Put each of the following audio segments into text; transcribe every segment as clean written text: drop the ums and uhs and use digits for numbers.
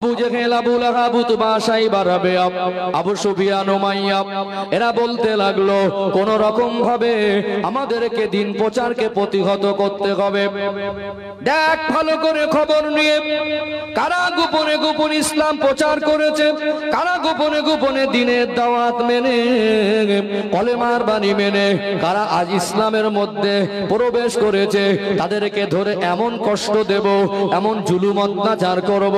Abu Jahl, Abu Lahab, Utba, শাইবা, Rabiya, Abu Sufian, Umayya এরা বলতে লাগলো কোন রকম ভাবে আমাদেরকে দিন প্রচারকে প্রতিহত করতে হবে। দেখ ভালো করে খবর নিয়ে কারা গোপনে গোপনে ইসলাম প্রচার করেছে, কারা গোপনে গোপনে দ্বীনের দাওয়াত মেনে কলেমার বাণী মেনে কারা আজ ইসলামের মধ্যে প্রবেশ করেছে, তাদেরকে ধরে এমন কষ্ট দেব, এমন জুলুম অত্যাচার করব,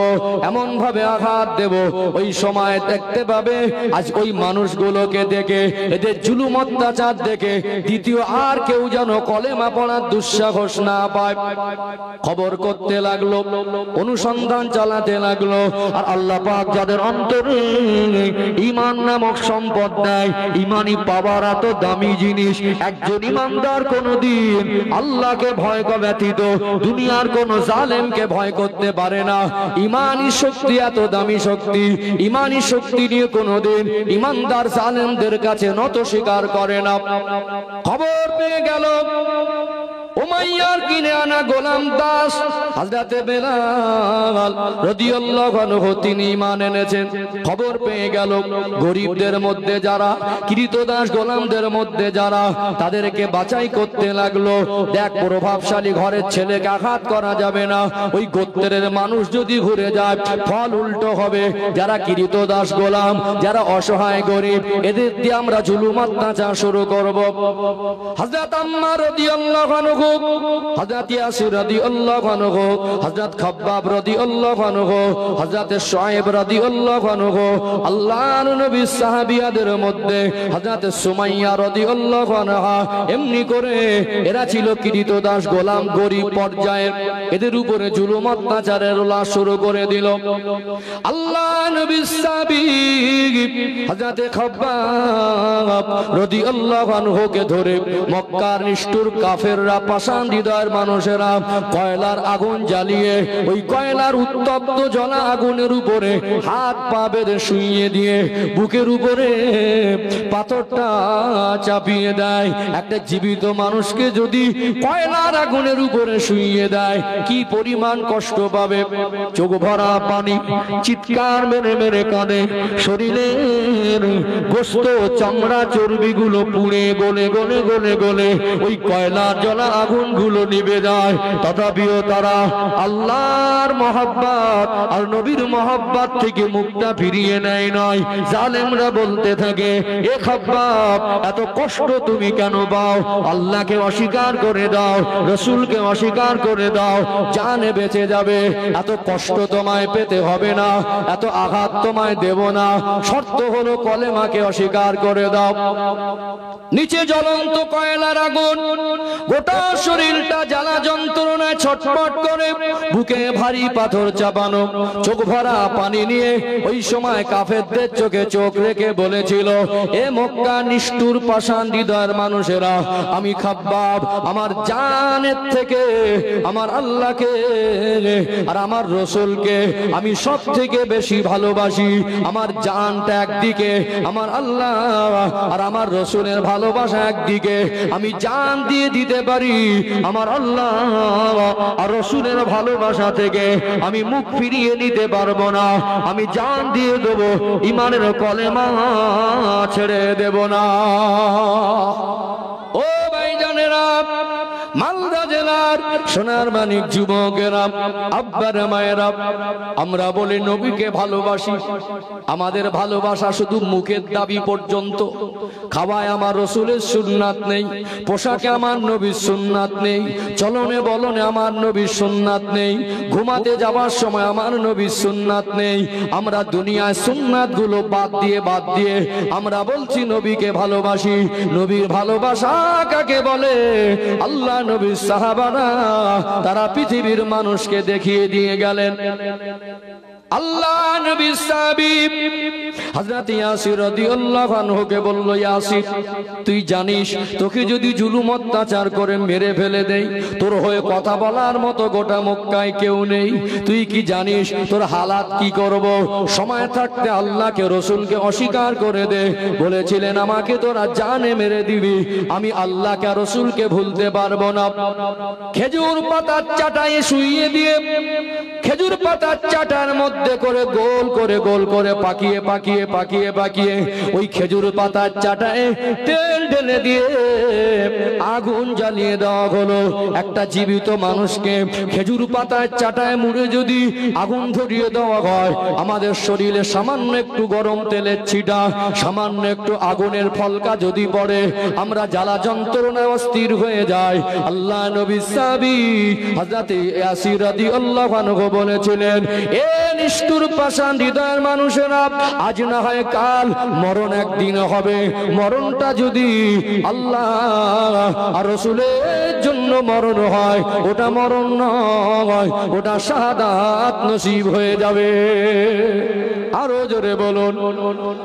এমন ভাবে আঘাত দেব, ওই সময় দেখতে পাবে আজ ওই মানুষগুলোকে দেখে, এদের জুলুম অত্যাচার দেখে দ্বিতীয় আর কেউ যেন কলেমা পড়ার দুঃসাহস না পায়। খবর করতে লাগলো, অনুসন্ধান চালাতে লাগলো। আর আল্লাহ পাক যাদের অন্তরে ঈমান নামক সম্পদ দেয়, ঈমানি পাওয়ার এত দামি জিনিস, একজন ঈমানদার কোনদিন আল্লাহকে ভয় ব্যতীত দুনিয়ার কোন জালেমকে ভয় করতে পারে না। ঈমানি শক্তি এত দামি শক্তি, ঈমানি শক্তি নিয়ে কোনদিন ঈমানদার জালেমদের কাছে নত স্বীকার করে না। খবর পেয়ে গেল উমাইয়ার কিনে আনা গোলাম দাস হযরতে বেলাল রাদিয়াল্লাহু আনহু তিনি ঈমান এনেছেন। খবর পেয়ে গেল গরিবদের মধ্যে যারা, কৃতদাস গোলামদের মধ্যে যারা, তাদেরকে বাছাই করতে লাগলো। দেখ প্রভাবশালী ঘরের ছেলেকে আঘাত করা যাবে না, ওই গোত্রের মানুষ যদি ঘুরে যায় ফল উল্টো হবে। যারা কৃতদাস গোলাম, যারা অসহায় গরিব, এদের দিয়ে আমরা জুলুম অত্যাচার শুরু করব। হযরত আম্মার রাদিয়াল্লাহু আনহু, হযরত ইয়াসির রাদিয়াল্লাহু আনহু, হযরত খাব্বাব রাদিয়াল্লাহু আনহু, হযরত শুআয়ব রাদিয়াল্লাহু আনহু, আল্লাহর নবীর সাহাবিয়াদের মধ্যে হযরত সুমাইয়া রাদিয়াল্লাহু আনহা, এমনি করে এরা ছিল কৃতদাস গোলাম, গরিব পর্যায়ের, এদের উপরে জুলুম অত্যাচারের লাশ শুরু করে দিল। আল্লাহ নবীর সাহাবী হযরত খাব্বাব রাদিয়াল্লাহু আনহুকে ধরে মক্কার নিষ্ঠুর কাফেররা, পাষাণ হৃদয়ের মানুষেরা কয়লার আগুন জ্বালিয়ে ওই কয়লার উত্তপ্ত জ্বলা আগুনের উপরে হাত পা বেঁধে শুইয়ে দিয়ে বুকের উপরে পাথরটা চাপিয়ে দেয়। একটা জীবিত মানুষকে যদি কয়লার আগুনের উপরে শুইয়ে দেয় কি পরিমাণ কষ্ট পাবে। চোখ ভরা পানি, চিৎকার মেরে মেরে কাঁদে, শরীরের গোশত চামড়া চর্বিগুলো পুড়ে গলে গলে গলে গলে ওই কয়লার জ্বলা আগুনগুলো নিভে যায়। তথাপিও তারা আল্লাহর মহব্বত আর নবীর মহব্বত থেকে মুখটা ফিরিয়ে নেয় নয়। জালেমরা বলতে থাকে, এ খাব্বাব এত কষ্ট তুমি কেন পাও? আল্লাহকে অস্বীকার করে দাও, রাসূলকে অস্বীকার করে দাও, জানে বেঁচে যাবে। এত কষ্ট তোমায় পেতে হবে না, এত আঘাত তোমায় দেব না, শর্ত হলো কলেমাকে অস্বীকার করে দাও। নিচে জ্বলন্ত কয়লার আগুন, গোটা শরীরটা জ্বালা যন্ত্রণায় ছটফট করে, বুকে ভারী পাথর চাপানো, চোখ ভরা পানি নিয়ে ওই সময় কাফেরদের চোখে চোখ রেখে বলেছিল, এ মক্কা নিষ্ঠুর পাষাণ হৃদয়ের মানুষেরা, আমি খাব্বাব আমার জানের থেকে আমার আল্লাহকে আর আমার রাসূলকে আমি সব থেকে বেশি ভালোবাসি। আমার জানটা একদিকে, আমার আল্লাহ আর আমার রাসূলের ভালোবাসা একদিকে। আমি জান দিয়ে দিতে পারি, আমার আল্লাহ আর রাসূলের ভালোবাসা থেকে আমি মুখ ফিরিয়ে নিতে পারবো না। আমি জান দিয়ে দেব, ঈমানের কলেমা ছেড়ে দেব না। ও ভাইজানেরা, মালদা জেলার সোনার মানিক যুবকেরা, আব্বার মায়েরা, আমরা বলি নবীকে ভালোবাসি। আমাদের ভালোবাসা শুধু মুখের দাবি পর্যন্ত। খাওয়ায় আমার রাসূলের সুন্নাত নেই, পোশাকে আমার নবীর সুন্নাত নেই, চলনে বলনে আমার নবীর সুন্নাত নেই, ঘুমাতে যাওয়ার সময় আমার নবীর সুন্নাত নেই। আমরা দুনিয়ায় সুন্নাত গুলো বাদ দিয়ে আমরা বলছি নবীকে ভালোবাসি। নবীর ভালোবাসা কাকে বলে? আল্লাহ নবীর সাহাবারা তারা পৃথিবীর মানুষকে দেখিয়ে দিয়ে গেলেন। আল্লাহ নবীর সাহাবী হযরত ইয়াসির রাদিয়াল্লাহু আনহুকে বলল, ইয়াসির তুই জানিস তোকে যদি জুলুম অত্যাচার করে মেরে ফেলে দেই, তোর হয়ে কথা বলার মতো গোটা মক্কায় কেউ নেই। তুই কি জানিস তোর হালাত কি করব? সময় থাকতে আল্লাহকে রাসূলকে অস্বীকার করে দে। বলেছিলেন আমাকে তোরা জানে মেরে দিবি, আমি আল্লাহকে আর রাসূলকে ভুলতে পারবো না। খেজুর পাতার চাটায় শুইয়ে দিয়ে খেজুর পাতার চাটার মধ্যে মধ্যে করে গোল করে পাকিয়ে ওই খেজুর পাতার চাটায় তেল ঢেলে দিয়ে আগুন জ্বালিয়ে দেওয়া হলো। একটা জীবিত মানুষকে খেজুর পাতার চাটায় মুড়ে যদি আগুন ধরিয়ে দেওয়া হয়, আমাদের শরীরে সামান্য একটু গরম তেলের ছিটা, সামান্য একটু আগুনের ফলকা যদি পড়ে, আমরা জ্বালা যন্ত্রণায় অস্থির হয়ে যায়। আল্লাহ নবী সাহাবী হযরত ইয়াসির রাদিয়াল্লাহু আনহু বলেছিলেন, এ নিষ্ঠুর পাষাণ হৃদয়ের মানুষেরা, আজ না হয় কাল মরণ একদিন হবে। মরণটা যদি আল্লাহ আর রাসূলের জন্য মরণ হয়, ওটা মরণ নয়, ওটা শাহাদাত নসিব হয়ে যাবে। আরো জোরে বলুন,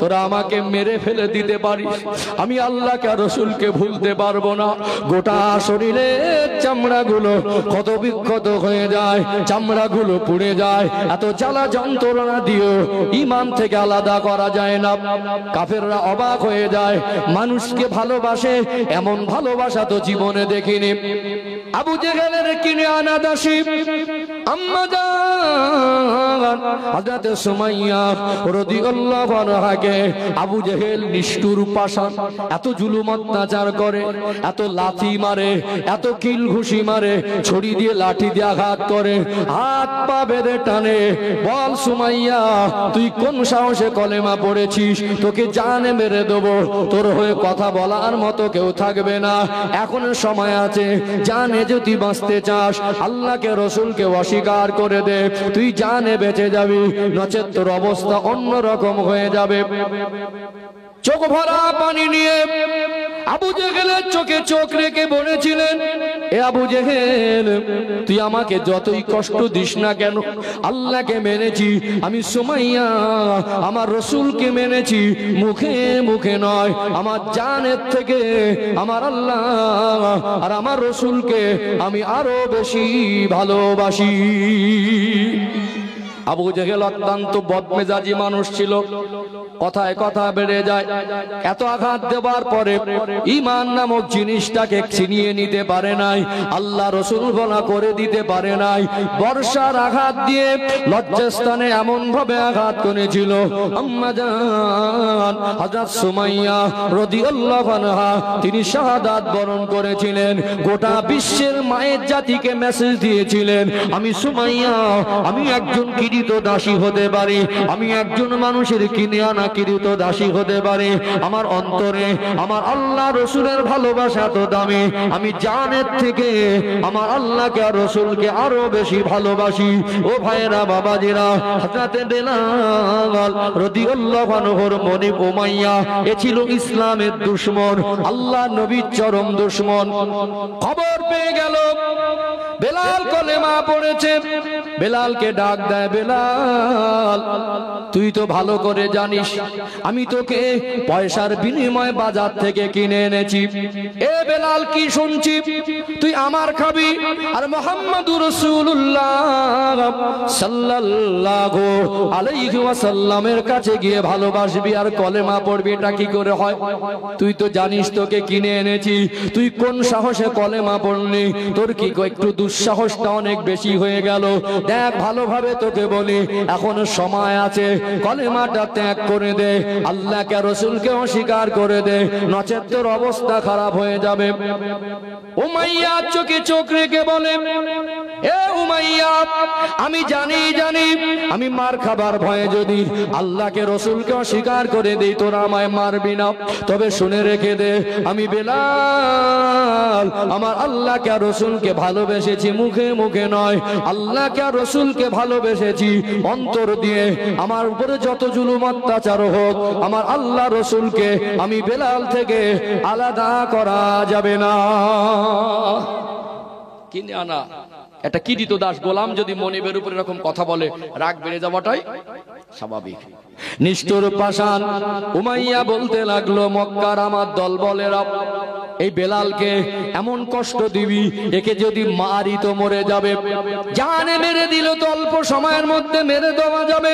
তোরা আমাকে মেরে ফেলে দিতে পারিস, আমি আল্লাহকে আর রাসূলকে ভুলতে পারবো না। গোটা শরীরের চামড়াগুলো ক্ষত বিক্ষত হয়ে যায়, চামড়াগুলো পুড়ে যায়। এত জ্বালা যন্ত্রণা দিয়েও ঈমান থেকে আলাদা করা যায় না। কাফেররা অবাক হয়ে যায়, মানুষকে ভালোবাসে এমন ভালোবাসা তো জীবনে দেখিনি। আবু জেহেলের কিনে আনা দাসী আম্মা জান হযরত সুমাইয়া রাদিয়াল্লাহু আনহাকে আবু জেহেল নিষ্ঠুর পাষাণ এত জুলুম অত্যাচার করে, এত লাথি মারে, এত কিল ঘুষি মারে, ছড়ি দিয়ে লাঠি দিয়ে আঘাত করে, হাত পা বেঁধে টানে। বল সুমাইয়া, তুই কোন সাহসে কলেমা পড়েছিস? তোকে জানে মেরে দেবো, তোর হয়ে কথা বলার মতো কেউ থাকবে না। এখন সময় আছে, জানে যদি বাঁচতে চাস আল্লাহকে রাসূলকে অস্বীকার করে দে, তুই জানে বেঁচে যাবি, নচেত তোর অবস্থা অন্যরকম হয়ে যাবে। চোখ ভরা পানি নিয়ে আবু জেহেলের চোখে চোখ রেখে বলেছিলেন, এ আবু জেহেল, তুই আমাকে যতই কষ্ট দিস না কেন, আল্লাহকে মেনেছি আমি, সুমাইয়া আমার রাসূলকে মেনেছি, মুখে মুখে নয়, আমার জানের থেকে আমার আল্লাহ আর আমার রাসূলকে আমি আরো বেশি ভালোবাসি। আবু জেহেল অত্যন্ত বদমেজাজি মানুষ ছিল, কথায় কথা বেড়ে যায়। এত আঘাত দেওয়ার পরে ঈমান নামক জিনিসটাকে ছিনিয়ে নিতে পারে নাই, আল্লাহ রাসূল বলা করে দিতে পারে নাই। বর্ষার আঘাত দিয়ে লজ্জাস্থানে এমন ভাবে আঘাত করেছিল, আম্মা জান হযরত সুমাইয়া রাদিয়াল্লাহু আনহা তিনি শাহাদাত বরণ করেছিলেন। গোটা বিশ্বের মায়ের জাতিকে মেসেজ দিয়েছিলেন, আমি সুমাইয়া, আমি একজন কিরিত দাসী হতে পারি, আমি একজন মানুষের কিনে আনা কিরিত দাসী হতে পারি। আমার অন্তরে আমার আল্লাহ রাসূলের ভালোবাসা তো দামি, আমি জানের থেকে আমার আল্লাহকে আর রাসূলকে আরো বেশি ভালোবাসি। ও ভাইরা বাবাজিরা, হযরত বেলাল রাদিয়াল্লাহু আনহুর মনিব উমাইয়া এ ছিল ইসলামের দুশমন, আল্লাহ নবীর চরম দুশমন। খবর পেয়ে গেল বেলাল কলেমা পড়েছে, বেলালকে ডাক দেয়, বেলাল তুই তো ভালো করে জানিস আমি তোকে পয়সার বিনিময়ে বাজার থেকে কিনে এনেছি। এ বেলাল কি শুনছি, তুই আমার খাবি আর মুহাম্মাদুর রাসূলুল্লাহ সাল্লাল্লাহু আলাইহি ওয়াসাল্লামের কাছে গিয়ে ভালোবাসবি আর কলেমা পড়বি, এটা কি করে হয়? তুই তো জানিস তোকে কিনে এনেছি, তুই কোন সাহসে কলেমা পড়লি? তোর কি একটু দুঃসাহসটা অনেক বেশি হয়ে গেল। দেখ ভালোভাবে তোকে বলি, এখনো সময় আছে, কলেমাটা ত্যাগ করে দে, আল্লাহকে রাসূলকে অস্বীকার করে দে, নচেত তোর অবস্থা খারাপ হয়ে যাবে। উমাইয়া চোখে চোখ রেখে বলে, এ উমাইয়া, আমি জানি আমি মার খাবার ভয়ে যদি আল্লাহকে রাসূলকে অস্বীকার করে দেই তোরা আমায় মারবি না, তবে শুনে রেখে দে, আমি বেলাল আমার আল্লাহকে আর রাসূলকে ভালোবেসেছি, মুখে মুখে নয়, আল্লাহকে আর রাসূলকে ভালোবেসেছি অন্তর দিয়ে। আমার উপরে যত জুলুম অত্যাচার হোক, আমার আল্লাহ রাসূলকে আমি বেলাল থেকে আলাদা করা যাবে না। কিনে আনা একটা কিরিত দাস গোলাম যদি মনিবের উপরে এরকম কথা বলে, রাগ বেড়ে যাওয়াটাই স্বাভাবিক। নিষ্ঠুর পাষাণ উমাইয়া বলতে লাগলো, মক্কার আমার দলবলেরা এই বেলালকে এমন কষ্ট দিবি, একে যদি মারি তো মরে যাবে, জানে মেরে দিল তো অল্প সময়ের মধ্যে মেরে দেওয়া যাবে,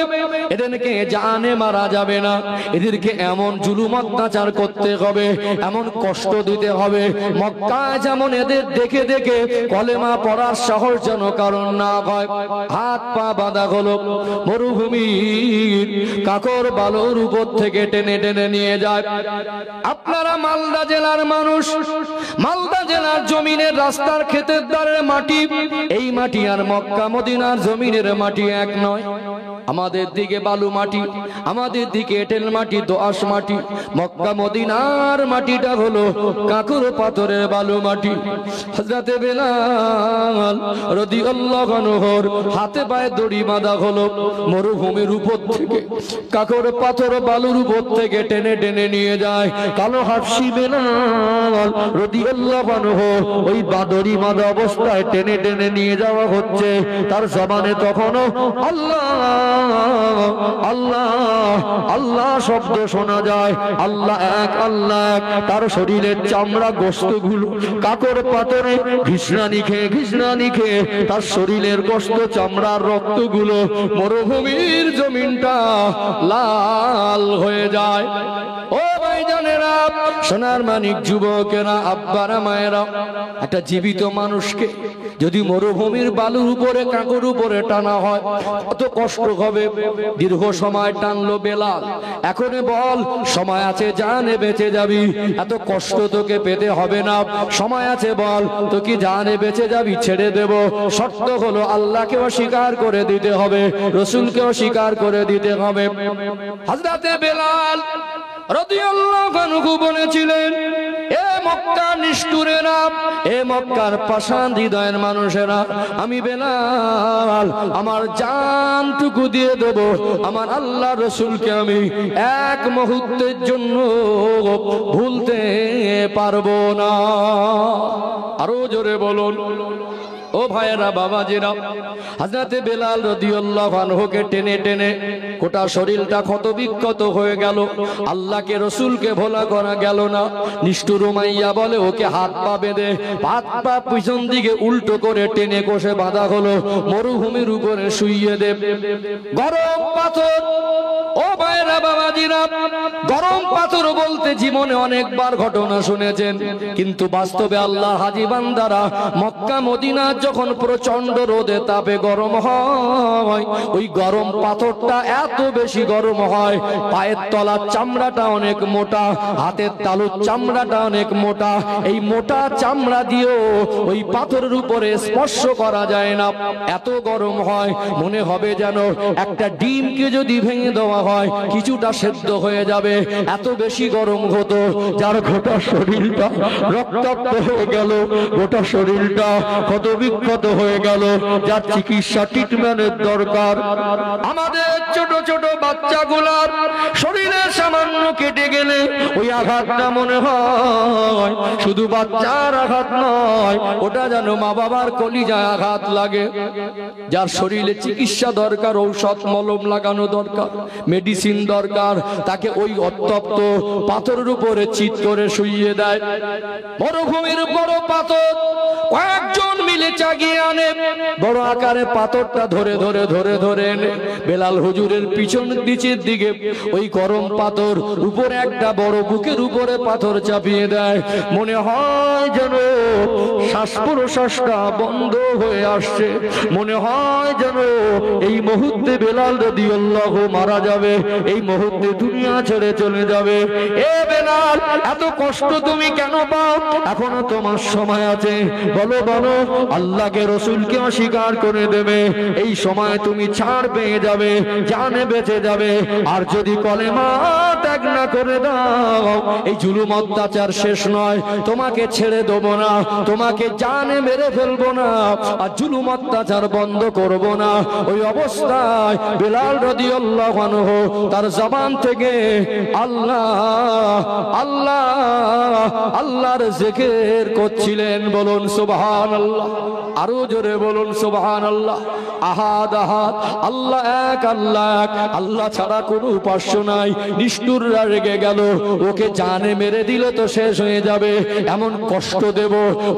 এদেরকে জানে মারা যাবে না, এদেরকে এমন জুলুম অত্যাচার করতে হবে, এমন কষ্ট দিতে হবে, মক্কায় যেমন এদের দেখে দেখে কলেমা পড়ার সাহস যেন কারণ না হয়। হাত পা বাঁধা হলো, মরুভূমির কাকর বালুর উপর থেকে টেনে টেনে নিয়ে যায়। আপনারা মালদা জেলার মানুষ, মালদা জেলার জমিনের রাস্তার ক্ষেতের ধারের মাটি, এই মাটি আর মক্কা মদিনার জমিনের মাটি এক নয়। আমাদের দিকে বালু মাটি, আমাদের দিকে এঁটেল মাটি, দোআঁশ মাটি। মক্কা মদিনার মাটিটা হলো কাঁকর পাথরের বালু মাটি। হযরতে বেলাল রাদিয়াল্লাহু আনহুর হাতে পায়ে দড়ি বাঁধা হলো, মরুভূমির উপর থেকে কাঁকর পাথর বালুর উপর থেকে টেনে টেনে নিয়ে যায়। কালো হাবশী বেলাল রাদিয়াল্লাহু আনহু ওই দড়ি বাঁধা অবস্থায় টেনে টেনে নিয়ে যাওয়া হচ্ছে। তার জবানে তখনও আল্লাহ আল্লাহ আল্লাহ শব্দ শোনা যায়, আল্লাহ এক, আল্লাহ এক। তার শরীরের চামড়া গোশতগুলো কাকর পাথরে ঘিসরানি খেয়ে তার শরীরের গোশত চামড়ার রক্তগুলো মরুভূমির জমিনটা লাল হয়ে যায়। ও ভাইজানেরা, সোনার মানিক যুবকেরা, আব্বারা মায়েরা, একটা জীবিত মানুষকে যদি মরুভূমির বালুর উপরে কাঁকর উপরে টানা হয় কত কষ্ট হবে। দীর্ঘ সময় টানলো বেলাল, এখনই বল সময় আছে, জানে বেঁচে যাবি, এত কষ্ট তোকে পেতে হবে না, সময় আছে, বল তো কি জানে বেঁচে যাবি, ছেড়ে দেব। শর্ত হলো আল্লাহকে অস্বীকার করে দিতে হবে, রসুলকে অস্বীকার করে দিতে হবে। হযরতে বেলাল রাদিয়াল্লাহু আনহু বলেছিলেন, এ মক্কার নিষ্ঠুরেরা, এ মক্কার পাষাণ হৃদয়ের মানুষেরা, আমি বেলাল আমার জানটুকু দিয়ে দেব, আমার আল্লাহ রসুলকে আমি এক মুহূর্তের জন্য ভুলতে পারবো না। আরো জোরে বলুন। ও ভাইয়েরা, বাবাজিরা, হযরতে বেলাল রাদিয়াল্লাহু আনহুকে টেনে টেনে গোটা শরীরটা ক্ষত বিক্ষত হয়ে গেল। আল্লাহকে রসুলকে ভোলা করা গেল না। নিষ্ঠুর উমাইয়া বলে, ওকে হাত পা বেঁধে হাত পা পিছন দিকে উল্টো করে টেনে কষে বাঁধা হলো, মরুভূমির উপরে শুইয়ে দে। গরম পাথর, ও ভাইয়েরা, বাবাজিরা, গরম পাথর বলতে জীবনে অনেকবার ঘটনা শুনেছেন, কিন্তু বাস্তবে আল্লাহ হাজী বান্দারা মক্কা মদিনা যখন প্রচন্ড রোদে তাপে গরম হয়, ওই গরম পাথরটা এত বেশি গরম হয়, পায়ের তলার চামড়াটা অনেক মোটা, হাতের তালুর চামড়াটা অনেক মোটা, এই মোটা চামড়া দিয়েও ওই পাথরের উপরে স্পর্শ করা যায় না, এত গরম হয়। মনে হবে যেন একটা ডিমকে যদি ভেঙে দেওয়া হয় কিছুটা সেদ্ধ হয়ে যাবে, এত বেশি গরম হতো, যার গোটা শরীরটা রক্তাক্ত হয়ে গেল, গোটা শরীরটা ক্ষত বিক্ষত হয়ে গেল, যার চিকিৎসা ট্রিটমেন্টের দরকার। আমাদের ছোট ছোট বাচ্চাগুলার শরীরে সামান্য কেটে গেলে ওই আঘাতটা মনে হয় শুধু বাচ্চার আঘাত নয়, ওটা যেন মা বাবার কলিজায় আঘাত লাগে। যার শরীরে চিকিৎসা দরকার, ঔষধ মলম লাগানো দরকার, মেডিসিন দরকার, তাকে ওই অতপ্ত পাথরের উপরে চিৎ করে শুইয়ে দেয়। মরুভূমির বড় পাথর কয়েকজন মিলে চাগিয়ে আনে, বড় আকারে পাথরটা ধরে ধরে ধরে ধরে এনে বেলাল হুজুরের পিছন নিচের দিকে ওই গরম পাথর উপরে একটা বড় বুকের উপরে পাথর চাপিয়ে দেয়। মনে হয় যেন শ্বাস প্রশ্বাসটা বন্ধ হয়ে আসছে, মনে হয় যেন এই মুহূর্তে বেলাল রাদিয়াল্লাহু মারা যাবে, এই মুহূর্তে দুনিয়া ছেড়ে চলে যাবে। এ বেলাল, এত কষ্ট তুমি কেন পাও? এখনো তোমার সময় আছে, বলো বলো, আল্লাহকে রসুলকে অস্বীকার করে দেবে, এই সময় তুমি ছাড় পেয়ে যাবে, জানে বেঁচে যাবে। আর যদি কলেমা ত্যাগ না করে দাও, এই জুলুম অত্যাচার শেষ নয়, তোমাকে ছেড়ে দেবো না, তোমাকে জানে মেরে ফেলবো না, আর জুলুম অত্যাচার বন্ধ করব না। ওই অবস্থায় বেলাল রাদিয়াল্লাহু আনহু তার জবান থেকে আল্লাহ আল্লাহ আল্লাহর জিকির করছিলেন। বলুন সুবহানাল্লাহ, আরো জোরে বলুন সুবহানাল্লাহ। আহাদ আহাদ, আল্লাহ এক, আল্লাহ এক, আল্লাহ ছাড়া কোনো উপাস্য নাই। নিষ্ঠুররা রেগে গেল, ওকে জানে মেরে দিলে তো শেষ হয়ে যাবে, এমন কষ্ট দেব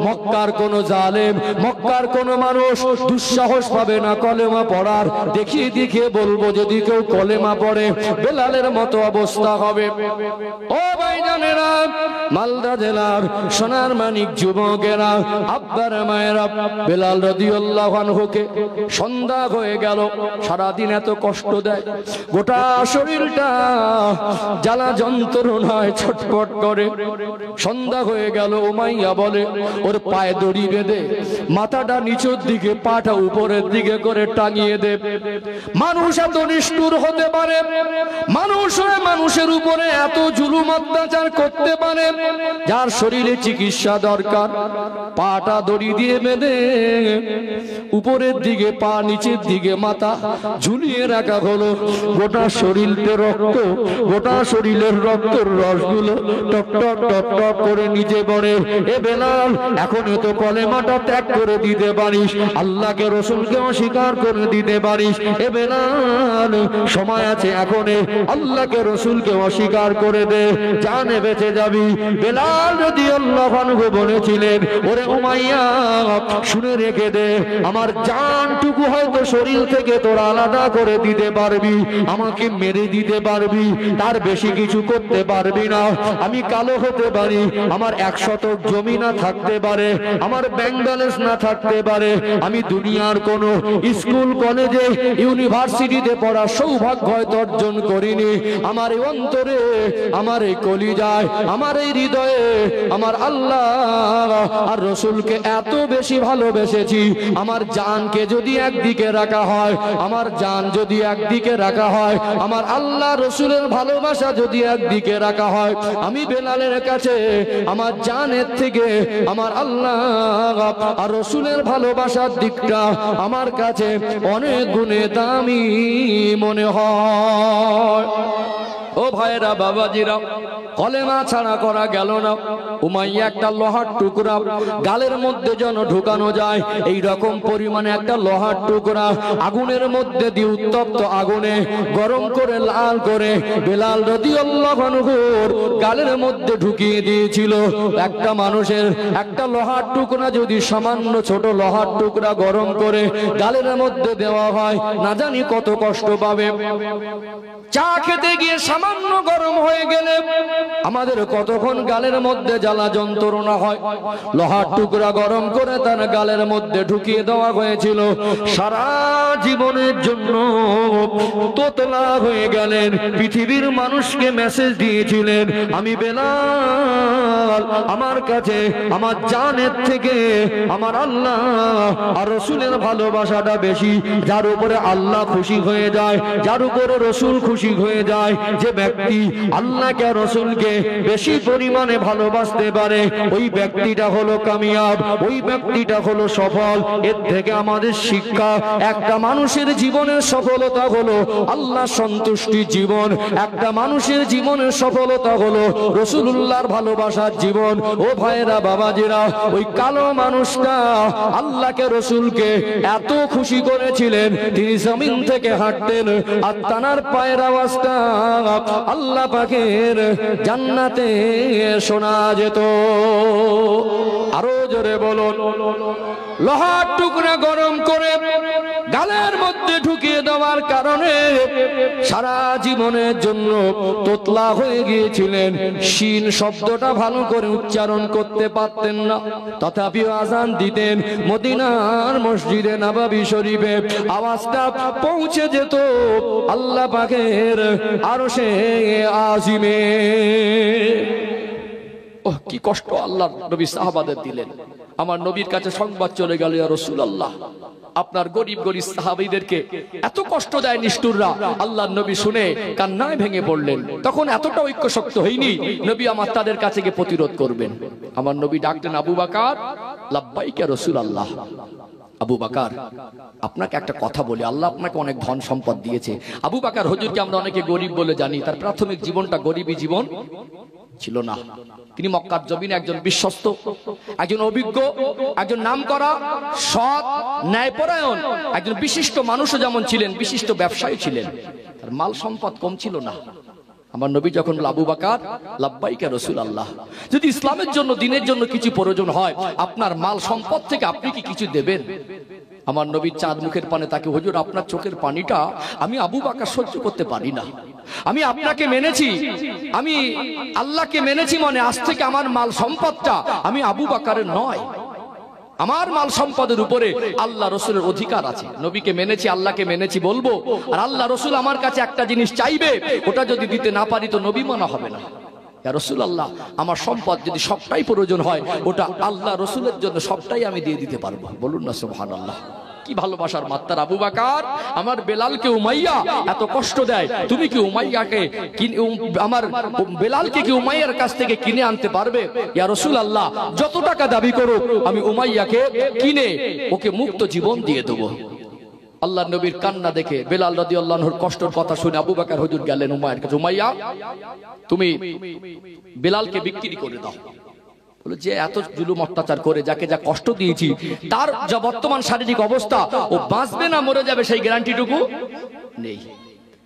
মক্কার কোন জালেম, মক্কার কোন মানুষ দুঃসাহস পাবে না কলেমা পড়ার। দেখিয়ে দেখিয়ে বলবো যদি কেউ কলেমা পড়ে বেলালের মতো অবস্থা হবে। ও ভাইজানেরা, মালদা জেলার সোনার মানিক যুবকেরা, আব্বার মায়েরা, বেলাল রাদিয়াল্লাহু আনহুকে সন্ধ্যা হয়ে গেল, সারাদিন এত কষ্ট দেয়, গোটা শরীরটা জ্বালা যন্ত্রণায় ছটফট করে। সন্ধ্যা হয়ে গেল, উমাইয়া বলে ওর পায়ে দড়ি বেঁধে মাথাটা নিচের দিকে পাটা উপরের দিকে করে টাঙিয়ে দে। মানুষ এত নিষ্ঠুর হতে পারে, মানুষ হয়ে মানুষের উপরে এত জুলুম অত্যাচার করতে পারে? যার শরীরে চিকিৎসা দরকার, পাটা দড়ি দিয়ে বেঁধে উপরের দিকে পা, নিচের দিকে মাথা ঝুলিয়ে রাখা হলো। গোটা শরীরে রক্ত, গোটা শরীরের রক্তের রসগুলো টক টক টক টক করে নিচে পড়ে। এ বেলাল, এখন তো কলেমাটা ত্যাগ করে দিতে পারিস, আল্লাহকে রসুলকে অস্বীকার করে দিতে পারিস। এ বেলাল, সময় আছে, এখন আল্লাহকে রসুলকে অস্বীকার করে দে, জানে বেঁচে যাবি। বেলাল রাদিয়াল্লাহু আনহু বলেছিলেন, ওরে উমাইয়া শুনে রেখে দে, আমার জানটুকু হয়তো শরীর থেকে তোর আলাদা করে দিতে পারবি, আমাকে মেরে দিতে পারবি, তার বেশি কিছু করতে পারবি না। আমি কালো হতে পারি, আমার 1 শতক জমি না থাকতে পারে, আমার ব্যাংক ব্যালেন্স না থাকতে পারে, আমি দুনিয়ার কোন স্কুল কলেজে ইউনিভার্সিটিতে পড়ার সৌভাগ্য হয়তো অর্জন করিনি। আমার এই অন্তরে, আমার এই কলিজায়, আমার এই হৃদয়ে আমার আল্লাহ আর রসুলকে এত বেশি ভালোবেসেছি। আমার জানকে যদি একদিকে রাখা হয়, আমার জান যদি একদিকে রাখা হয়, আমার আল্লাহ রসুলের ভালোবাসা যদি একদিকে রাখা হয়, আমি বেলালের কাছে আমার জানের থেকে আমার আল্লাহ আর রসুলের ভালোবাসার দিকটা আমার কাছে অনেক গুণে দামি মনে হয়। ও ভাইরা, বাবাজিরা, কলেমা ছাড়া করা গেল না। উমাইয়া একটা লোহার টুকরা গালের মধ্যে যেন ঢুকানো যায়, এই রকম পরিমাণে একটা লোহার টুকরা আগুনের মধ্যে দিয়ে উত্তপ্ত আগুনে গরম করে লাল করে বেলাল রাদিয়াল্লাহু আনহুর গালের মধ্যে ঢুকিয়ে দিয়েছিল। একটা মানুষের একটা লোহার টুকরা যদি সামান্য ছোট লোহার টুকরা গরম করে গালের মধ্যে দেওয়া হয়, না জানি কত কষ্ট পাবে। চা খেতে গিয়ে সামান্য গরম হয়ে গেলে আমাদের কতক্ষণ গালের মধ্যে জ্বালা যন্ত্রণা হয়। লোহার টুকরা গরম করে তার গালের মধ্যে ঢুকিয়ে দেওয়া হয়েছিল। সারা জীবনের জন্য তোতলা হয়ে গেলেন, পৃথিবীর মানুষকে মেসেজ দিয়েছিলেন, আমি বেলাল, আমার কাছে আমার জানের থেকে আমার আল্লাহ আর রসুলের ভালোবাসাটা বেশি। যার উপরে আল্লাহ খুশি হয়ে যায়, যার উপরে রসুল খুশি হয়ে যায়, যে ব্যক্তি আল্লাহকে রসুলকে বেশি পরিমাণে ভালোবাসতে পারে, ওই ব্যক্তিটা হলো কামিয়াব, ওই ব্যক্তিটা হলো সফল। এর থেকে আমাদের শিক্ষা, একটা মানুষের জীবনের সফলতা হলো আল্লাহ সন্তুষ্টি জীবন, একটা মানুষের জীবনের সফলতা হলো রাসূলুল্লাহর ভালোবাসার জীবন। ও ভাইরা, বাবাজিরা, ওই কালো মানুষটা আল্লাহকে রসুলকে এত খুশি করেছিলেন, তিনি জমিন থেকে হাঁটতেন আর তানার পায়ের আওয়াজটা আল্লাহ পাকের জান্নাতে শোনা যেত। আরো জোরে বলুন। লোহার টুকরা গরম করে গালের মধ্যে ঢুকিয়ে দেওয়ার কারণে সারা জীবনের জন্য তোতলা হয়ে গিয়েছিলেন। শিন শব্দটা ভালো করে উচ্চারণ করতে পারতেন না, তথাপিও আজান দিতেন। মদিনার মসজিদে নববী শরীফে আওয়াজটা পৌঁছে যেত আল্লাহ পাকের আরশে আজিমে। ওহ, কি কষ্ট আল্লাহর নবী সাহাবাদের দিলেন। আমার নবীর কাছে সংবাদ চলে গেল, ইয়া রাসূলুল্লাহ, আপনার গরিব গরিব সাহাবীদেরকে এত কষ্ট দেয় নিষ্ঠুররা। আল্লাহর নবী শুনে কান্নায় ভেঙে পড়লেন। তখন এতটা ঐক্য শক্ত হয়নি নবী আমার তাদের কাছে গিয়ে প্রতিরোধ করবেন। আমার নবী ডাকতেন, আবু বকর, লাব্বাইক ইয়া রাসূলুল্লাহ। আবু বকর, আপনাকে একটা কথা বলি, আল্লাহ আপনাকে অনেক ধন সম্পদ দিয়েছে। আবু বকর হুজুরকে আমরা অনেকে গরিব বলে জানি, তার প্রাথমিক জীবনটা গরিবী জীবন ছিল না। তিনি মক্কার জমিনে একজন বিশ্বস্ত, একজন অভিজ্ঞ, একজন নামকরা, সৎ, ন্যায়পরায়ণ একজন বিশিষ্ট মানুষও যেমন ছিলেন, বিশিষ্ট ব্যবসায়ী ছিলেন। তার মাল সম্পদ কম ছিল না। আমার নবী যখন আবু বকর লাব্বাইকা রাসূলুল্লাহ, যদি ইসলামের জন্য দ্বীনের জন্য কিছু প্রয়োজন হয় আপনার মাল সম্পদ থেকে আপনি কি কিছু দেবেন? আমার নবী চাঁদ মুখের পানে তাকে, হুজুর আপনার চোখের পানিটা আমি আবু বকর সহ্য করতে পারি না, আমি আপনাকে মেনেছি, আমি আল্লাহকে মেনেছি, মানে আজ থেকে আমার মাল সম্পদটা আমি আবু বকরের নয়, আমার মাল সম্পদের উপরে আল্লাহ রসুলের অধিকার আছে। নবীকে মেনেছি, আল্লাহকে মেনেছি বলবো, আর আল্লাহ রসুল আমার কাছে একটা জিনিস চাইবে, ওটা যদি দিতে না পারি তো নবী মানা হবে না। ইয়া রাসূলুল্লাহ, আমার সম্পদ যদি সবটাই প্রয়োজন হয় ওটা আল্লাহ রসুলের জন্য সবটাই আমি দিয়ে দিতে পারবো। বলুন না সুবহানাল্লাহ। কি ভালোবাসার মাত্রা। আবু বকর আমার বেলালকে উমাইয়া এত কষ্ট দেয়, তুমি কি উমাইয়াকে আমার বেলালকে কি উমাইয়ার কাছ থেকে কিনে আনতে পারবে? ইয়া রাসূলুল্লাহ, যত টাকা দাবি করো আমি উমাইয়াকে কিনে ওকে মুক্ত জীবন দিয়ে দেবো। আল্লাহ নবীর কান্না দেখে বেলাল রাদিয়াল্লাহু আনহুর কষ্টের কথা শুনে আবু বকর হুজুর গেলেন উমাইয়ার কাছে, উমাইয়া তুমি বেলালকে বিক্রি করে দাও। বলে যে এত জুলুম অত্যাচার করে যাকে যা কষ্ট দিয়েছি তার যা বর্তমান শারীরিক অবস্থা, ও বাঁচবে না মরে যাবে সেই গ্যারান্টিটুকু নেই,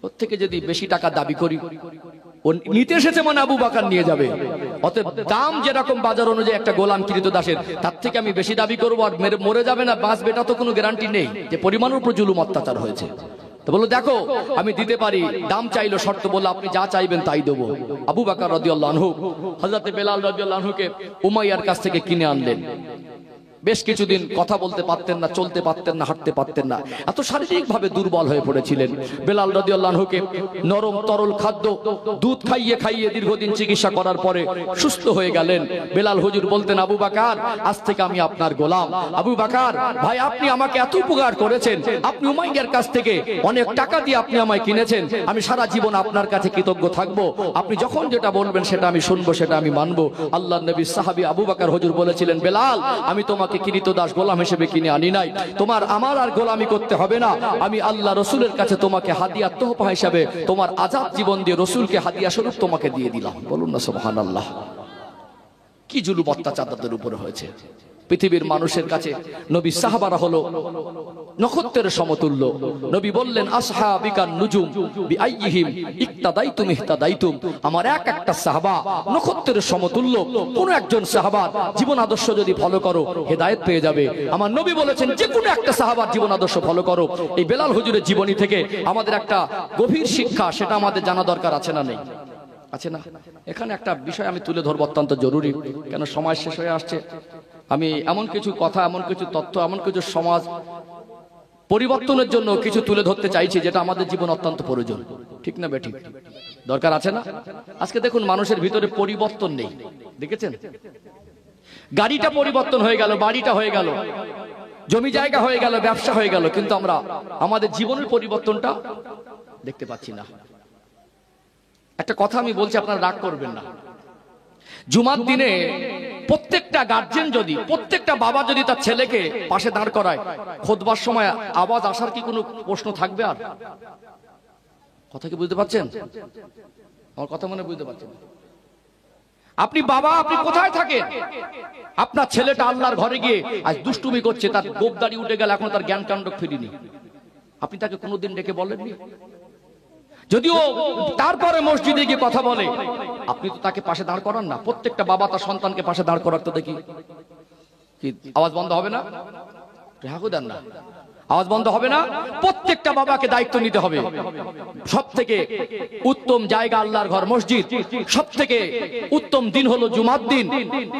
ওর থেকে যদি বেশি টাকা দাবি করি, ও নিতে এসেছে মানে আবু বকর নিয়ে যাবে, অতএব দাম যেরকম বাজার অনুযায়ী একটা গোলাম কৃত দাসের, তার থেকে আমি বেশি দাবি করবো আর মরে যাবে না বাঁচবে এটা তো কোনো গ্যারান্টি নেই, যে পরিমাণের উপর জুলুম অত্যাচার হয়েছে। তো বললো দেখো আমি দিতে পারি, দাম চাইলো, শর্ত বললো আপনি যা চাইবেন তাই দেবো। আবু বকর রাদিয়াল্লাহু আনহু হযরত বেলাল রাদিয়াল্লাহু আনহুকে উমাইয়ার কাছ থেকে কিনে আনলেন। বেশ কিছুদিন কথা বলতে পারতেন না, চলতে পারতেন না, হাঁটতে পারতেন না, এত শারীরিকভাবে দুর্বল হয়ে পড়েছিলেন। বেলাল রাদিয়াল্লাহু আনহুকে নরম তরল খাদ্য দুধ খাইয়ে খাইয়ে দীর্ঘদিন চিকিৎসা করার পরে সুস্থ হয়ে গেলেন। বেলাল হুজুর বলতেন, আবু বকর আজ থেকে আমি আপনার গোলাম। আবু বকর ভাই, আপনি আমাকে এত উপকার করেছেন, আপনি উমাইয়ার কাছ থেকে অনেক টাকা দিয়ে আপনি আমায় কিনেছেন, আমি সারা জীবন আপনার কাছে কৃতজ্ঞ থাকবো, আপনি যখন যেটা বলবেন সেটা আমি শুনবো, সেটা আমি মানবো। আল্লাহর নবী সাহাবী আবু বকর হুজুর বলেছিলেন, বেলাল আমি তোমাকে কিনিত দাস গোলাম হিসেবে কিনে আনি নাই, তোমার আমার আর গোলামি করতে হবে না, আমি আল্লাহ রসুলের কাছে তোমাকে হাদিয়া তোহফা হিসাবে তোমার আজাদ জীবন দিয়ে রসুলকে হাদিয়া স্বরূপ তোমাকে দিয়ে দিলাম। বলুন না সুবহানাল্লাহ। কি জুলুম অত্যাচার তাদের উপরে হয়েছে। পৃথিবীর মানুষের কাছে নবী সাহাবারা হলো নক্ষত্রের সমতুল্য। নবী বললেন, আসহাবিকান নুজুম বিআইয়িহিম ইক্তাদাইতুম ইহতাদাইতুম, আমার এক একটা সাহাবা নক্ষত্রের সমতুল্য, কোন একজন সাহাবার জীবন আদর্শ যদি ফলো করো হেদায়েত পেয়ে যাবে। আমার নবী বলেছেন যে কোনো একটা সাহাবার জীবন আদর্শ ফলো করো। এই বেলাল হুজুরের জীবনী থেকে আমাদের একটা গভীর শিক্ষা, সেটা আমাদের জানা দরকার আছে না নেই? আছে না? এখানে একটা বিষয় আমি তুলে ধরব অত্যন্ত জরুরি, কেন সময় শেষ হয়ে আসছে। আমি এমন কিছু কথা, এমন কিছু তথ্য, এমন কিছু সমাজ পরিবর্তনের জন্য কিছু তুলে ধরতে চাইছি যেটা আমাদের জীবন অত্যন্ত প্রয়োজন। ঠিক না বেঠিক? দরকার আছে না? আজকে দেখুন মানুষের ভিতরে পরিবর্তন নেই, দেখেছেন? গাড়িটা পরিবর্তন হয়ে গেল, বাড়িটা হয়ে গেল, জমি জায়গা হয়ে গেল, ব্যবসা হয়ে গেল, কিন্তু আমরা আমাদের জীবনের পরিবর্তনটা দেখতে পাচ্ছি না। একটা কথা আমি বলছি, আপনারা রাগ করবেন না। জুমার দিনে প্রত্যেকটা গার্জেন যদি, প্রত্যেকটা বাবা যদি তার ছেলেকে পাশে দাঁড় করায়, খুতবার সময় আওয়াজ আসার কি কোনো প্রশ্ন থাকবে? আর কথা কি বুঝতে পারছেন? আমার কথা মনে বুঝতে পারছেন? আপনি বাবা, আপনি কোথায় থাকেন? আপনার ছেলেটা আল্লাহর ঘরে গিয়ে আজ দুষ্টুমি করছে, তার গোপদাড়ি উঠে গেল, এখন তার জ্ঞান কাণ্ড ফিরিনি, আপনি তাকে কোনোদিন ডেকে বলেননি? যদিও তারপরে মসজিদে গিয়ে কথা বলে, আপনি তো তাকে পাশে দাঁড় করান না। প্রত্যেকটা বাবা তার সন্তানকে পাশে দাঁড় করার তো দেখি, কি আওয়াজ বন্ধ হবে না? রেহাকু দেন না, আওয়াজ বন্ধ হবে না। প্রত্যেকটা বাবাকে দায়িত্ব নিতে হবে। সব থেকে উত্তম জায়গা আল্লাহর ঘর, মসজিদ। সব থেকে উত্তম দিন হলো জুমার দিন।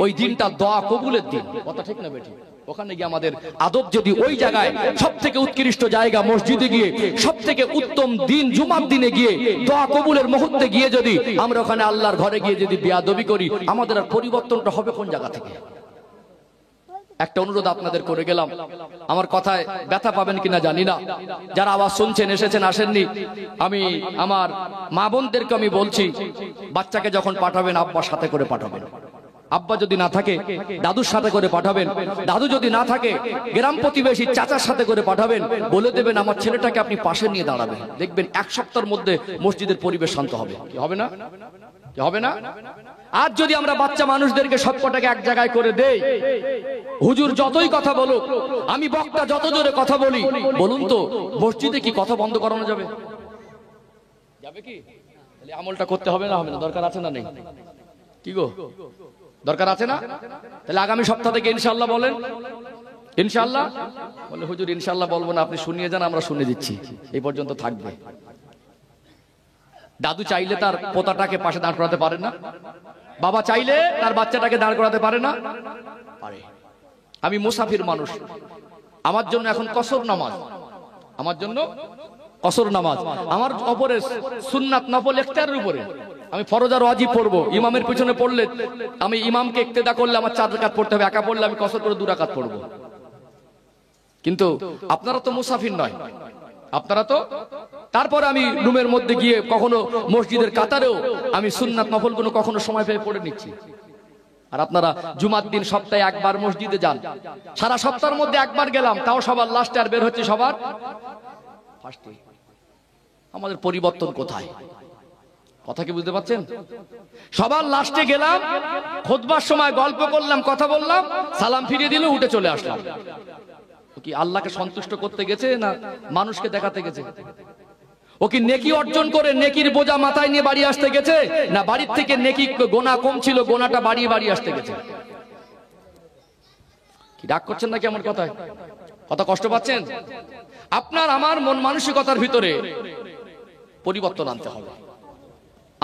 ওই দিনটা দোয়া কবুলের দিন। কথা ঠিক না বেঠিক? ওখানে গিয়ে আমাদের আদব যদি ওই জায়গায়, সব থেকে উৎকৃষ্ট জায়গা মসজিদে গিয়ে, সব থেকে উত্তম দিন জুমার দিনে গিয়ে, দোয়া কবুলের মুহূর্তে গিয়ে যদি আমরা ওখানে আল্লাহর ঘরে গিয়ে যদি বেয়াদবি করি, আমাদের আর পরিবর্তনটা হবে কোন জায়গা থেকে? একটা অনুরোধ আপনাদের করে গেলাম, আমার কথায় ব্যথা পাবেন কিনা জানি না। যারা আওয়াজ শুনছেন, এসেছেন, আসেননি, আমি আমার মা বোনদেরকে আমি বলছি, বাচ্চাকে যখন পাঠাবেন আব্বার সাথে করে পাঠাবেন। আব্বা যদি না থাকে দাদুর সাথে করে পাঠাবেন। দাদু যদি না থাকে গ্রাম প্রতিবেশী চাচার সাথে করে পাঠাবেন। বলে দেবেন আমার ছেলেটাকে আপনি পাশে নিয়ে দাঁড়াবেন। দেখবেন এক সপ্তাহের মধ্যে মসজিদের পরিবেশ শান্ত হবে। কি হবে না? কি হবে না? আর যদি আমরা বাচ্চা মানুষদেরকে সবকটাকে এক জায়গায় করে দেই, হুজুর যতই কথা বলুক, আমি বক্তা যত জোরে কথা বলি, বলুন তো মসজিদে কি কথা বন্ধ করানো যাবে? যাবে কি? আমলটা করতে হবে না, হবে না, দরকার আছে না নেই? কি গো, দরকার আছে না? তাহলে আগামী সপ্তাহ থেকে ইনশাআল্লাহ বলেন, ইনশাআল্লাহ। বলে হুজুর ইনশাআল্লাহ বলবো না, আপনি শুনিয়ে যান, আমরা শুনে দিচ্ছি, এই পর্যন্ত থাকবে। দাদু চাইলে তার পোতাটাকে পাশে দাঁড় করাতে পারে না? বাবা চাইলে তার বাচ্চাটাকে দাঁড় করাতে পারে না? পারে। আমি মুসাফির মানুষ, আমার জন্য এখন কসর নামাজ, আমার জন্য কসর নামাজ, আমার উপরে সুন্নাত নফল ইখতিয়ারের উপরে। আমি ফরজ আর ওয়াজিব পড়বো, ইমামের পিছনে পড়লে আমি ইমামকে ইক্তেদা করলে আমার 4 রাকাত পড়তে হবে, একা পড়লে আমি কসর করে 2 রাকাত পড়বো। কিন্তু আপনারা তো মুসাফির নয়, আপনারা তো। তারপরে আমি রুমের মধ্যে গিয়ে কখনো মসজিদের কাতারেও আমি সুন্নাত নফল গুলো কখনো সময় পেয়ে পড়ে নিচ্ছি। আর আপনারা জুমার দিন সপ্তাহে একবার মসজিদে যান, সারা সপ্তাহের মধ্যে একবার গেলাম, তাও সবার লাস্টে, আর বের হচ্ছে সবার ফার্স্টে। আমাদের পরিবর্তন কোথায়? কথা কি বুঝতে পারছেন? সবার লাস্টে গেলাম, খুতবার সময় গল্প করলাম, কথা বললাম, সালাম ফিরিয়ে দিল, উঠে চলে আসলাম। কি আল্লাহকে সন্তুষ্ট করতে গেছে না মানুষকে দেখাতে গেছে? ও কি নেকি অর্জন করে নেকির বোঝা মাথায় নিয়ে বাড়ি আসতে গেছে, না বাড়ির থেকে নেকি গোনা কম ছিল, গোনাটা বাড়িয়ে বাড়ি আসতে গেছে? কি রাগ করছেন নাকি আমার কথায়? কথা কষ্ট পাচ্ছেন? আপনার আমার মন মানসিকতার ভিতরে পরিবর্তন আনতে হবে।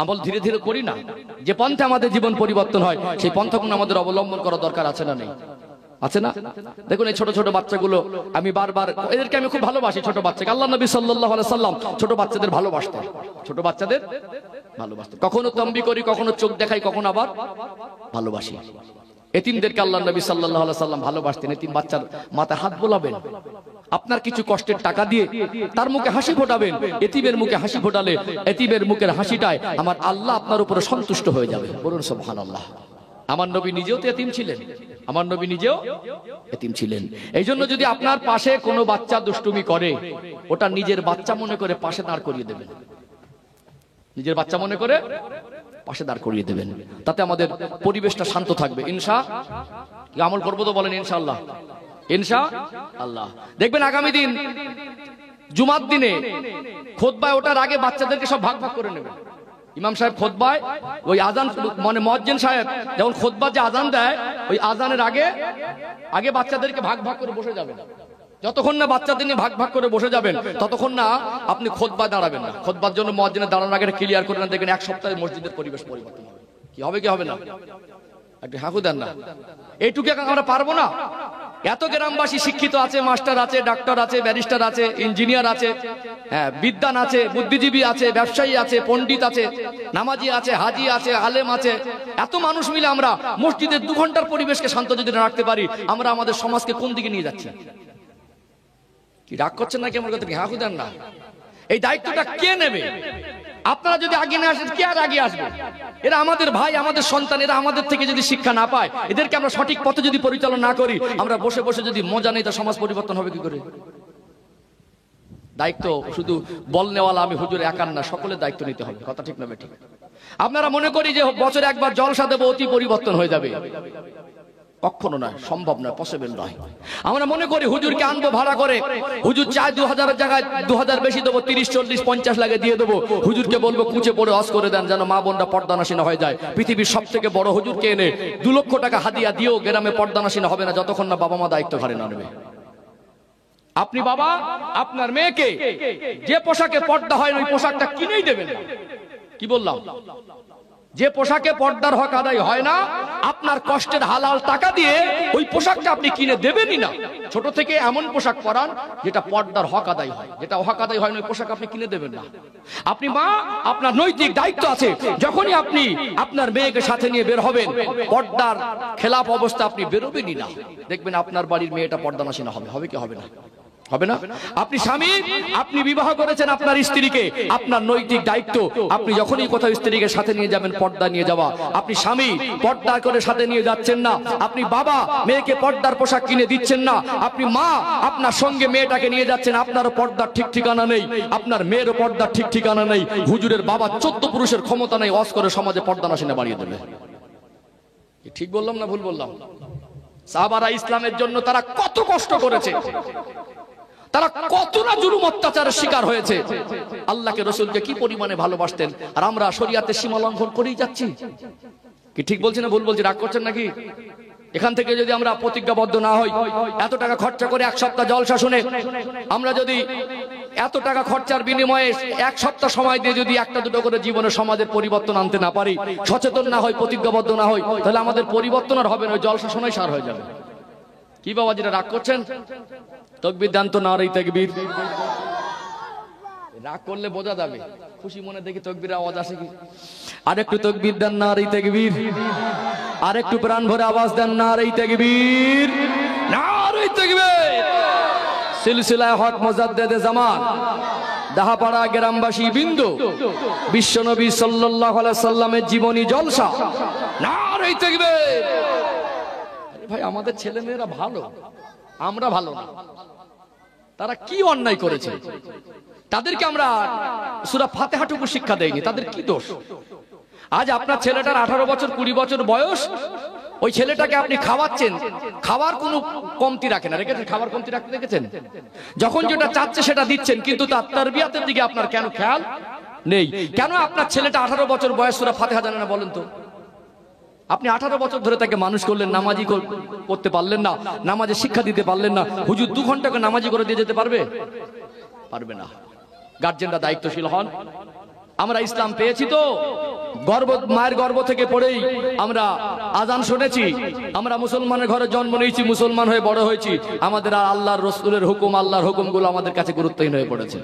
আমল ধীরে ধীরে করি না, যে পন্থে আমাদের জীবন পরিবর্তন হয় সেই পন্থাগুলো আমাদের অবলম্বন করা দরকার আছে না নেই? আছে না? দেখুন এই ছোট ছোট বাচ্চাগুলো, আমি বারবার এদেরকে আমি খুব ভালোবাসি, ছোট বাচ্চাকে। আল্লাহ নবী সাল্লাল্লাহু আলাইহি সাল্লাম ছোট বাচ্চাদের ভালোবাসতেন, ছোট বাচ্চাদের ভালোবাসতেন। কখনো তম্বি করি, কখনো চোখ দেখাই, কখনো আবার ভালোবাসি। এতিমদেরকে আল্লাহ নবী সাল্লাল্লাহু আলাইহি সাল্লাম ভালোবাসতেন। এতিম বাচ্চার মাথায় হাত বোলাবেন, আপনার কিছু কষ্টের টাকা দিয়ে তার মুখে হাসি ফোটাবেন। এতিমের মুখে হাসি ফোটালে এতিমের মুখের হাসিটায় আমার আল্লাহ আপনার উপরে সন্তুষ্ট হয়ে যাবে। বলুন সুবহানাল্লাহ। আমার নবী নিজেও তো এতিম ছিলেন, আমার নবী নিজেও এতিম ছিলেন। এই জন্য যদি আপনার পাশে কোনো বাচ্চা দুষ্টুমি করে, ওটা নিজের বাচ্চা মনে করে পাশে দাঁড় করিয়ে দেবেন, নিজের বাচ্চা মনে করে পাশে দাঁড় করিয়ে দেবেন। তাতে আমাদের পরিবেশটা শান্ত থাকবে। কি আমল করবো তো বলেন ইনশাআল্লাহ, ইনশাআল্লাহ। দেখবেন আগামী দিন জুমার দিনে খুতবায় ওঠার আগে বাচ্চাদেরকে সব ভাগ ভাগ করে নেবেন। ইমাম সাহেব খুতবায় ওই আজান মানে মুয়াজ্জিন সাহেব যখন খুতবা যে আজান দেয়, ওই আজানের আগে আগে বাচ্চাদেরকে ভাগ ভাগ করে বসে যাবেন। যতক্ষণ না বাচ্চাদের নিয়ে ভাগ ভাগ করে বসে যাবেন, ততক্ষণ না আপনি খুতবা দাঁড়াবেন না। খুতবার জন্য মুয়াজ্জিনের দাঁড়ানোর আগে ক্লিয়ার করে না, দেখবেন 1 সপ্তাহে মসজিদের পরিবেশ পরিবর্তন হবে। কি হবে কি হবে না? একটু হাঁকু দেন না। এইটুকু আমরা পারবো না? এত গ্রামবাসী শিক্ষিত আছে, মাস্টার আছে, ডাক্তার আছে, ব্যারিস্টার আছে, ইঞ্জিনিয়ার আছে, হ্যাঁ বিদ্বান আছে, বুদ্ধিজীবী আছে, ব্যবসায়ী আছে, পণ্ডিত আছে, নামাজি আছে, হাজি আছে, আলেম আছে। এত মানুষ মিলে আমরা মসজিদের 2 ঘন্টার পরিবেশকে শান্ত যদি না রাখতে পারি, আমরা আমাদের সমাজকে কোন দিকে নিয়ে যাচ্ছি? কি রাগ করছেন নাকি আমার কথা? হাঁকু দেন না। এই দায়িত্বটা কে নেবে? আপনারা যদি আগে না আসেন, কে আর আগে আসবে? এরা আমাদের ভাই, আমাদের সন্তান। এরা আমাদের থেকে যদি শিক্ষা না পায়, এদেরকে আমরা সঠিক পথে যদি পরিচালনা না করি, আমরা বসে বসে যদি মজা নেই, তা সমাজ পরিবর্তন হবে কি করে? দায়িত্ব শুধু বলনেওয়ালা আমি হুজুর একার না, সকলের দায়িত্ব নিতে হবে। কথা ঠিক না ঠিক? আপনারা মনে করি যে বছরে একবার জলসা দেবো, অতি পরিবর্তন হয়ে যাবে। কখনো নয়, সম্ভব নয়, পসিবল নয়। আমরা মনে করি হুজুরকে আনবো ভাড়া করে, হুজুর চায় 2000 এর জায়গায় 2000 বেশি দেবো, 30, 40, 50 লাগে দিয়ে দেবো। হুজুরকে বলবো কুচে পড়ে ওয়াজ করে দেন, যেন মা বোনরা পর্দানাসীন হয়ে যায়। পৃথিবীর সব থেকে বড় হুজুরকে এনে 2 লক্ষ টাকা হাদিয়া দিয়েও গ্রামে পর্দানাসীন হবে না, যতক্ষণ না বাবা মা দায়িত্ব ঘাড়ে না নেবে। আপনি বাবা আপনার মেয়েকে যে পোশাকে পর্দা হয় ওই পোশাকটা কিনেই দেবেন না। কি বললাম? যে পোশাকে পর্দার হক আদায় হয় না, আপনার কষ্টের হালাল টাকা দিয়ে ওই পোশাকটা আপনি কিনে দেবেনই না। ছোট থেকে এমন পোশাক পরান যেটা পর্দার হক আদায় হয়, যেটা হক আদায় হয় না ওই পোশাক আপনি কিনে দেবেন না। আপনি মা, আপনার নৈতিক দায়িত্ব আছে, যখনই আপনি আপনার মেয়েকে সাথে নিয়ে বের হবেন, পর্দার খেলাফ অবস্থা আপনি বেরোবেনই না। দেখবেন আপনার বাড়ির মেয়েটা পর্দানাসীন হবে। হবে কি হবে না? হবে না? আপনি স্বামী, আপনি বিবাহ করেছেন আপনার স্ত্রীকে, আপনার নৈতিক দায়িত্ব, আপনি যখনই কোথাও স্ত্রীকে সাথে নিয়ে যাবেন, পর্দা নিয়ে যাওয়া। আপনি স্বামী, পর্দা করে সাথে নিয়ে যাচ্ছেন না। আপনি বাবা, মেয়েকে পর্দার পোশাক কিনে দিচ্ছেন না। আপনি মা, আপনার সঙ্গে মেয়েটাকে নিয়ে যাচ্ছেন, আপনারও পর্দার ঠিক ঠিকানা নেই, আপনার মেয়েরও পর্দার ঠিক ঠিকানা নেই। হুজুরের বাবা 14 পুরুষের ক্ষমতা নেই ওয়াজ করে সমাজে পর্দানাসীনা বাড়িয়ে দেবে। ঠিক বললাম না ভুল বললাম? সাহাবারা ইসলামের জন্য তারা কত কষ্ট করেছে। তারা কত না জুলুম অত্যাচারের শিকার হয়েছে, আল্লাহকে রসুলকে কি পরিমাণে ভালোবাসতেন, আর আমরা শরীয়তের সীমা লঙ্ঘন করেই যাচ্ছি। কি ঠিক বলছি না ভুল বলছি? রাগ করছেন নাকি? এখান থেকে যদি আমরা প্রতিজ্ঞাবদ্ধ না হই, এত টাকা খরচা করে এক সপ্তাহ জলসা শুনে আমরা যদি এত টাকা খরচার বিনিময়ে এক সপ্তাহ সময় দিয়ে যদি একটা দুটো করে জীবনে সমাজের পরিবর্তন আনতে না পারি, সচেতন না হই, প্রতিজ্ঞাবদ্ধ না হই, তাহলে আমাদের পরিবর্তন আর হবে না, ওই জলসা শোনাই সার হয়ে যাবে। কি বাবা যেটা রাগ করছেন? তাকবীর দেন তো, নারে তাকবীর। রাগ করলে বোঝা যাবে, খুশি মনে দেখি তাকবীরের আওয়াজ আসে কি? আরেকটু তাকবীর দেন, নারে তাকবীর। আরেকটু প্রাণ ভরে আওয়াজ দেন, নারে তাকবীর, নারে তাকবীর। সিলসিলায়ে হক মুজাদ্দেদে জামান দাহাপাড়া গ্রামবাসী বিন্দু বিশ্বনবী সাল্লাল্লাহু আলাইহি সাল্লামের জীবনী জলসা, নারে তাকবীর। ভাই আমাদের ছেলে মেয়েরা ভালো, আমরা ভালো না। তারা কি অন্যায় করেছে, তাদেরকে আমরা সূরা ফাতিহাটুকু শিক্ষা দেয়নি, তাদের কি দোষ? আজ আপনার ছেলেটার 18 বছর 20 বছর বয়স, ওই ছেলেটাকে আপনি খাওয়াচ্ছেন, খাবার কোনো কমতি রাখেন না, রেখেছেন? খাবার কমতি রাখতে দেখেছেন? যখন যেটা চাচ্ছে সেটা দিচ্ছেন, কিন্তু তার তারবিয়াতের দিকে আপনার কেন খেয়াল নেই? কেন আপনার ছেলেটা 18 বছর বয়স সূরা ফাতিহা জানে না বলেন তো? আপনি 18 বছর ধরে তাকে মানুষ করলেন, নামাজি করতে পারলেন না, নামাজের শিক্ষা দিতে পারলেন না। হুজুর 2 ঘন্টাকে নামাজি করে দিয়ে যেতে পারবে? পারবে না। গার্জেনরা দায়িত্বশীল হন। আমরা ইসলাম পেয়েছি তো মায়ের গর্ভ থেকে পড়েই আমরা আজান শুনেছি, আমরা মুসলমানের ঘরে জন্ম নিয়েছি, মুসলমান হয়ে বড় হয়েছি। আমাদের আর আল্লাহর রসুলের হুকুম, আল্লাহর হুকুমগুলো আমাদের কাছে গুরুত্বহীন হয়ে পড়েছে।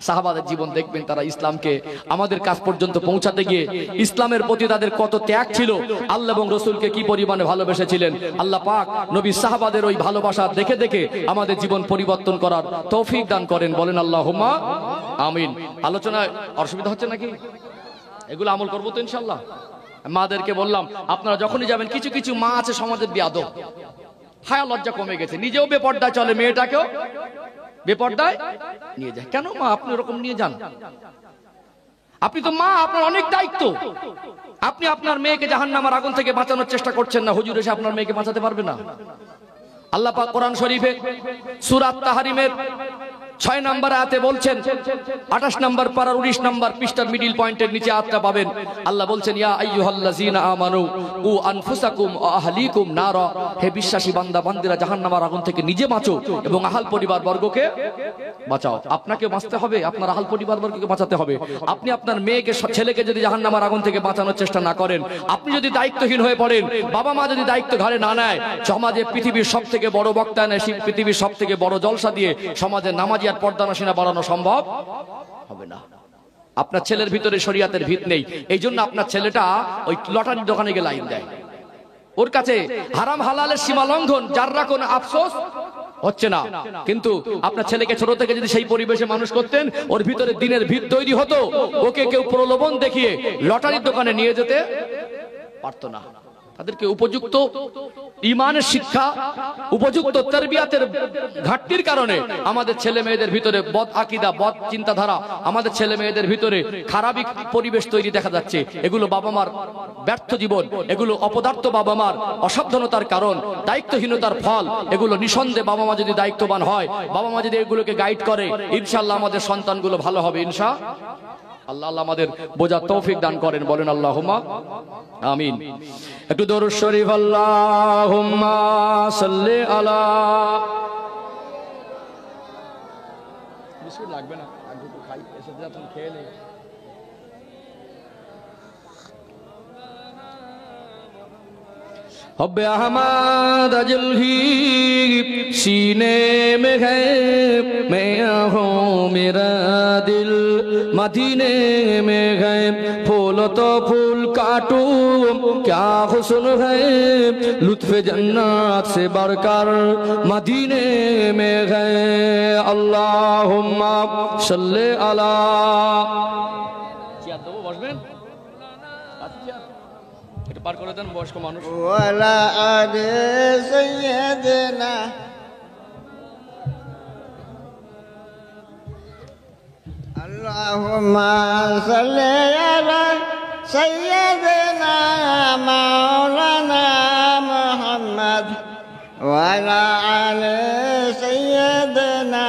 সাহাবাদের জীবন দেখবেন, তারা ইসলামকে আমাদের কাছ পর্যন্ত পৌঁছাতে গিয়ে ইসলামের প্রতি তাদের কত ত্যাগ ছিল, আল্লাহ এবং রসুলকে কি পরিমাণে ভালোবেসেছিলেন। আল্লাহ পাক নবী সাহাবাদের ওই ভালোবাসা দেখে দেখে আমাদের জীবন পরিবর্তন করার তৌফিক দান করেন, বলেন আল্লাহুম্মা আমিন। আলোচনায় অসুবিধা হচ্ছে নাকি? এগুলো আমল করবো তো ইনশাল্লাহ। মাদেরকে বললাম, আপনারা যখনই যাবেন, কিছু কিছু মা আছে সমাজের বেয়াদব, হায়া লজ্জা কমে গেছে, নিজেও বেপর্দায় চলে, মেয়েটাকেও বেপর্দায় নিয়ে যায়। কেন মা আপনি এরকম নিয়ে যান? আপনি তো মা, আপনার অনেক দায়িত্ব। আপনি আপনার মেয়েকে জাহান্নামের আগুন থেকে বাঁচানোর চেষ্টা করছেন না, হুজুর এসে আপনার মেয়েকে বাঁচাতে পারবে না। আল্লাহ পাক কোরআন শরীফে সূরা তাহরিমের 6 নম্বর আয়াতে বলছেন, 28 নম্বর পারার 19 নম্বর পৃষ্ঠার মিডল পয়েন্টের নিচে আয়াতটা পাবেন। আল্লাহ বলছেন, ইয়া আইয়ুহাল্লাযীনা আমানু উ আনফুসাকুম ওয়া আহলিকুম নারা, হে বিশ্বাসী বান্দা বান্দীরা, জাহান্নামের আগুন থেকে নিজে বাঁচো এবং আহল পরিবার বর্গকে বাঁচাও। আপনাকে বাঁচতে হবে, আপনার আহল পরিবার বর্গকে বাঁচাতে হবে। আপনি আপনার মেয়েকে, ছেলেকে যদি জাহান্নামের আগুন থেকে বাঁচানোর চেষ্টা না করেন, আপনি যদি দায়িত্বহীন হয়ে পড়েন, বাবা মা যদি দায়িত্ব ঘাড়ে না নেয়, সমাজে পৃথিবীর সবথেকে বড় বক্তা নেয়, পৃথিবীর সবথেকে বড় জলসা দিয়ে সমাজের নামাজি আর পর্দানশীনা বাড়ানো সম্ভব হবে না। আপনার ছেলের ভিতরে শরীয়তের ভিত নেই, এই জন্য আপনার ছেলেটা ওই লটারির দোকানে গিয়ে লাইন দেয়। ওর কাছে হারাম হালালের সীমা লঙ্ঘন, যাররা কোনো আফসোস হচ্ছে না। কিন্তু আপনার ছেলেকে ছোট থেকে যদি সেই পরিবেশে মানুষ করতেন, ওর ভিতরে দিনের ভিত তৈরি হতো, ওকে কেউ প্রলোভন দেখিয়ে লটারির দোকানে নিয়ে যেতে পারতো না। তাদেরকে উপযুক্ত ঈমানের শিক্ষা, উপযুক্ত তারবিয়াতের ঘাটতির কারণে আমাদের ছেলে মেয়েদের ভিতরে বদ আকীদা, বদ চিন্তাধারা, আমাদের ছেলে মেয়েদের ভিতরে খারাপি পরিবেশ তৈরি দেখা যাচ্ছে। এগুলো বাবা মার ব্যর্থ জীবন, এগুলো অপদার্থ বাবা মার অসাবধানতার কারণ, দায়িত্বহীনতার ফল। এগুলো নিঃসন্দেহে বাবা মা যদি দায়িত্ববান হয়, বাবা মা যদি এগুলোকে গাইড করে, ইনশাআল্লাহ আমাদের সন্তানগুলো ভালো হবে ইনশাআল্লাহ। আল্লাহ আমাদের বোঝার তৌফিক দান করেন, বলেন আল্লাহুম্মা আমিন। একটু দরুদ শরীফ, আল্লাহুম্মা সাল্লি আলা। বিস্কুট লাগবে না, আর দুটো খাই, এসে যা তুমি খেয়ে নে। हब्बे अहमद अजल ही सीने में है, मैं हूँ मेरा दिल मदीने में है। फूल तो फूल काटूं क्या हुस्न है, लुत्फ़े जन्नत से बढ़कर मदीने में है। अल्लाहुम्मा सल्ले अला। পার করে দেন বয়স্ক মানুষ। ওয়ালা আদে সাইয়্যিদিনা আল্লাহুম্মা সাল্লি আলা সাইয়্যিদিনা মাওলানা মুহাম্মদ وعلى آل سيدنا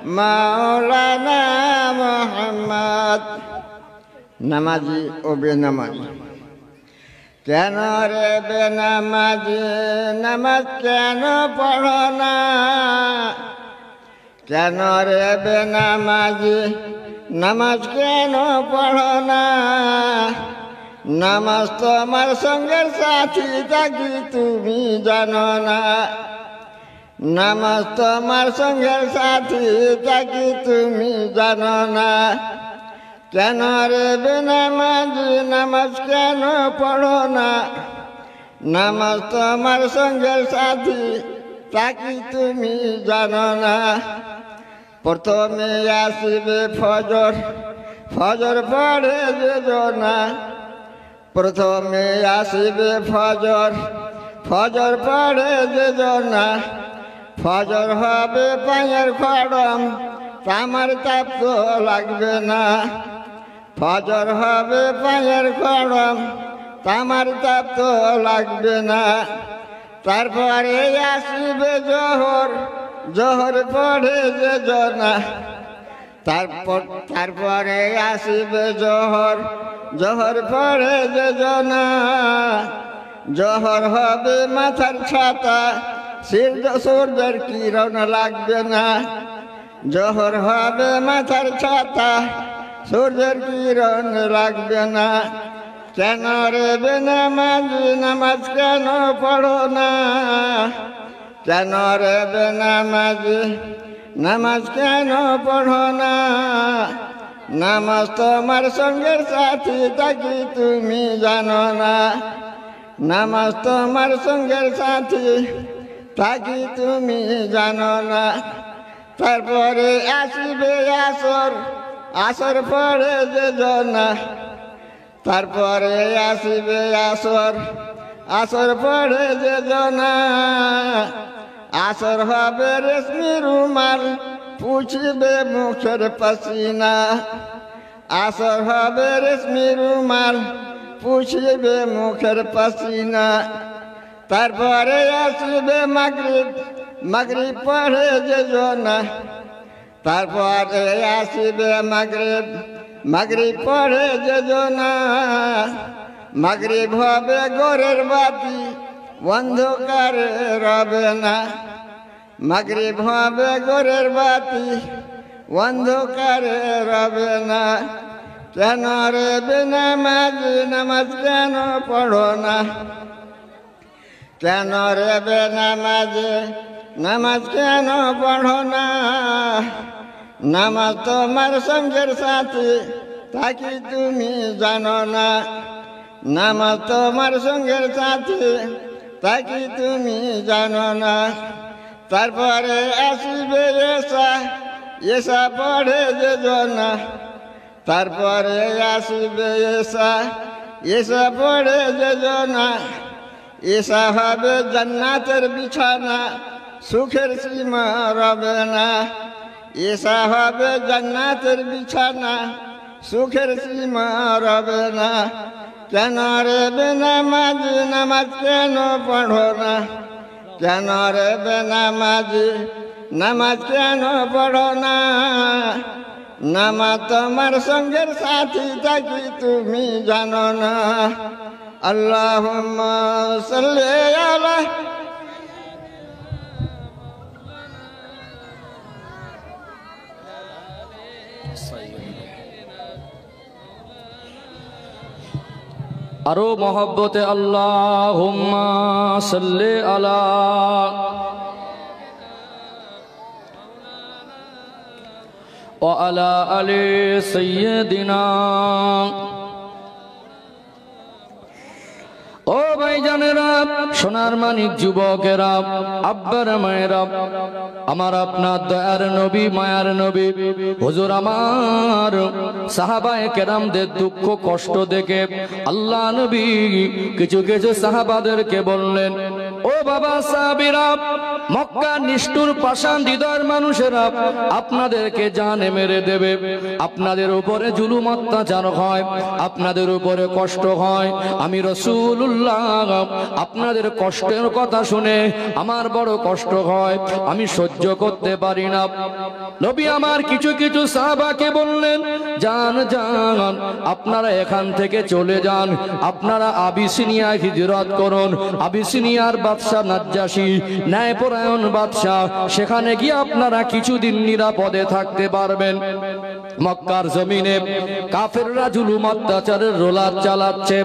مولانا محمد নামাজি ও বেনামাজি কেন রে বেনামাজি নামাজ কেন পড়ো না কেন রে বেনামাজি নামাজ কেন পড়ো না নামাজ তোমার সঙ্গের সাথী থাকি তুমি জানো না নামাজ তোমার সঙ্গের সাথী থাকি তুমি জানো না কেন রে বেনামাজি নামাজ কেন পড়ো না নামাজ তোমার সঙ্গের সাথী থাকি তুমি জানো না প্রথমে আসিবে ফজর ফজর পড়ে যেও না প্রথমে আসিবে ফজর ফজর পড়ে যেও না ফজর হবে পায়ের খড়ম তামার তাপ তো লাগবে না ফজর হবে পায়ের খড়ম তামার তাপ তো লাগবে না তারপরে আসিবে জোহর জোহর পড়ে যেও না তারপরে আসিবে জোহর জোহর পড়ে যেও না জোহর হবে মাথার ছাতা সূর্যের কিরণ লাগবে না জোহর হবে মাথার ছাতা সূর্যের কিরণ লাগবে না কেন রে বেনামাজি নামাজ কেন পড়ো না কেন রে বেনামাজি নামাজ কেন পড়ো না নামাজ তোমার সঙ্গের সাথী থাকি তুমি জানো না নামাজ তোমার সঙ্গের সাথী থাকি তুমি জানো না তারপরে আসিবে আসর আসর পড়ে যেও না তারপরে আসিবে আসর আসর পড়ে যেও না আসর হবে রেশমি রুমাল পুছিবে মুখের পাসিনা আসর হবে রেশমি রুমাল পুছিবে মুখের পাসিনা তারপরে আসিবে মাগরিব মাগরিব পড়ে যেও না তারপরে আসিবে মাগরিব মাগরিব পড়ে যেও না মাগরিব হবে ঘরের বাতি অন্ধকারে রবে না মাগরিব হবে ঘরের বাতি অন্ধকারে রবে না কেন রে বেনামাজি নামাজ কেন পড়ো না কেন রে বেনামাজি নামাজ কেন পড়ো না নামাজ তোমার সঙ্গের সাথী থাকি তুমি জানো না নামাজ তোমার সঙ্গের সাথী থাকি তুমি জানো না তারপরে আসিবে এসা এসা পড়ে যেও না তারপরে আসিবে এসা এসা পড়ে যেও না এসা হবে জান্নাতের বিছানা সুখের সীমা রবে না এসা হবে জান্নাতের বিছানা সুখের সীমা রবে না কেন রে বেনামাজি নামাজ কেন পড়ো না কেন রে বেনামাজি নামাজ কেন পড়ো না নামাজ তোমার সঙ্গের সাথী থাকি তুমি জানো না আল্লাহুম্মা সাল্লি আলা আরো মহব্বতে আল্লাহুম্মা সাল্লি আলা ওয়া আলা আলি সাইয়্যিদিনা ও ভাইজানেরা সোনার মানিক যুবকেরা আব্বার মায়েরা আমার আপনার দয়ার নবী মায়ার নবী হুজুর আমার সাহাবায়ে কেরামদের দুঃখ কষ্ট দেখে আল্লাহ নবী কিছু কিছু সাহাবাদেরকে বললেন ও বাবা সাহাবীরা মক্কা নিষ্ঠুর পাষাণ হৃদয়ের মানুষেরা আপনাদেরকে জানে মেরে দেবে, আপনাদের উপরে জুলুম অত্যাচার হয়, আপনাদের উপরে কষ্ট হয়। আমি রাসূলুল্লাহ আপনাদের কষ্টের কথা শুনে আমার বড় কষ্ট হয়, আমি সহ্য করতে পারি না। নবী আমার কিছু কিছু সাহাবাকে বললেন, যান যান আপনারা এখান থেকে চলে যান, আপনারা আবিসিনিয়া হিজরত করুন। আবিসিনিয়ার বাদশা নাজ্জাশী, ন্যায়পরায়ণ বাদশা, সেখানে গিয়ে আপনারা কিছুদিন নিরাপদে থাকতে পারবেন। মক্কার জমিনে কাফেররা জুলুম অত্যাচারের রোলার চালাচ্ছে,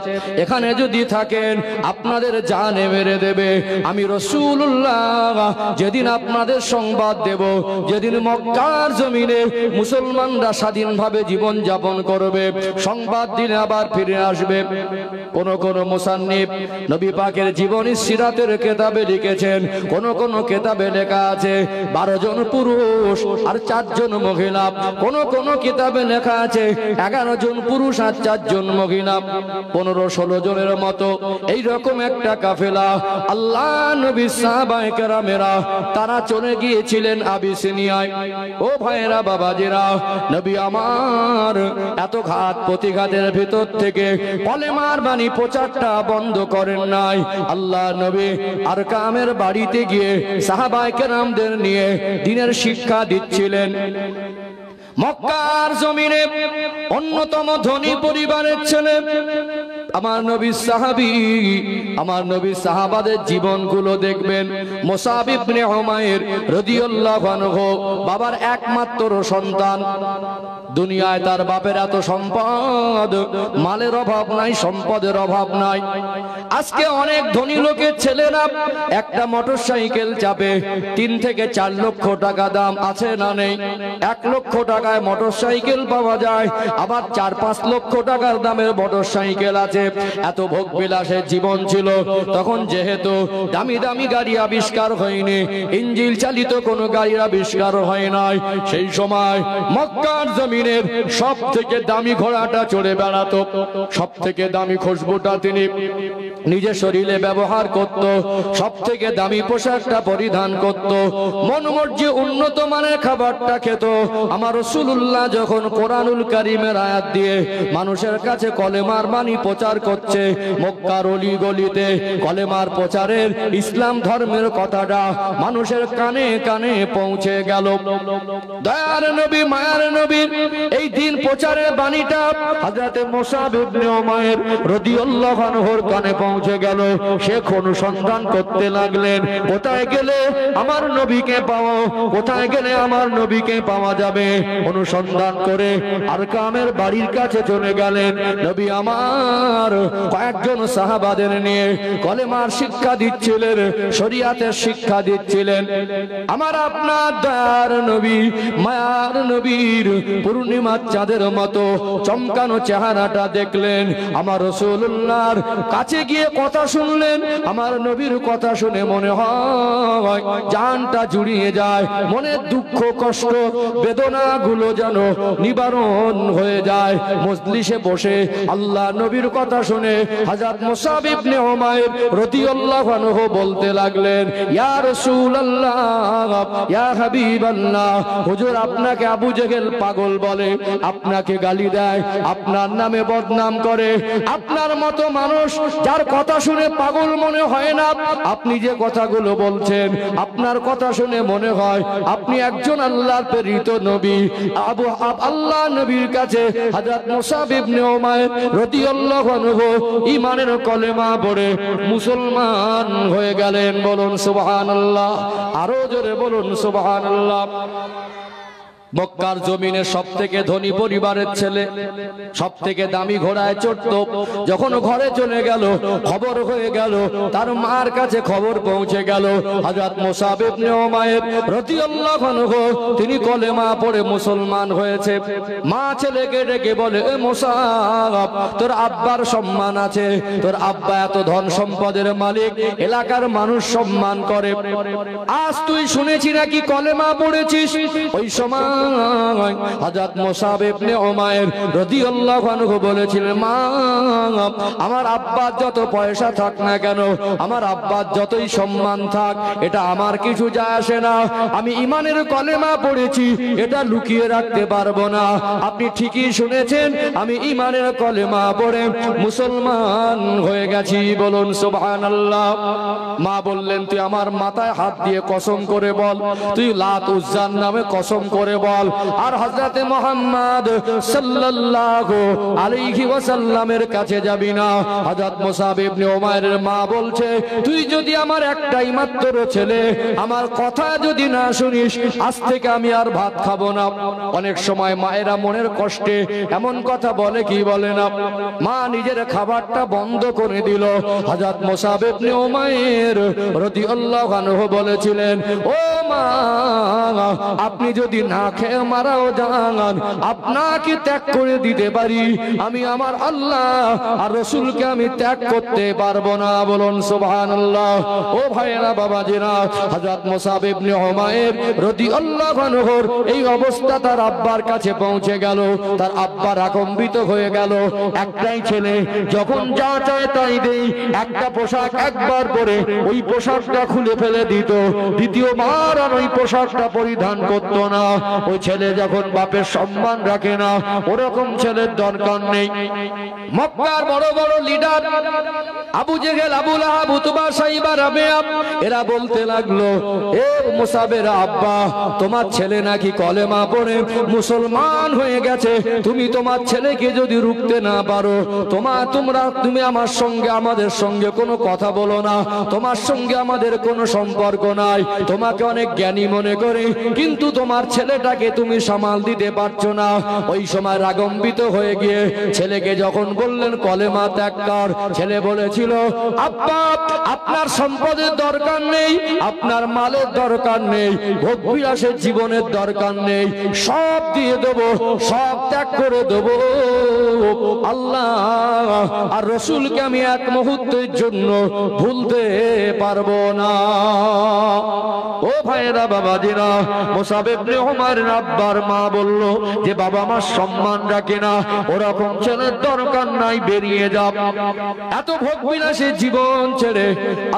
এখানে যদি থাকেন আপনাদের জানে মেরে দেবে। আমি রাসূলুল্লাহ যেদিন আপনাদের সংবাদ দেব, যেদিন মক্কার জমিনে মুসলমানরা স্বাধীনভাবে জীবন যাপন করবে, সংবাদ দিনে আবার ফিরে আসবে। কোন কোন মুসান্নিফ নবী পাকের জীবনী সিরাতের কিতাবে লিখেছেন, কোন কোন কিতাবে লেখা আছে 12 জন পুরুষ আর 4 জন মহিলা, কোন কোন কিতাবে লেখা আছে 11 জন পুরুষ আর 4 জন মহিলা, 15-16 জনের মতো এই রকম একটা কাফেলা আল্লাহ নবী সাহাবায়ে কেরামেরা তারা চলে গিয়েছিলেন আবিসিনিয়ায়। ও ভাইরা বাবাজিরা, নবী আমার এত ঘাত প্রতিঘাতের ভিতর থেকে কলেমার বাণী প্রচারটা বন্ধ করেন নাই। আল্লাহ নবী আরকামের বাড়িতে গিয়ে সাহাবায়ে কেরামদের নিয়ে দ্বীনের শিক্ষা দিচ্ছিলেন। মক্কার জমিনে অন্যতম ধনী পরিবারের ছেলে আমার নবীর সাহাবী, আমার নবীর সাহাবাদের জীবনগুলো দেখবেন। মুসাব ইবনে উমাইর রাদিয়াল্লাহু আনহু বাবার একমাত্র সন্তান, দুনিয়ায় তার বাপের এত সম্পদ, মালের অভাব নাই, সম্পদের অভাব নাই। আজকে অনেক ধনী লোকের ছেলেরা একটা মোটরসাইকেল চাপে 3 থেকে 4 লক্ষ টাকা দাম, আছে না নেই? 1 লক্ষ টাকায় মোটরসাইকেল পাওয়া যায়, আবার 4-5 লক্ষ টাকার দামের মোটরসাইকেল আছে। এত ভোগ বিলাসের জীবন ছিল তখন, যেহেতু দামি দামি গাড়ি আবিষ্কার হয়নি, ইঞ্জিন চালিত কোনো গাড়ির আবিষ্কার হয় নাই, সেই সময় মক্কার জমিনের সব থেকে দামি ঘোড়াটা চড়ে বেড়াতো, সব থেকে দামি খুশবুটা তিনি নিজের শরীরে ব্যবহার করত, সব থেকে দামি পোশাকটা পরিধান করত, মন মর্জি উন্নত মানের খাবারটা খেত। আমার রাসূলুল্লাহ যখন কোরআনুল কারীমের আয়াত দিয়ে মানুষের কাছে কলেমার বাণী প্রচার করছে, মক্কার অলি গলিতে কলেমার প্রচারের ইসলাম ধর্মের কথাটা মানুষের কানে কানে পৌঁছে গেল। দয়ার নবী, মায়ার নবীর এই দিন প্রচারের বাণীটা হযরত মুসাব ইবনে উমাইর রাদিয়াল্লাহু আনহুর কানে পৌঁছে গেল। সে অনুসন্ধান করতে লাগলেন, কোথায় গেলে আমার নবীকে পাওয়া, কোথায় গেলে আমার নবীকে পাওয়া যাবে। অনুসন্ধান করে আরকামের বাড়ির কাছে চলে গেলেন। নবী আমার কয়েকজন সাহাবাদের নিয়ে কলেমার শিক্ষা দিচ্ছিলেন, শরীয়তের শিক্ষা দিচ্ছিলেন। আমার আপনার দয়ার নবী, মায়ার নবীর পূর্ণিমার চাঁদের মতো চমকানো চেহারাটা দেখলেন। আমার রাসূলুল্লাহর কাছে গিয়ে কথা শুনলেন। আমার নবীর কথা শুনে মনে হয় জানটা জুড়িয়ে যায়, মনের দুঃখ কষ্ট বেদনা গুলো যেন নিবারণ হয়ে যায়। মজলিসে বসে আল্লাহ নবীর কথা শুনে হযরত মুসাব ইবনে উমাইর রাদিয়াল্লাহু আনহু বলতে লাগলেন, ইয়া রাসূলুল্লাহ, ইয়া হাবিবাল্লাহ, হুজুর আপনাকে আবু জেহেল পাগল বলে, আপনাকে গালি দেয়, আপনার নামে বদনাম করে। আপনার মতো মানুষ যার কথা শুনে পাগল মনে হয় না, আপনি যে কথাগুলো বলছেন আপনার কথা শুনে মনে হয় আপনি একজন আল্লাহর প্রেরিত নবী। আল্লাহ নবীর কাছে হযরত মুসাব ইবনে উমাইর রাদিয়াল্লাহু আনহু ঈমানের কলেমা পড়ে মুসলমান হয়ে গেলেন। বলুন সুবহানাল্লাহ, আরো জোরে বলুন সুবহানাল্লাহ। মক্কার জমিনে সব থেকে ধনী পরিবারের ছেলে, সব থেকে দামি ঘোড়ায় চড়তো। যখন ঘরে চলে গেল, খবর হয়ে গেল, তার মার কাছে খবর পৌঁছে গেল হযরত মুসাব ইবনে উমাইর রাদিয়াল্লাহু আনহু তিনি কলেমা পড়ে মুসলমান হয়েছে। মা ছেলেকে ডেকে বলে, এ মুসাব, তোর আব্বার সম্মান আছে, তোর আব্বা এত ধন সম্পদের মালিক, এলাকার মানুষ সম্মান করে। আজ তুই শুনেছি নাকি কলেমা পড়েছিস? ওই সময় হযরত মুসাব ইবনে উমাইর রাদিয়াল্লাহু আনহু বলেছিলেন, মা আমার আব্বার যত পয়সা থাক না কেন, আমার আব্বার যতই সম্মান থাক, এটা আমার কিছু যায় আসে না। আমি ঈমানের কলেমা পড়েছি, এটা লুকিয়ে রাখতে পারবো না। আপনি ঠিকই শুনেছেন, আমি ঈমানের কলেমা পড়ে মুসলমান হয়ে গেছি। বলুন সুবহানাল্লাহ। মা বললেন, তুই আমার মাথায় হাত দিয়ে কসম করে বল, তুই লাত উজ্জার নামে কসম করে বল, আর হযরতে মুহাম্মদ সাল্লাল্লাহু আলাইহি ওয়াসাল্লামের কাছে যাবি না। হযরত মুসাব ইবনে উমাইরের মা বলছে, তুই যদি আমার একটাই মাত্র ছেলে, আমার কথা যদি না শুনিস, আজ থেকে আমি আর ভাত খাবো না। অনেক সময় মায়েরা মনের কষ্টে এমন কথা বলে কি বলে না, মা নিজের খাবারটা বন্ধ করে দিল। হযরত মুসাব ইবনে উমাইর রাদিয়াল্লাহু আনহু বলেছিলেন, ও মা, আপনি যদি না খেয়ে মারাও যান, আপনাকে ত্যাগ করে দিতে পারি, আমি আমার আল্লাহ আর রাসূলকে আমি ত্যাগ করতে পারবো না। বলুন সুবহানাল্লাহ। ও ভাইরা বাবাজিরা, হযরত মুসাব ইবনে উমাইর রাদিয়াল্লাহু আনহুর এই অবস্থা তার আব্বার কাছে পৌঁছে গেল। তার আব্বা রাগম্বিত হয়ে গেল। একটাই ছেলে, যখন যা চায় তাই দেই। একটা পোশাক একবার পরে ওই পোশাকটা খুলে ফেলে দিত, দ্বিতীয়বার আর ওই পোশাকটা পরিধান করতো না। ওই ছেলে যখন বাপের সম্মান রাখে না, ওরকম ছেলের দরকার নেই। মক্কার বড় বড় লিডার আবু জেহেল, আবু লাহাব, উতবা, সাইবা, রাবিয়া, এরা বলতে লাগলো, এ মুসাবের আব্বা, তোমার ছেলে নাকি কলেমা পড়ে মুসলমান হয়ে গেছে। তুমি তোমার ছেলেকে যদি রুখতে না পারো, তুমি আমার সঙ্গে, আমাদের সঙ্গে কোনো কথা বলো না, তোমার সঙ্গে আমাদের কোনো সম্পর্ক নাই। তোমাকে অনেক জ্ঞানী মনে করে, কিন্তু তোমার ছেলেটাকে তুমি সামাল দিতে পারছো না। ওই সময় রাগম্বিত হয়ে গিয়ে ছেলেকে যখন বললেন কলেমা ত্যাগ কর, ছেলে বলেছিল, আব্বা, আপনার সম্পদের দরকার নেই, আপনার মালের দরকার নেই, ভোগ বিলাসের জীবনের দরকার নেই, সব দিয়ে দেবো, সব ত্যাগ করে দেবো। আল্লাহ আর রাসূলকে আমি এক মুহূর্তের জন্য ভুলতে পারবো না। ও ভাইরা বাবাজিরা, মুসাব ইবনে উমাইরের আব্বার মা বলল যে, বাবা আমার সম্মান রাখে না, ওরকম ছেলের দরকার নাই, বেরিয়ে যাও। এত ভোগ বিলাসের জীবন ছেড়ে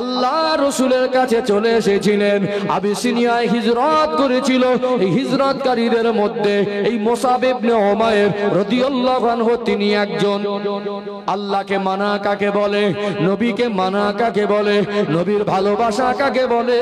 আল্লাহ রাসূলের কাছে চলে এসেছিলেন। আবিসিনিয়ায় হিজরত করেছিল। এই হিজরতকারীদের মধ্যে এই মুসাব ইবনে উমাইর রাদিয়াল্লাহু আনহু তিনি একজন। আল্লাহকে মানা কাকে বলে, নবীকে মানা কাকে বলে, নবীর ভালোবাসা কাকে বলে।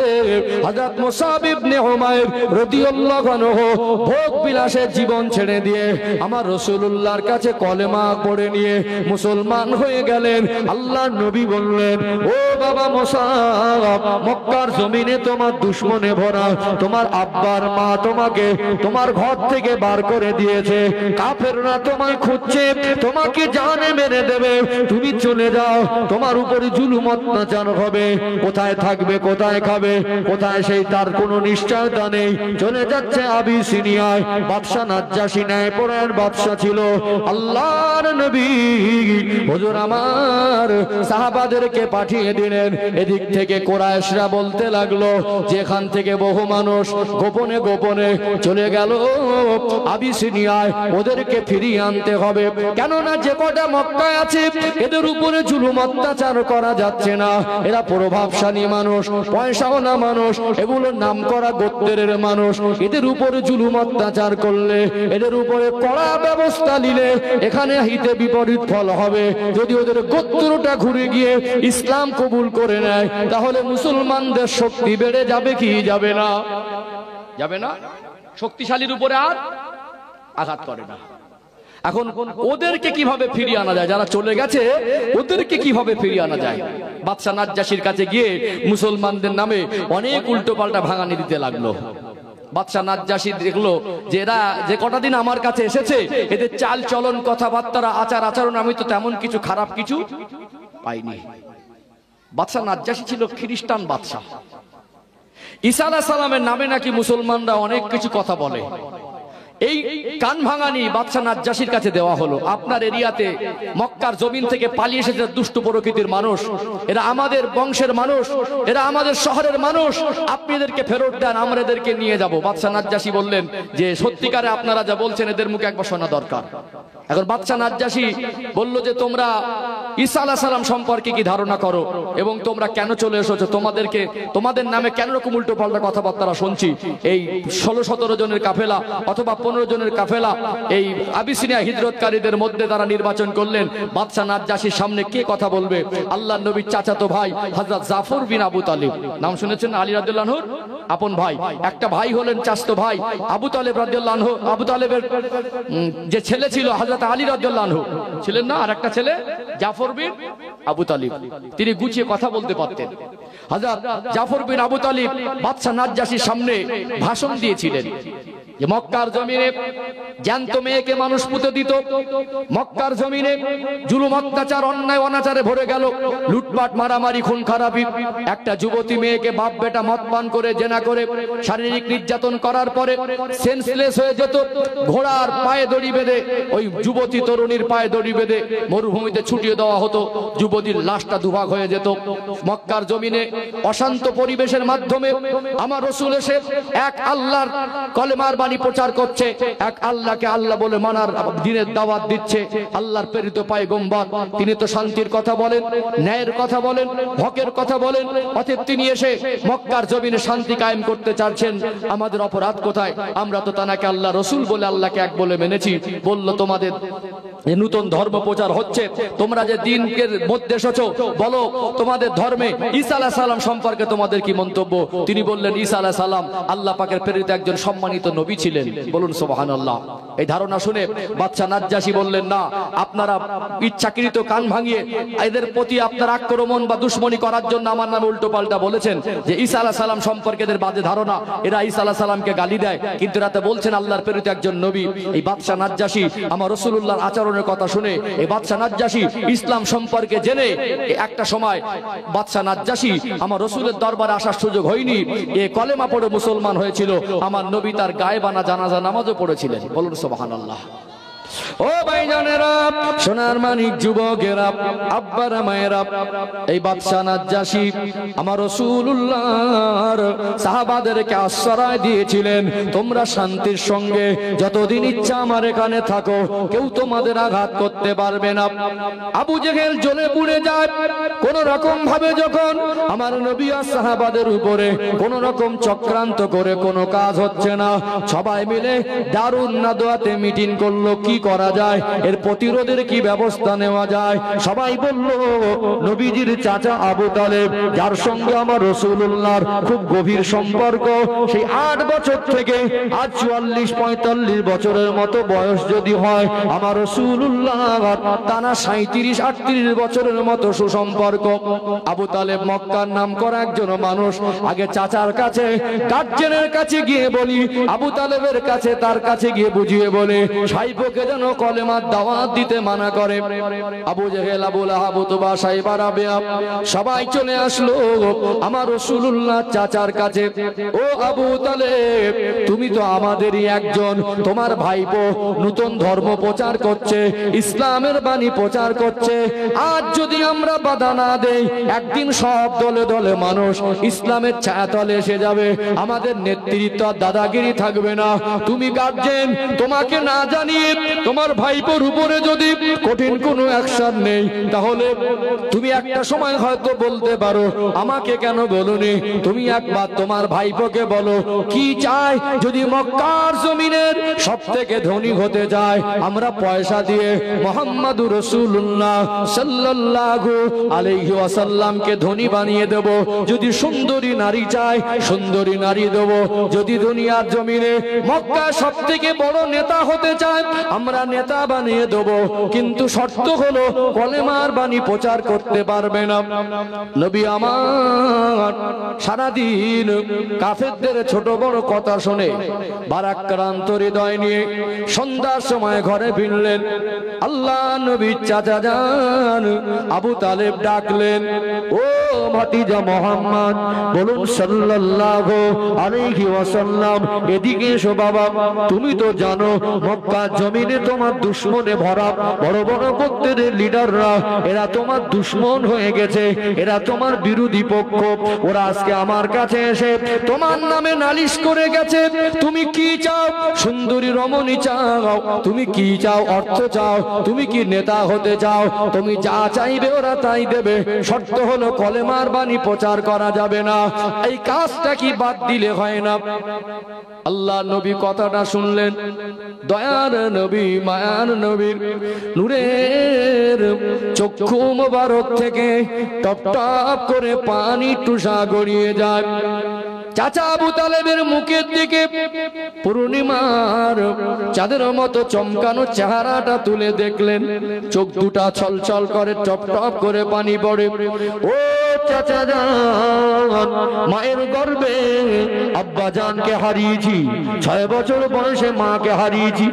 হযরত মুসাব ইবনে উমাইর রাদিয়াল্লাহু আনহু ভোগ বিলাসের জীবন ছেড়ে দিয়ে আমার রাসূলুল্লাহর কাছে কলেমা পড়ে নিয়ে মুসলমান হয়ে গেলেন। আল্লাহর নবী বললেন, ও বাবা মুসাব, মক্কার জমিনে তোমার দুশমনে ভরা, তোমার আব্বার মা তোমাকে তোমার ঘর থেকে বার করে দিয়েছে, কাফেররা তোমায় খুঁজছে, তোমাকে জানে মেরে দেবে, তুমি চলে যাও, তোমার উপরে জুলুম অত্যাচার হবে, কোথায় থাকবে, কোথায় খাবে, কোথায় সেই তার কোনো নিশ্চয়তা নেই। চলে যাচ্ছে আবিসিনিয়ায়। বাদশা নাজ্জাশী ন্যায়পরায়ণ বাদশা ছিল। আল্লাহর নবী হুজুর আমার সাহাবাদেরকে পাঠিয়ে দিলেন। এদিক থেকে কুরাইশরা বলতে লাগলো, যেখান থেকে বহু মানুষ গোপনে গোপনে চলে গেল আবিসিনিয়ায়, ওদেরকে ফিরিয়ে আনতে হবে। কেননা যে কটা মক্কায় আছে, এদের উপরে জুলুম অত্যাচার করা যাচ্ছে না। এরা প্রভাবশালী মানুষ, পয়সাওয়ালা মানুষ, এগুলো নাম করা গোত্রের মানুষ। এদের উপরে জুলুম অত্যাচার করলে, এদের উপরে কড়া ব্যবস্থা নিলে এখানে হিতে বিপরীত ফল হবে। যদি ওদের গোত্রটা ঘুরে গিয়ে ইসলাম কবুল করে নেয়, তাহলে মুসলমানদের শক্তি বেড়ে যাবে কি যাবে না? যাবে না। শক্তিশালীর উপরে আর আঘাত করে না। এখন ওদেরকে কিভাবে ফিরিয়ে আনা যায়? যারা চলে গেছে ওদেরকে কিভাবে ফিরিয়ে আনা যায়? বাদশা নাজ্জাশীর কাছে গিয়ে মুসলমানদের নামে অনেক উল্টো পাল্টা ভাঙানি দিতে লাগলো। বাদশা নাজ্জাশী দেখলো যে এরা যে কটা দিন আমার কাছে এসেছে, এদের চাল চলন, কথাবার্তা, আচার আচরণ আমি তো তেমন কিছু খারাপ কিছু পাইনি। বাদশা নাজ্জাশী ছিল খ্রিস্টান বাদশা। ঈসা আলাইহিস সালামের নামে নাকি মুসলমানরা অনেক কিছু কথা বলে। এই কান ভাঙানি বাদশা নাজ্জাশীর কাছে দেওয়া হলো। আপনার এরিয়াতে মক্কার জমিন থেকে পালিয়ে এসেছে দুষ্ট প্রকৃতির মানুষ, এরা আমাদের বংশের মানুষ, এরা আমাদের শহরের মানুষ, আপনি এদেরকে ফেরত দেন, আমরা এদেরকে নিয়ে যাব। বাদশা নাজ্জাশী বললেন যে সত্যিকারে আপনারা যা বলছেন এদের মুখে একবার শোনা দরকার। এখন বাদশা নাজ্জাশী বলল যে তোমরা ঈসা আলাইহিস সালাম সম্পর্কে কি ধারণা করো এবং তোমরা কেন চলে এসেছো, তোমাদের নামে কেন রকম উল্টো পাল্টা কথাবার্তা শুনছি। এই 16-17 জনের কাফেলা অথবা 15 জনের কাফেলা এই আবিসিনিয়া হিজরতকারীদের মধ্যে তারা নির্বাচন করলেন বাদশা নাজ্জাশীর সামনে কে কথা বলবে। আল্লাহর নবীর চাচাতো ভাই হযরত জাফর বিন আবু তালিব, নাম শুনেছেন আলী রাদিয়াল্লাহু আনহুর আপন ভাই, একটা ভাই হলেন চাচাতো ভাই আবু তালেব রাদিয়াল্লাহু আনহু। আবু তালেবের যে ছেলে ছিল হযরত আলী রাদিয়াল্লাহু আনহু ছিলেন না, আর একটা ছেলে জাফর বিন আবু তালিব, তিনি গুছিয়ে কথা বলতে পারতেন। হযরত জাফর বিন আবু তালিব বাদশা নাজ্জাশীর সামনে ভাষণ দিয়েছিলেন যে মক্কার জমিনে জ্যান্ত মেয়েকে মানুষ পুঁতে দিত, মক্কার জমিনে জুলুম অত্যাচার অন্যায় অনাচারে ভরে গেল, লুটপাট মারামারি খুন খারাপি। একটা যুবতী মেয়েকে বাপ বেটা মদ পান করে জেনা করে শারীরিক নির্যাতন করার পরে সেন্সলেস হয়ে যেত, ঘোড়ার পায়ে দড়ি বেঁধে ওই যুবতী তরুণীর পায়ে দড়ি বেঁধে মরুভূমিতে ছুটিয়ে দেওয়া হতো, যুবতীর লাশটা দুভাগ হয়ে যেত। মক্কার জমিনে অশান্ত পরিবেশের মাধ্যমে আমার রাসূল এসে এক আল্লাহর কলেমার বাণী প্রচার করছে, এক আল্লাহকে আল্লাহ বলে মানার দিনের দাওয়াত দিচ্ছে। আল্লাহর প্রেরিত পয়গম্বর, তিনি তো শান্তির কথা বলেন, ন্যায়ের কথা বলেন, হকের কথা বলেন, অতএব তিনি এসে মক্কার জমিনে শান্তি কায়েম করতে চাচ্ছেন। আমাদের অপরাধ কোথায়? আমরা তো তানাকে আল্লাহ রাসূল বলে আল্লাহকে এক বলে মেনেছি। বলল তোমাদের নতুন ধর্ম প্রচার হচ্ছে, তোমরা যে দিনের মধ্যে এসেছো, বলো তোমাদের ধর্মে ঈসা আলাইহিস সালাম সম্পর্কে তোমাদের কি মন্তব্য? তিনি বললেন ঈসা আলাইহিস সালাম আল্লাহ পাকের প্রেরিত একজন সম্মানিত নবী ছিলেন। বলুন সুবহানাল্লাহ। এই ধারণা শুনে বাদশা নাজ্জাশী বললেন না, আপনারা ইচ্ছাকৃত কান ভাঙিয়ে এদের প্রতি আপনার আক্রমণ বা দুশমনী করার জন্য আমার নামে উল্টো পাল্টা বলেছেন যে ঈসা আলাইহিস সালাম সম্পর্কে এদের বাজে ধারণা, এরা ঈসা আলাইহিস সালামকে গালি দেয়, কিন্তু রাতে বলছেন আল্লাহর প্রেরিত একজন নবী। এই বাদশা নাজ্জাশী আমার রাসূলুল্লাহর আচরণের কথা শুনে, এই বাদশা নাজ্জাশী ইসলাম সম্পর্কে জেনে, একটা সময় বাদশা নাজ্জাশী আমার রাসূলের দরবারে আসার সুযোগ হয়নি, এ কলেমা পড়ে মুসলমান হয়েছিল। আমার নবী তার গায়েবানা জানাজা নামাজও পড়েছিলেন। বলুন সুবহানাল্লাহ। ও ভাইজানেরা, সোনার মানিক যুবকেরা, আব্বারা মায়েরা, এই বাদশা নাজ্জাশী আমার রাসূলুল্লাহর সাহাবাদেরকে আশ্রয় দিয়েছিলেন, তোমরা শান্তির সঙ্গে যতদিন ইচ্ছা আমার এখানে থাকো, কেউ তোমাদের আঘাত করতে পারবে না। আবু জেহেল জ্বলে পুড়ে যায় কোন রকম ভাবে যখন আমার নবী আর সাহাবাদের উপরে কোন রকম চক্রান্ত করে কোনো কাজ হচ্ছে না, সবাই মিলে দারুন নাদওয়াতে মিটিং করলো কি করা যায়, এর প্রতিরোধের কি ব্যবস্থা নেওয়া যায়। সবাই বলল নবীজির চাচা আবু তালেব, যার সঙ্গে আমার রাসূলুল্লাহর খুব গভীর সম্পর্ক, সেই 8 বছর থেকে আজ 44-45 বছরের মতো বয়স যদি হয়, আমার রাসূলুল্লাহ টানা 37-38 বছরের মতো সুসম্পর্ক। আবু তালেব মক্কার নামকরা একজন মানুষ। আগে চাচার কাছে গার্জেনের কাছে গিয়ে বলি, আবু তালেবের কাছে তার কাছে গিয়ে বুঝিয়ে বলে সাইফকে যেন কলেমার দাওয়াত দিতে মানা করে। আবু জেহেল, আবু লাহাব, উতবা, সাইবা, রাবিয়া সবাই চলে আসলো আমার রাসূলুল্লাহ চাচার কাছে। ও আবু তালেব, তুমি তো আমাদেরই একজন, তোমার ভাইপো নতুন ধর্ম প্রচার করছে, ইসলামের বাণী প্রচার করছে, আজ যদি আমরা বাধা না দেই, একদিন সব দলে দলে মানুষ ইসলামের ছায়াতলে এসে যাবে, আমাদের নেতৃত্ব দাদাগিরি থাকবে না। তুমি গার্জেন, তোমাকে না জানিয়ে তোমার ভাইপোর উপরে যদি কঠিন কোনো অ্যাকশন নেই, তাহলে তুমি একটা সময় হয়তো বলতে পারো আমাকে কেন বলনি, তুমি একবার তোমার ভাইপোকে বলো কি চাই। যদি মক্কার জমিনের সবথেকে ধনী হতে চায়, আমরা পয়সা দিয়ে মুহাম্মাদুর রাসূলুল্লাহ সাল্লাল্লাহু আলাইহি ওয়াসাল্লামকে ধনী বানিয়ে দেব। যদি সুন্দরী নারী চায়, সুন্দরী নারী দেব। যদি দুনিয়ার জমিনে মক্কা সবথেকে বড় নেতা হতে চায়, আমরা নেতা বানিয়ে দেবো, কিন্তু শর্ত হলো কলেমার বাণী প্রচার করতে পারবে না। নবী আমার সারাদিন কাফেরদের ছোট বড় কথা শুনে ভারাক্রান্ত হৃদয় নিয়ে সন্ধ্যার সময় ঘরে ফিরলেন। আল্লাহ নবীর চাচা যান আবু তালেব ডাকলেন, ও ভাতিজা মোহাম্মদ, বলুন সাল্লাল্লাহু আলাইহি ওয়াসাল্লাম, এদিকে এসো বাবা। তুমি তো জানো মক্কার জমিনে তোমার দুশমনে ভরা, বড় বড় গোত্রের লিডাররা এরা তোমার দুশমন হয়ে গেছে, এরা তোমার বিরোধী পক্ষ। ওরা আজকে আমার কাছে এসে তোমার নামে নালিশ করে গেছে। তুমি কি চাও? সুন্দরী রমণী চাও? তুমি কি চাও? অর্থ চাও? তুমি কি নেতা হতে চাও? তুমি যা চাইবে ওরা তাই দেবে, শর্ত হলো কলেমার বাণী প্রচার করা যাবে না। এই কাজটা কি বাদ দিলে হয় না? আল্লাহ নবী কথাটা শুনলেন। দয়ার নবী, মায়ার নবীর নূরের চক্ষু মোবারক থেকে টপ টপ করে পানি টুসা গড়িয়ে যায়। চাচা আবু তালেবের মুখের দিকে পূর্ণিমার চাঁদের মতো চমকানো চেহারাটা তুলে দেখলেন। চোখ দুটা ছলছল করে, টপ টপ করে পানি পড়ে। ও চাচা জান, মায়ের গর্ভে আব্বা জানকে হারিয়েছি, 6 বছর বয়সে মাকে হারিয়েছি,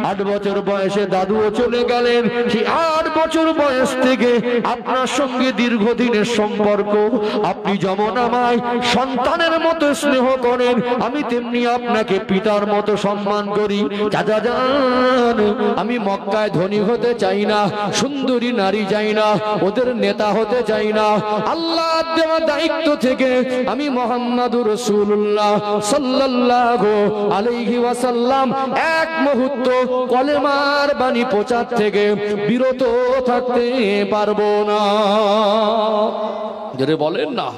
8 বছর বয়সে দাদুও চলে গেলেন। সেই 8 বছর বয়স থেকে আপনার সঙ্গে দীর্ঘদিনের সম্পর্ক। আপনি যেমন আমায় সন্তানের মতো স্নেহ করেন, আমি তেমনি আপনাকে পিতার মতো সম্মান করি। চাচা জান, আমি মক্কায় ধনী হতে চাই না, সুন্দরী নারী চাই না, ওদের নেতা হতে চাই না। আল্লাহ দেওয়া দায়িত্ব থেকে আমি মুহাম্মাদুর রাসূলুল্লাহ সাল্লাল্লাহু আলাইহি ওয়াসাল্লাম এক মুহূর্ত কলেমার বাণী প্রচার থেকে বিরত থাকতে পারবো না। যারা বলেন না,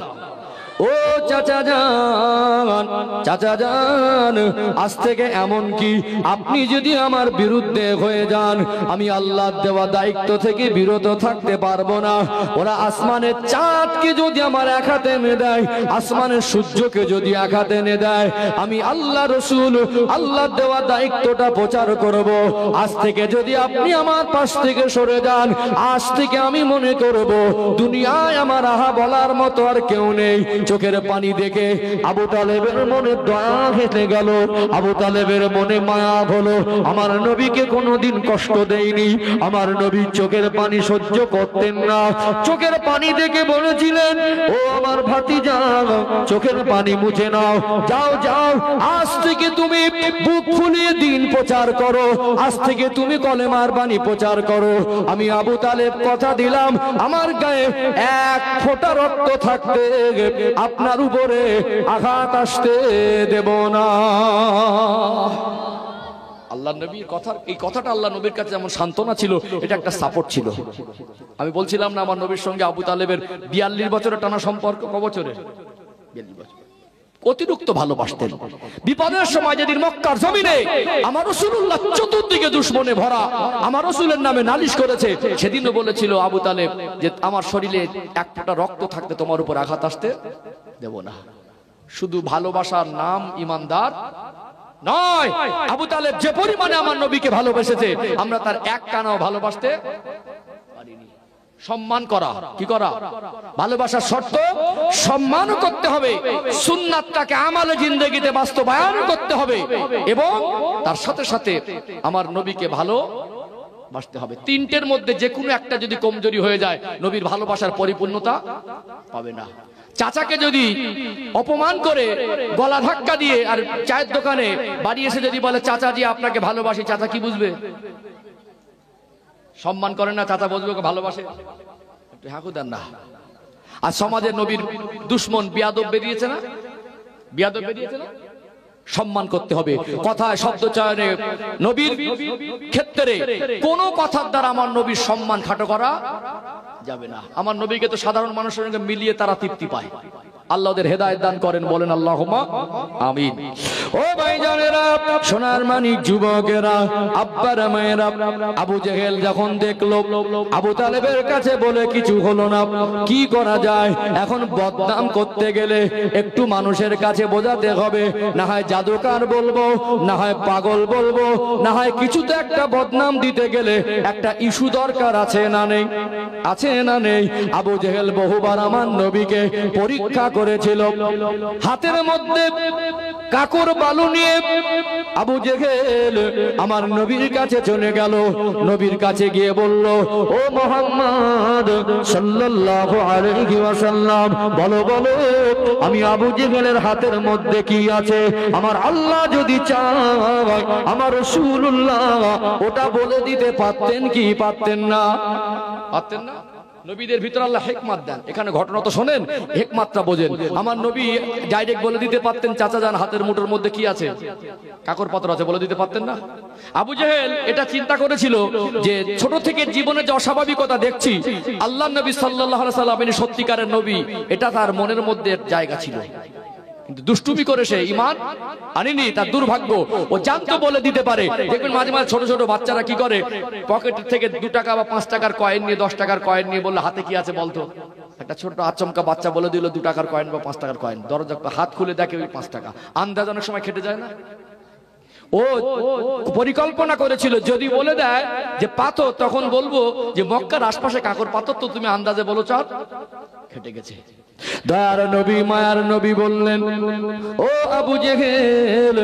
ও চাচা জান, চাচা জান, আজ থেকে এমন কি আপনি যদি আমার বিরুদ্ধে হয়ে যান, আমি আল্লাহর দেওয়া দায়িত্ব থেকে বিরত থাকতে পারবো না। ওরা আসমানের চাঁদকে যদি আমার এক হাতে এনে দেয়, আসমানের সূর্যকে যদি এক হাতে এনে দেয়, আমি আল্লাহ রসুল আল্লাহর দেওয়া দায়িত্বটা প্রচার করব। আজ থেকে যদি আপনি আমার পাশ থেকে সরে যান, আজ থেকে আমি মনে করব দুনিয়ায় আমার আহা বলার মতো আর কেউ নেই। চোখের পানি দেখে আবু তালেবের মনে দয়া হেঁটে গেল, আবু তালেবের মনে মায়া হলো। আমার নবীকে কোনোদিন কষ্ট দেয়নি, আমার নবী চোখের পানি সহ্য করতেন না। চোখের পানি দেখে বলেছিলেন, ও আমার ভাতিজা, চোখের পানি মুছে নাও, যাও যাও, আজ থেকে তুমি বুক ফুলিয়ে দিন প্রচার করো, আজ থেকে তুমি কলেমার বাণী প্রচার করো। আমি আবু তালেব কথা দিলাম, আমার গায়ে এক ফোঁটা রক্ত থাকতে আপনার উপরে আঘাত আসতে দেব না। আল্লাহ নবীর কথা, এই কথাটা আল্লাহ নবীর কাছে যেমন সান্ত্বনা ছিল, এটা একটা সাপোর্ট ছিল। আমি বলছিলাম না, আমার নবীর সঙ্গে আবু তালেবের 42 বছরের টানা সম্পর্ক। ক বছরের? 42 বছর। অতিরিক্ত ভালোবাসতেন। বিপদের সময় যেদিন মক্কার জমিনে আমার রাসূলুল্লাহ চতুর্দিকে দুশমনে ভরা আমার রাসূলের নামে নালিশ করেছে, সেদিনও বলেছিল আবু তালেব যে আমার শরীরে এক ফোঁটা রক্ত থাকতে তোমার উপর আঘাত আসতে দেব না। শুধু ভালোবাসার নাম ইমানদার নয়। আবু তালেব যে পরিমাণে আমার নবীকে ভালোবেসেছে, আমরা তার এক কানাও ভালোবাসতে পারিনি। সম্মান করা, কি করা? ভালোবাসার শর্ত সম্মানও করতে হবে, সুন্নাতটাকে আমালে জিন্দেগিতে বাস্তবায়ন করতে হবে, এবং তার সাথে সাথে আমার নবীকে ভালোবাসতে হবে। তিনটের মধ্যে যে কোনো একটা যদি কমজোরি হয়ে যায়, নবীর ভালোবাসার পরিপূর্ণতা পাবে না। চাচাকে যদি অপমান করে গলা ধাক্কা দিয়ে আর চায়ের দোকানে বাড়ি এসে যদি বলে চাচাজি আপনাকে ভালোবাসি, চাচা কি বুঝবে? সম্মান করেন না, চাচা বুঝবে ভালোবাসে? একটু হাঁকু দেন না। আর সমাজের নবীর দুশমন বিয়াদব বেরিয়েছে না, বিয়াদব বেরিয়েছে না। সম্মান করতে হবে, কথায় শব্দ চয়নে নবীর ক্ষেত্রে কোনো কথার দ্বারা আমার নবীর সম্মান খাটো করা যাবে না। আমার নবীকে তো সাধারণ মানুষের সঙ্গে মিলিয়ে তারা তৃপ্তি পায়, আল্লাহ ওদের হেদায়েত দান করেন, বলেন আল্লাহুম্মা আমিন। ও ভাইজানেরা, সোনার মানিক যুবকেরা, আব্বারা মায়েরা, আবু জেহেল যখন দেখলো আবু তালেবের কাছে বলে কিছু হলো না, কি করা যায়? এখন বদনাম করতে গেলে একটু মানুষের কাছে বোঝাতে হবে, না হয় জাদুকার বলবো, না হয় পাগল বলবো, না হয় কিছু তো একটা বদনাম দিতে গেলে একটা ইস্যু দরকার আছে না নেই? আছে না নেই? আবু জেহেল বহুবার আমার নবীকে পরীক্ষা করেছিল। হাতের মধ্যে কাকর বালু নিয়ে আবু জেহেল আমার নবীর কাছে চলে গেল। নবীর কাছে গিয়ে বলল, ও মুহাম্মদ সাল্লাল্লাহু আলাইহি ওয়াসাল্লাম, বলো বলো, আমি আবু জেহেলের হাতের মধ্যে কি আছে? আমার আল্লাহ যদি চায়, আমার রাসূলুল্লাহ ওটা বলে দিতে পারতেন কি পারতেন না? পারতেন না? নবীদের ভিতর আল্লাহ হিকমত দেন। এখানে ঘটনা তো শোনেন, হিকমতটা বোঝেন। আমার নবী ডাইরেক্ট বলে দিতে পারতেন, চাচা জান হাতের মুঠোর মধ্যে কি আছে? কাকর পাথর আছে, বলে দিতে পারতেন না? আবু জেহেল এটা চিন্তা করেছিল যে ছোট থেকে জীবনে যে অস্বাভাবিকতা দেখছি, আল্লাহ নবী সাল্লাল্লাহু আলাইহি সাল্লাম ইনি সত্যিকারের নবী, এটা তার মনের মধ্যে জায়গা ছিল। কিন্তু দুষ্টুমি করে সে ঈমান আনেনি, তার দুর্ভাগ্য। ও জানতো বলে দিতে পারে। দেখবেন মাঝে মাঝে ছোট ছোট বাচ্চারা কি করে, পকেট থেকে 2 টাকা বা 5 টাকার কয়েন নিয়ে, 10 টাকার কয়েন নিয়ে বললে হাতে কি আছে বলতো? একটা ছোট আচমকা বাচ্চা বলে দিল 2 টাকার কয়েন বা 5 টাকার কয়েন, দরজা হাত খুলে দেখে ওই 5 টাকা। আন্দাজ অনেক সময় খেটে যায় না? ও পরিকল্পনা করেছিল, যদি বলে দেয় যে পাথর, তখন বলবো যে মক্কার আশপাশে কাকর পাথর, তো তুমি আন্দাজে বলো চাঁদ। খেটে গেছে। দয়ার নবী, মায়ার নবী বললেন, ও আবু জেহেল,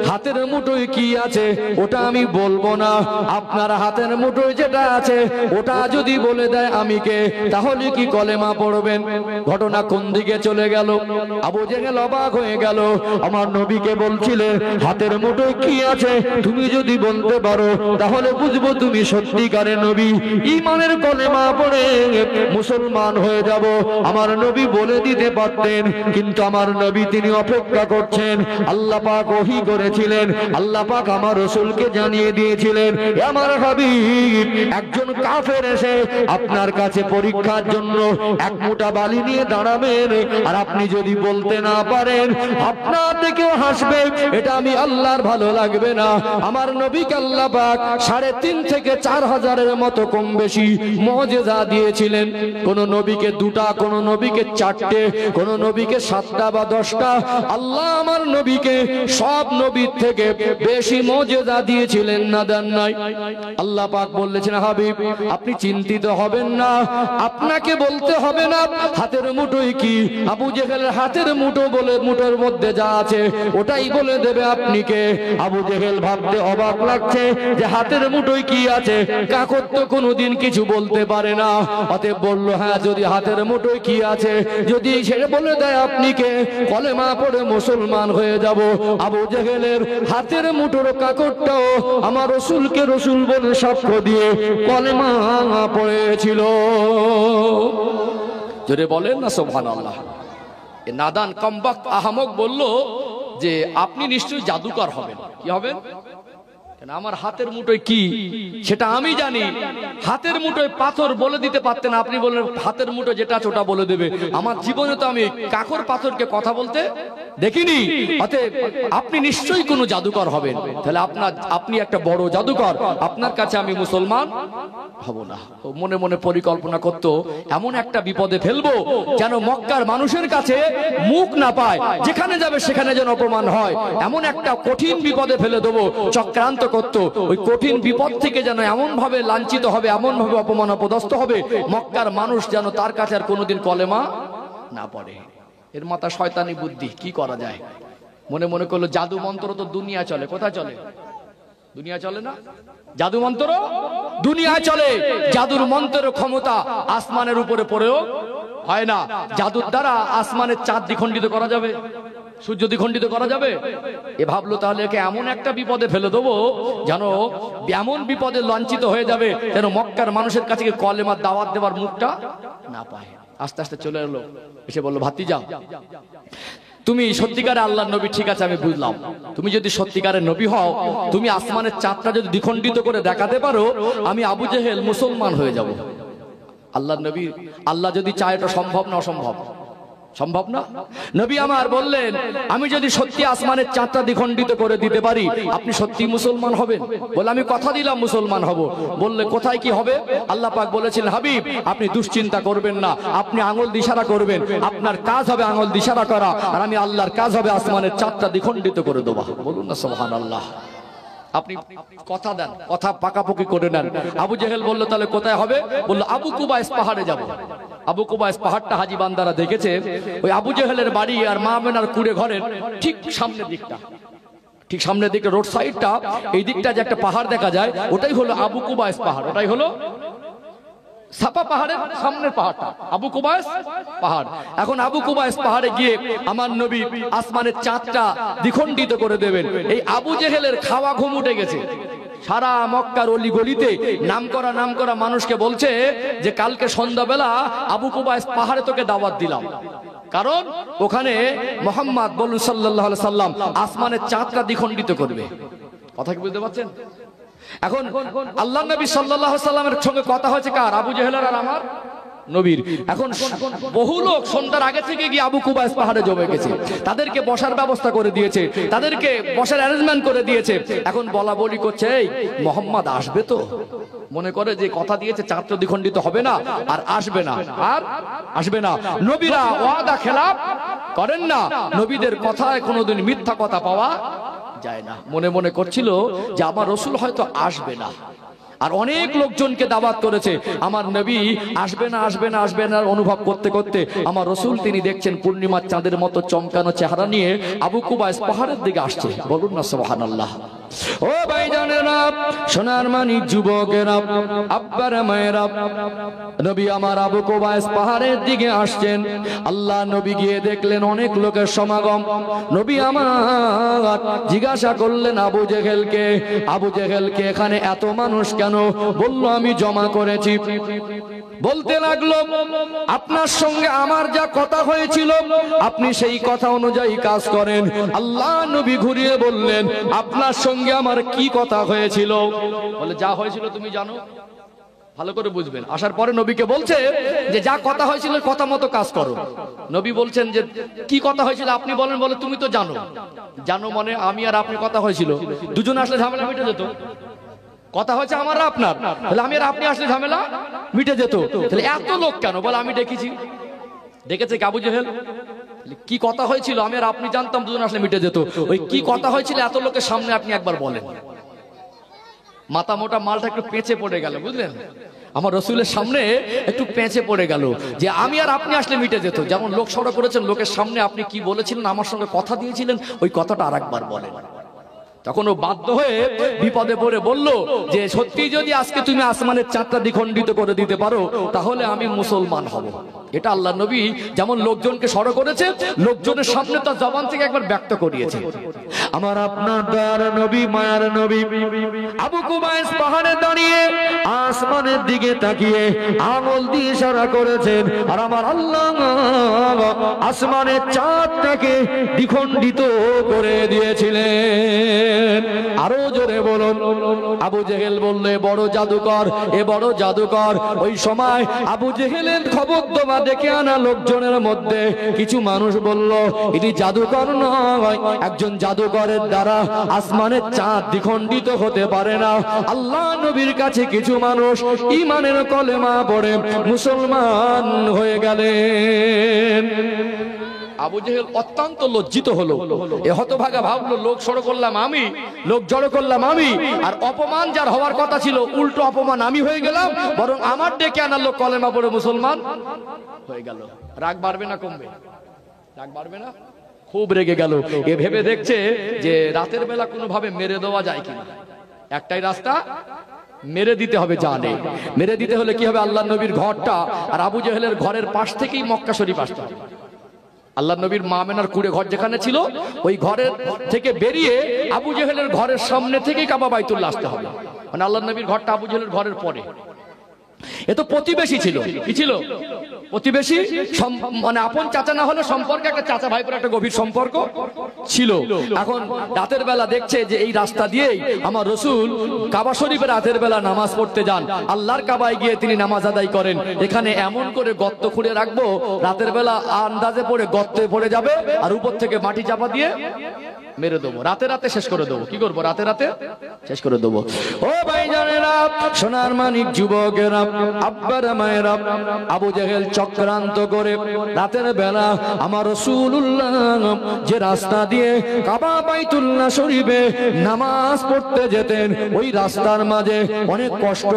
হাতের মুঠোয় কি আছে ওটা আমি বলবো না। আপনার হাতের মুঠোয় যেটা আছে ওটা যদি বলে দেয় আমি কে, তাহলে কি কলেমা পড়বেন? ঘটনা কোন দিকে চলে গেল? আবু জেহেল অবাক হয়ে গেল। আমার নবীকে বলছিলে হাতের মুঠোয় কি আছে, তুমি যদি বলতে পারো তাহলে বুঝবো তুমি সত্যিকারের নবী, ঈমানের কলেমা পড়ে মুসলমান হয়ে যাব। আমার নবী বলে দিতে পারতেন, কিন্তু আমার নবী তিনি অপেক্ষা করছেন। আল্লাহ পাক ওহী করেছিলেন, আল্লাহ পাক আমার রাসূলকে জানিয়ে দিয়েছিলেন, আমার হাবিব একজন কাফের এসে আপনার কাছে পরীক্ষার জন্য এক মুঠা বালি নিয়ে দাঁড়াবেন, আর আপনি যদি বলতে না পারেন আপনার থেকেও হাসবে, এটা আমি আল্লাহর ভালো লাগবে না। আমার নবীকে আল্লাহ পাক 3.5 থেকে 4,000-এর মতো কম বেশি মুজিজা দিয়েছিলেন। কোন নবীকে 2টা, কোন নবীকে 4টে, কোন নবীকে 7টা বা 10টা। আল্লাহ আমার নবীকে সব নবীর থেকে বেশি মুজিজা দিয়েছিলেন, না দেন নাই? আল্লাহ পাক বলেছেন, হাবিব আপনি চিন্তিত হবেন না, আপনাকে বলতে হবে না হাতের মুঠোয় কি। আবু জেহেলের হাতের মুঠো বলে, মুঠোর মধ্যে যা আছে ওটাই বলে দেবে আপনি কে। আবু জেহেল ভাবতে অবাক লাগছে যে হাতের মুঠোয় কি আছে, কাকর তো কোনোদিন কিছু বলতে পারে না। অতএব বলল, হ্যাঁ যদি হাতের মুঠোয় কি আছে যদি সে বলে দেয় আপনি কে, কলেমা পড়ে মুসলমান হয়ে যাব। আবু জেহেলের হাতের মুঠোর কাকরটাও আমার রাসূলকে রাসূল বলে সাক্ষ্য দিয়ে কলেমা পড়েছিল। জোরে বলেন না সুবহানাল্লাহ। এ নাদান কমবক্ত আহমক বলল যে আপনি নিশ্চয়ই জাদুকর হবেন। কি হবেন? কেন আমার হাতের মুঠোয় কি সেটা আমি জানি। হাতের মুঠোয় পাথর বলে দিতে পারতেন, আপনি বললেন হাতের মুঠো যেটা আছে ওটা বলে দেবে। আমার জীবনে তো আমি কাকর পাথরকে কথা বলতে দেখিনি। অতএব আপনি নিশ্চয়ই কোনো জাদুকর হবেন। তাহলে আপনি একটা বড় জাদুকর, আপনার কাছে আমি মুসলমান হব না। মনে মনে পরিকল্পনা করত এমন একটা বিপদে ফেলবো যেন মক্কার মানুষের কাছে মুখ না পায়, যেখানে যাবে সেখানে যেন অপমান হয়, এমন একটা কঠিন বিপদে ফেলে দেবো চক্রান্ত করত। ওই কঠিন বিপদ থেকে যেন এমন ভাবে লাঞ্ছিত হবে, এমন ভাবে অপমান অপদস্থ হবে, মক্কার মানুষ যেন তার কাছে আর কোনোদিন কলেমা না পড়ে। এর মাথা শয়তানি বুদ্ধি, কি করা যায়? মনে মনে করলো জাদু মন্ত্র তো দুনিয়া চলে। কোথায় চলে? দুনিয়া চলে না? জাদু মন্ত্র দুনিয়ায় চলে। জাদুর মন্ত্রের ক্ষমতা আসমানের উপরে পড়েও হয় না। জাদুর দ্বারা আসমানের চাঁদ দ্বিখণ্ডিত করা যাবে, সূর্য দ্বিখণ্ডিত করা যাবে? এ ভাবলো তাহলে একে এমন একটা বিপদে ফেলে দেবো যেন এমন বিপদে লাঞ্ছিত হয়ে যাবে যেন মক্কার মানুষের কাছে কলেমার দাওয়াত দেওয়ার মুখটা না পায়। আস্তে আস্তে চলে এলো, এসে বললো, ভাতিজা তুমি সত্যিকারের আল্লাহর নবী, ঠিক আছে আমি বুঝলাম। তুমি যদি সত্যিকারের নবী হও, তুমি আসমানের চাঁদটা যদি দ্বিখণ্ডিত করে দেখাতে পারো, আমি আবু জেহেল মুসলমান হয়ে যাব। আল্লাহর নবী, আল্লাহ যদি চায় এটা সম্ভব না অসম্ভব? সম্ভব না। নবী আমার বললেন, আমি যদি সত্যি আসমানের চাঁদটা দ্বিখণ্ডিত করে দিতে পারি, আপনি সত্যি মুসলমান হবেন? বলে, আমি কথা দিলাম মুসলমান হব। বললে, কোথায় কি হবে? আল্লাহ পাক বলেছিলেন, হাবিব আপনি দুশ্চিন্তা করবেন না, আপনি আঙুল দিশারা করবেন, আপনার কাজ হবে আঙুল দিশারা করা, আর আমি আল্লাহর কাজ হবে আসমানের চাঁদটা দ্বিখণ্ডিত করে দেওয়া। বলুন না সুবহানাল্লাহ। আপনি কথা দেন, কথা পাকাপাকি করে নেন। আবু জেহেল বলল, তাহলে কোথায় হবে? বলল, আবু কুবাইস পাহাড়ে যাব। আবু কুবাইস পাহাড়টা হাজি বান্দারা দেখেছে, ওই আবু জেহেলের বাড়ি আর মা মেনার কুড়ে ঘরের ঠিক সামনের দিকটা, ঠিক সামনের দিকটা রোড সাইডটা, এই দিকটা যে একটা পাহাড় দেখা যায়, ওটাই হলো আবু কুবাইস পাহাড়। ওটাই হলো সাপা পাহাড়ের সামনের পাহাড়টা আবু কুবাইস পাহাড়। এখন আবু কুবাইস পাহাড়ে গিয়ে আমার নবী আসমানের চাঁদটা দ্বিখণ্ডিত করে দেবেন। এই আবু জেহেলের খাওয়া ঘুম উঠে গেছে। সারা মক্কার অলি গলিতে নাম করা মানুষকে বলছে যে কালকে সন্ধ্যাবেলা আবু কুবাইস পাহাড়ে তোকে দাওয়াত দিলাম, কারণ ওখানে মুহাম্মদ বলুন সাল্লাল্লাহু আলাইহি সাল্লাম আসমানের চাঁদটা দ্বিখণ্ডিত করবে। কথা কি বুঝতে পারছেন? এখন আল্লাহ নবী সাল্লাল্লাহু আলাইহি সাল্লামের সঙ্গে কথা হয়েছে কার? আবু জেহেলের আর আমার নবীর। এখন বহু লোক সন্ধ্যার আগে থেকে গিয়ে আবু কুবাইস পাহাড়ে জমে গেছে, তাদেরকে বসার ব্যবস্থা করে দিয়েছে, তাদেরকে বসার অ্যারেঞ্জমেন্ট করে দিয়েছে। এখন বলা বলি করছে, এই মুহাম্মদ আসবে তো? মনে করে যে কথা দিয়েছে চাঁদ দ্বিখণ্ডিত হবে না, আর আসবে না, আর আসবে না। নবীরা ওয়াদা খেলাফ করেন না, নবীদের কথায় কোনোদিন মিথ্যা কথা পাওয়া যায় না। মনে মনে করছিল যে আমার রসুল হয়তো আসবে না, আর অনেক লোকজনকে দাওয়াত করেছে, আমার নবী আসবে না আসবে না আসবে না অনুভব করতে করতে আমার রসুল তিনি দেখছেন পূর্ণিমার চাঁদের মতো চমকানো চেহারা নিয়ে আবু কুবাইস পাহাড়ের দিকে আসছে। বলুন না সুবহানাল্লাহ। ও ভাইজানেরা, সোনার মানিক যুবকেরা, আব্বার মায়েরা, নবী আমার আবু কুবাইস পাহাড়ের দিকে আসছেন। আল্লাহ নবী গিয়ে দেখলেন অনেক লোকের সমাগম। নবী আমার জিজ্ঞাসা করলেন আবু জেহেলকে, আবু জেহেলকে এখানে এত মানুষ কেন? বলল, আমি জমা করেছি। বলতে লাগলো, আপনার সঙ্গে আমার যা কথা হয়েছিল আপনি সেই কথা অনুযায়ী কাজ করেন। আল্লাহ নবী ঘুরিয়ে বললেন, আপনার সঙ্গে আমার কি কথা হয়েছিল? বলে, যা হয়েছিল তুমি জানো, ভালো করে বুঝবেন। আসার পরে নবীকে বলছে যে যা কথা হয়েছিল কথা মতো কাজ করো। নবী বলছেন যে কি কথা হয়েছিল আপনি বলেন। বলে, তুমি তো জানো। জানো মানে আমি আর আপনি কথা হয়েছিল, দুজন আসলে ঝামেলা মিটে যেত। কথা হয়েছে আমার আপনার, তাহলে আমি আর আপনি আসলে ঝামেলা মিটে যেত। তাহলে এত লোক কেন? বলে, আমি ডেকেছি। ডেকেছে কি আবু জেহেল? কি কথা হয়েছিল আমি আর আপনি জানতাম, দুজন আসলে মিটে যেত। ওই কি কথা হয়েছিল এত লোকের সামনে আপনি একবার বলেন। মাথা মোটা মালটা একটু পেঁচে পড়ে গেল, বুঝলেন? আমার রসুলের সামনে একটু পেঁচে পড়ে গেল যে আমি আর আপনি আসলে মিটে যেত। যেমন লোক সড়ক করেছেন, লোকের সামনে আপনি কি বলেছিলেন, আমার সঙ্গে কথা দিয়েছিলেন, ওই কথাটা আর একবার বলেন। তখন ও বাধ্য হয়ে বিপদে পড়ে বলল যে সত্যি যদি আজকে তুমি আসমানের চাঁদটা দ্বিখণ্ডিত করে দিতে পারো তাহলে আমি মুসলমান হব। এটা আল্লাহ নবী যেমন লোকজনকে সড়ক করেছে, লোকজনের সামনে তার জবান থেকে একবার ব্যক্ত করিয়েছে। আমার আপনার দয়ার নবী, মায়ার নবী আবু কুবাইস পাহাড়ে দাঁড়িয়ে আসমানের দিকে তাকিয়ে আঙুল দিয়ে ইশারা করেছেন, আর আমার আল্লাহ আসমানের চাঁদটাকে দ্বিখণ্ডিত করে দিয়েছিলেন। আরো জোরে বলুন। আবু জেহেল বললে, বড় জাদুকর, এ বড় জাদুকর। ওই সময় আবু জেহেলের খবর দোয়া দেখে আনা লোকজনের মধ্যে কিছু মানুষ বলল, এটি জাদুকর নয়, একজন জাদুকরের দ্বারা আসমানের চাঁদ দ্বিখণ্ডিত হতে পারে না। আল্লাহ নবীর কাছে কিছু মানুষ ঈমানের কলেমা পড়ে মুসলমান হয়ে গেলেন। আবু জেহেল অত্যন্ত লজ্জিত হলো। এ হতভাগা ভাবলো, লোক সড়ো করলাম আমি, লোক জড়ো করলাম আমি, আর অপমান যার হওয়ার কথা ছিল উল্টো অপমান আমি হয়ে গেলাম, বরং আমার ডেকে আনার লোক কলেমা পড়ে মুসলমান হয়ে গেল। রাগ বাড়বে না কমবে? রাগ বাড়বে না? খুব রেগে গেল। এ ভেবে দেখছে যে রাতের বেলা কোনোভাবে মেরে দেওয়া যায় কিনা। একটাই রাস্তা, মেরে দিতে হবে। জানে মেরে দিতে হলে কি হবে? আল্লাহ নবীর ঘরটা আর আবু জেহেলের ঘরের পাশ থেকেই মক্কা শরীফ আসতে হবে। আল্লাহ নবীর মা মেনার কুড়ে ঘর যেখানে ছিল ওই ঘরের থেকে বেরিয়ে আবু জেহেলের ঘরের সামনে থেকেই কাবা বাইতুল্লাহ আসতে হবে। মানে আল্লাহ নবীর ঘরটা আবু জেহেলের ঘরের পরে। এ তো প্রতিবেশী ছিল, কি ছিল? প্রতিবেশী, মানে আপন চাচা না হলে সম্পর্কে একটা চাচা ভাইপোর একটা গভীর সম্পর্ক ছিল। এখন রাতের বেলা দেখছে যে এই রাস্তা দিয়েই আমার রসুল কাবা শরীফে রাতের বেলা নামাজ পড়তে যান, আল্লাহর কাবায় গিয়ে তিনি নামাজ আদায় করেন। এখানে এমন করে গর্ত খুঁড়ে রাখবো, রাতের বেলা আন্দাজে পড়ে গর্তে পড়ে যাবে, আর উপর থেকে মাটি চাপা দিয়ে মেরে দেবো, রাতে রাতে শেষ করে দেবো। কি করবো? রাতে রাতে শেষ করে দেবো। ও ভাইজানেরা, সোনার মানিক যুবকেরা, আব্বারা মায়েরা, আবু জেহেল চক্রান্ত করে রাতের বেলা আমার রাসূলুল্লাহ যে রাস্তা দিয়ে কাবা বাইতুল্লাহ শরীফে নামাজ পড়তে যেতেন, ওই রাস্তার মাঝে অনেক কষ্ট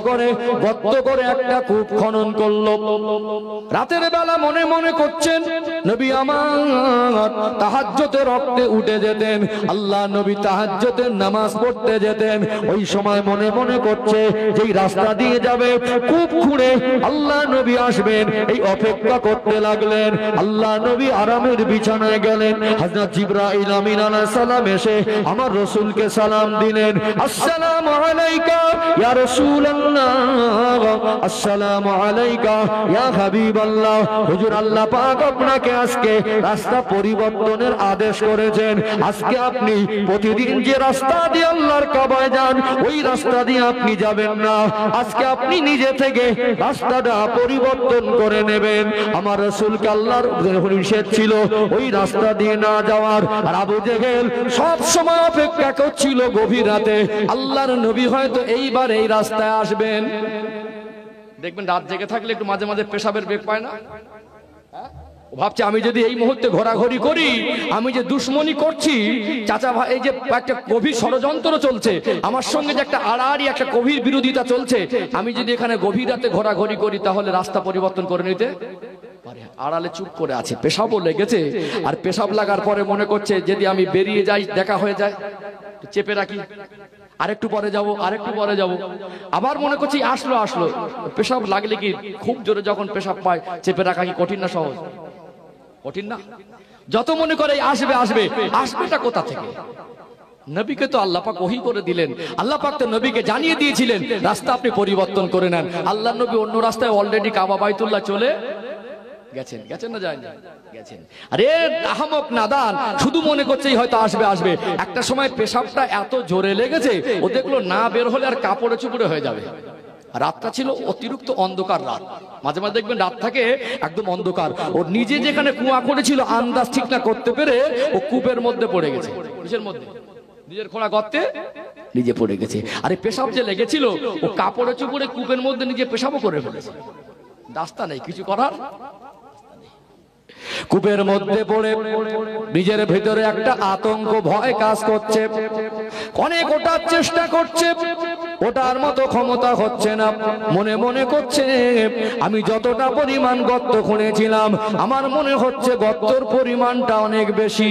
করে গর্ত করে একটা কূপ খনন করলো। রাতের বেলা মনে মনে করছেন, নবী আমার তাহাজ্জুদের রক্তে উঠে যেতেন, আল্লাহ নবী তাহাজ্জুদের নামাজ পড়তে যেতেন। ওই সময় মনে মনে করছে যেই রাস্তা দিয়ে যাবে কূপ খুঁড়ে আল্লাহ নবী আসবেন, এই অপেক্ষা করতে লাগলেন। আল্লাহ নবী আরামের বিছানায় গেলেন। হযরত জিবরাইল আমিন আলাইহিস সালাম এসে আমার রাসূলকে সালাম দিলেন, আসসালামু আলাইকা ইয়া রাসূলুল্লাহ, আসসালামু আলাইকা ইয়া হাবিবাল্লাহ। হুজুর, আল্লাহ পাক আপনাকে আজকে রাস্তা পরিবর্তনের আদেশ করেছেন। আজকে আপনি প্রতিদিন যে রাস্তা দিয়ে আল্লাহর কাবায় যান, ওই রাস্তা দিয়ে আপনি যাবেন না। আজকে আপনি নিজে থেকে রাস্তাটা পরিবর্তন করে নেবেন। আমার রাসূলকে আল্লাহর নিষেধ ছিল ওই রাস্তা দিয়ে না যাওয়ার। আর আবু জেহেল সব সময় অপেক্ষা করছিল গভীর রাতে আল্লাহর নবী হয়তো এইবার এই রাস্তায় আসবেন। দেখবেন রাত জেগে থাকলে একটু মাঝে মাঝে পেশাবের বেগ পায় না? ভাবছে আমি যদি এই মুহূর্তে ঘোরাঘুরি করি, আমি যে দুশ্মনী করছি চাচা ভাই, এই যে একটা গভীর ষড়যন্ত্র চলছে আমার সঙ্গে, যে একটা আড়াআড়ি একটা গভীর বিরোধিতা চলছে, আমি যদি এখানে গভীর রাতে ঘোরাঘুরি করি তাহলে রাস্তা পরিবর্তন করে নিতে পারে। আড়ালে চুপ করে আছে, পেশাবও লেগেছে। আর পেশাব লাগার পরে মনে করছে যদি আমি বেরিয়ে যাই দেখা হয়ে যায়, চেপে রাখি, আরেকটু পরে যাব, আরেকটু পরে যাব। আবার মনে করছি আসলো পেশাব লাগলে কি খুব জোরে যখন পেশাব পায় চেপে রাখা কি কঠিন না সহজ? কঠিন না? যত মনে করে আসবেটা কোথা থেকে? নবীকে তো আল্লাহ পাক ওহী করে দিলেন, আল্লাহ পাক তো নবীকে জানিয়ে দিয়েছিলেন রাস্তা আপনি পরিবর্তন করে নেন। আল্লাহ নবী অন্য রাস্তায় অলরেডি কাবা বাইতুল্লাহ চলে গেছেন না যায়নি? গেছেন। আরে আহমক নাদান শুধু মনে করছে হয়তো আসবে। একটা সময় পেশাবটা এত জোরে লেগেছে, ও দেখলো না বের হলে আর কাপড়ে চুপড়ে হয়ে যাবে। রাতটা ছিল অতিরিক্ত অন্ধকার রাত, মাঝে মাঝে দেখবেন রাত থাকে একদম অন্ধকার। ও নিজে যেখানে কুয়া করেছিল আন্দাজ ঠিক না করতে পেরে ও কূপের মধ্যে পড়ে গেছে। কিসের মধ্যে? নিজের খোঁড়া গর্তে নিজে পড়ে গেছে। আরে পেশাব যে লেগেছিল ও কাপড়ে চুপড়ে কূপের মধ্যে নিজে পেশাবও করে ফেলেছে। রাস্তা নেই কিছু করার। কূপের মধ্যে পড়ে নিজের ভিতরে একটা আতঙ্ক ভয় কাজ করছে, অনেক ওঠার চেষ্টা করছে, ওটার মতো ক্ষমতা হচ্ছে না। মনে মনে করছে আমি যতটা পরিমাণ গর্ত খুঁড়েছিলাম আমার মনে হচ্ছে গর্তর পরিমাণটা অনেক বেশি।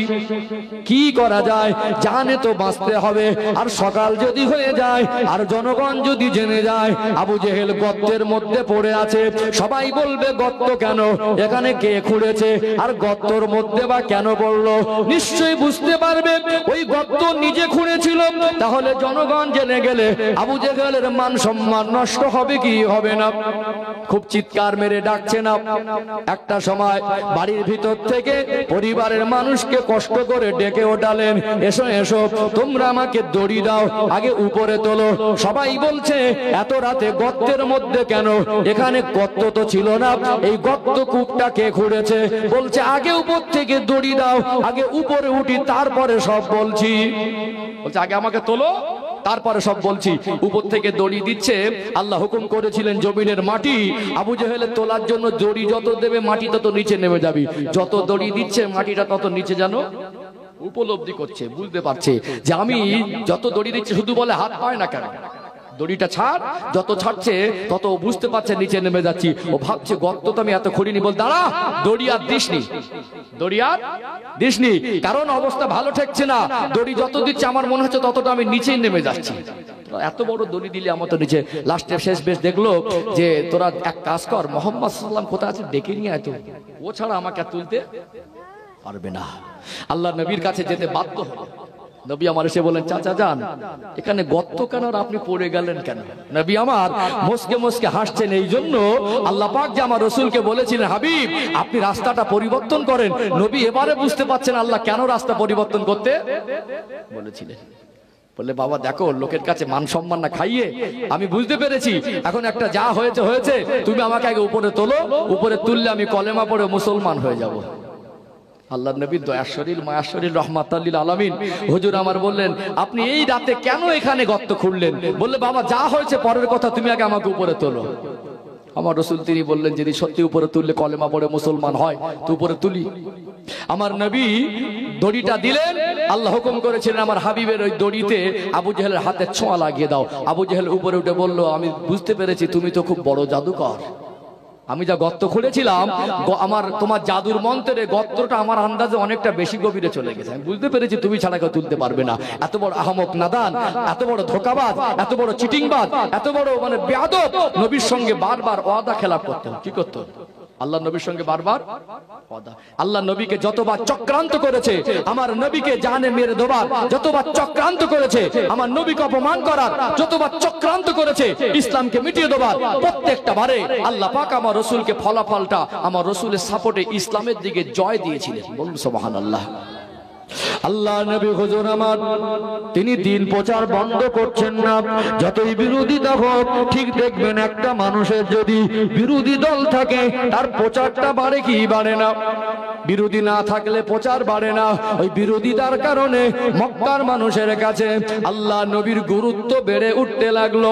কি করা যায়? জানে তো বাঁচতে হবে, আর সকাল যদি হয়ে যায় আর জনগণ যদি জেনে যায় আবু জেহেল গর্তের মধ্যে পড়ে আছে, সবাই বলবে গর্ত কেন, এখানে কে খুঁড়েছে, আর গর্তর মধ্যে বা কেন পড়লো? নিশ্চয়ই বুঝতে পারবে ওই গর্ত নিজে খুঁড়েছিল। তাহলে জনগণ জেনে গেলে আবু জেহেলের মান সম্মান নষ্ট হবে কি হবে না? খুব চিৎকার মেরে ডাকছে না। একটা সময় বাড়ির ভিতর থেকে পরিবারের মানুষকে কষ্ট করে ডেকে ওঠালেন, এসো তোমরা আমাকে দড়ি দাও, আগে উপরে তোলো। সবাই বলছে এত রাতে গর্তের মধ্যে কেন, এখানে গর্ত তো ছিল না, এই গর্ত কূপটা কে খুঁড়েছে? বলছে আগে উপর থেকে দড়ি দাও, আগে উপরে উঠি তারপরে সব বলছি। বলছে আগে আমাকে তোলো তারপরে সব বলছি। উপর থেকে দড়ি দিচ্ছে, আল্লাহ হুকুম করেছিলেন জমিনের মাটি আবু জেহেলের তোলার জন্য দড়ি যত দেবে মাটি তত নিচে নেমে যাবি। যত দড়ি দিচ্ছে মাটিটা তত নিচে যেন উপলব্ধি করছে, বুঝতে পারছে যে আমি যত দড়ি দিচ্ছে, শুধু বলে হাত পায় না কেন, দড়িটা ছাড়, যত ছাড়ছে তত বুঝতে পারছে নিচে নেমে যাচ্ছি। ও ভাবছে গর্ত তো আমি এত খুঁড়িনি। বল দাঁড়া, দড়ি আর দিসনি, কারণ অবস্থা ভালো ঠেকছে না। দড়ি যত দিচ্ছে আমার মনে হচ্ছে ততটা আমি নিচেই নেমে যাচ্ছি। এত বড় দড়ি দিলে আমার তো নিচে। লাস্টে শেষ বেশ দেখলো যে তোরা এক কাজ কর, মোহাম্মদ সাল্লাল্লাহু কোথায় আছে ডেকে নিয়ে আয়, তো ও ছাড়া আমাকে তুলতে পারবে না। আল্লাহ নবীর কাছে যেতে বাধ্য হলো। নবী আমার এসে বলেন, চাচা যান, এখানে গর্ত কেন আর আপনি পড়ে গেলেন কেন? নবী আমার মুস্কে মুস্কে হাসছেন। এই জন্য আল্লাহ পাক যে আমার রসুলকে বলেছিলেন, হাবিব আপনি রাস্তাটা পরিবর্তন করেন। নবী এবারে বুঝতে পারছেন আল্লাহ কেন রাস্তা পরিবর্তন করতে বলেছিলেন। বললে, বাবা দেখো লোকের কাছে মান সম্মান না খাইয়ে আমি বুঝতে পেরেছি, এখন একটা যা হয়েছে হয়েছে, তুমি আমাকে আগে উপরে তোলো, উপরে তুললে আমি কলেমা পড়ে মুসলমান হয়ে যাব। আল্লাহ নবী দয়ার শরীর মায়ার শরীর রহমাতুল আলামিন হুজুর আমার বললেন, আপনি এই রাতে কেন এখানে গর্ত খুঁড়লেন? বললে, বাবা যা হয়েছে পরের কথা, তুমি আগে আমাকে উপরে তোলো। আমার রসুল তিনি বললেন, যদি সত্যি উপরে তুললে কলেমা পড়ে মুসলমান হয় তো উপরে তুলি। আমার নবী দড়িটা দিলেন, আল্লাহ হুকুম করেছিলেন আমার হাবিবের ওই দড়িতে আবু জেহেলের হাতে ছোঁয়া লাগিয়ে দাও। আবু জেহেল উপরে উঠে বলল, আমি বুঝতে পেরেছি তুমি তো খুব বড় জাদুকর, আমি যা গর্ত খুঁড়েছিলাম তোমার জাদুর মন্ত্রে গর্তটা আমার আন্দাজে অনেকটা বেশি গভীরে চলে গেছে, আমি বুঝতে পেরেছি তুমি ছাড়া কেউ তুলতে পারবে না। এত বড় আহমক নাদান, এত বড় ধোঁকাবাজ, এত বড় চিটিংবাজ, এত বড় বেয়াদব নবীর সঙ্গে বারবার ওয়াদা খেলাপ করতে। কি করতো? আল্লাহ নবীর সঙ্গে বারবার ওয়াদা। আল্লাহ নবীকে যতবার চক্রান্ত করেছে আমার নবীকে জানে মেরে দেবার, যতবার চক্রান্ত করেছে আমার নবীকে অপমান করার, যতবার চক্রান্ত করেছে ইসলামকে মিটিয়ে দেবার, প্রত্যেকটা বারে আল্লাহ পাক আমার রসুলকে ফলাফলটা আমার রসুলের সাপোর্টে ইসলামের দিকে জয় দিয়েছিলেন। বলুন সুবহানাল্লাহ। আল্লাহ নবী হুজুর আমার তিনি দিন প্রচার বন্ধ করছেন না। যতই বিরোধিতা হোক, ঠিক দেখবেন একটা মানুষের যদি বিরোধী দল থাকে তার প্রচারটা বাড়ে কি বাড়ে না? বিরোধী না থাকলে প্রচার বাড়ে না। ওই বিরোধিতার কারণে মক্কার মানুষের কাছে আল্লাহ নবীর গুরুত্ব বেড়ে উঠতে লাগলো।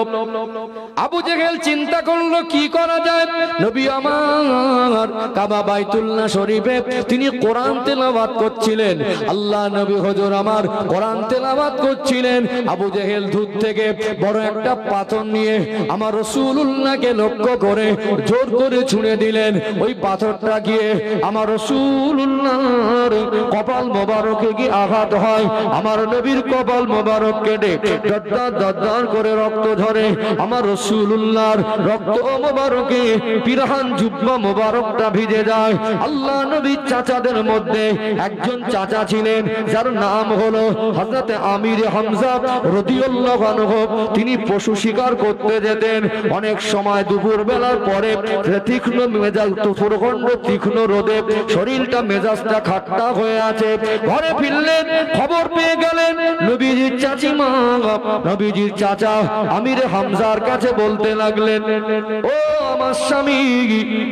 আবু জেহেল চিন্তা করলো কি করা যায়। নবী আমার কাবা বাইতুল্লাহ শরীফে তিনি কোরআন তেলাওয়াত করছিলেন। আল্লাহ নবী হুজুর আমার কোরআন তেলাওয়াত করছিলেন। আবু জেহেল দূর থেকে বড় একটা পাথর নিয়ে আমার রাসূলুল্লাহকে লক্ষ্য করে জোর করে ছুঁড়ে দিলেন। ওই পাথরটা গিয়ে আমার রাসূলুল্লাহর কপাল মোবারকে গিয়ে আঘাত হয়। আমার নবীর কপাল মোবারক কেটে দরদর দরদর করে রক্ত ঝরে। আমার রাসূলুল্লাহর রক্ত মোবারকে পিরহান জুব্বা মোবারকটা ভিজে যায়। আল্লাহ নবীর চাচাদের মধ্যে একজন চাচা ছিলেন যার নাম হলো হযরত আমির হামজা রাদিয়াল্লাহু আনহু। তিনি পশু শিকার করতে যেতেন। অনেক সময় দুপুর বেলার পরে তীক্ষ্ণ মেজাজ প্রচন্ড তীক্ষ্ণ রোদে শরীরটা মেজাজটা খাট্টা হয়ে আছে। ঘরে ফিরলেন, খবর পেয়ে গেলেন নবীজির চাচিমা নবীজির চাচা আমির হামজার কাছে বলতে লাগলেন, ও আমার স্বামী,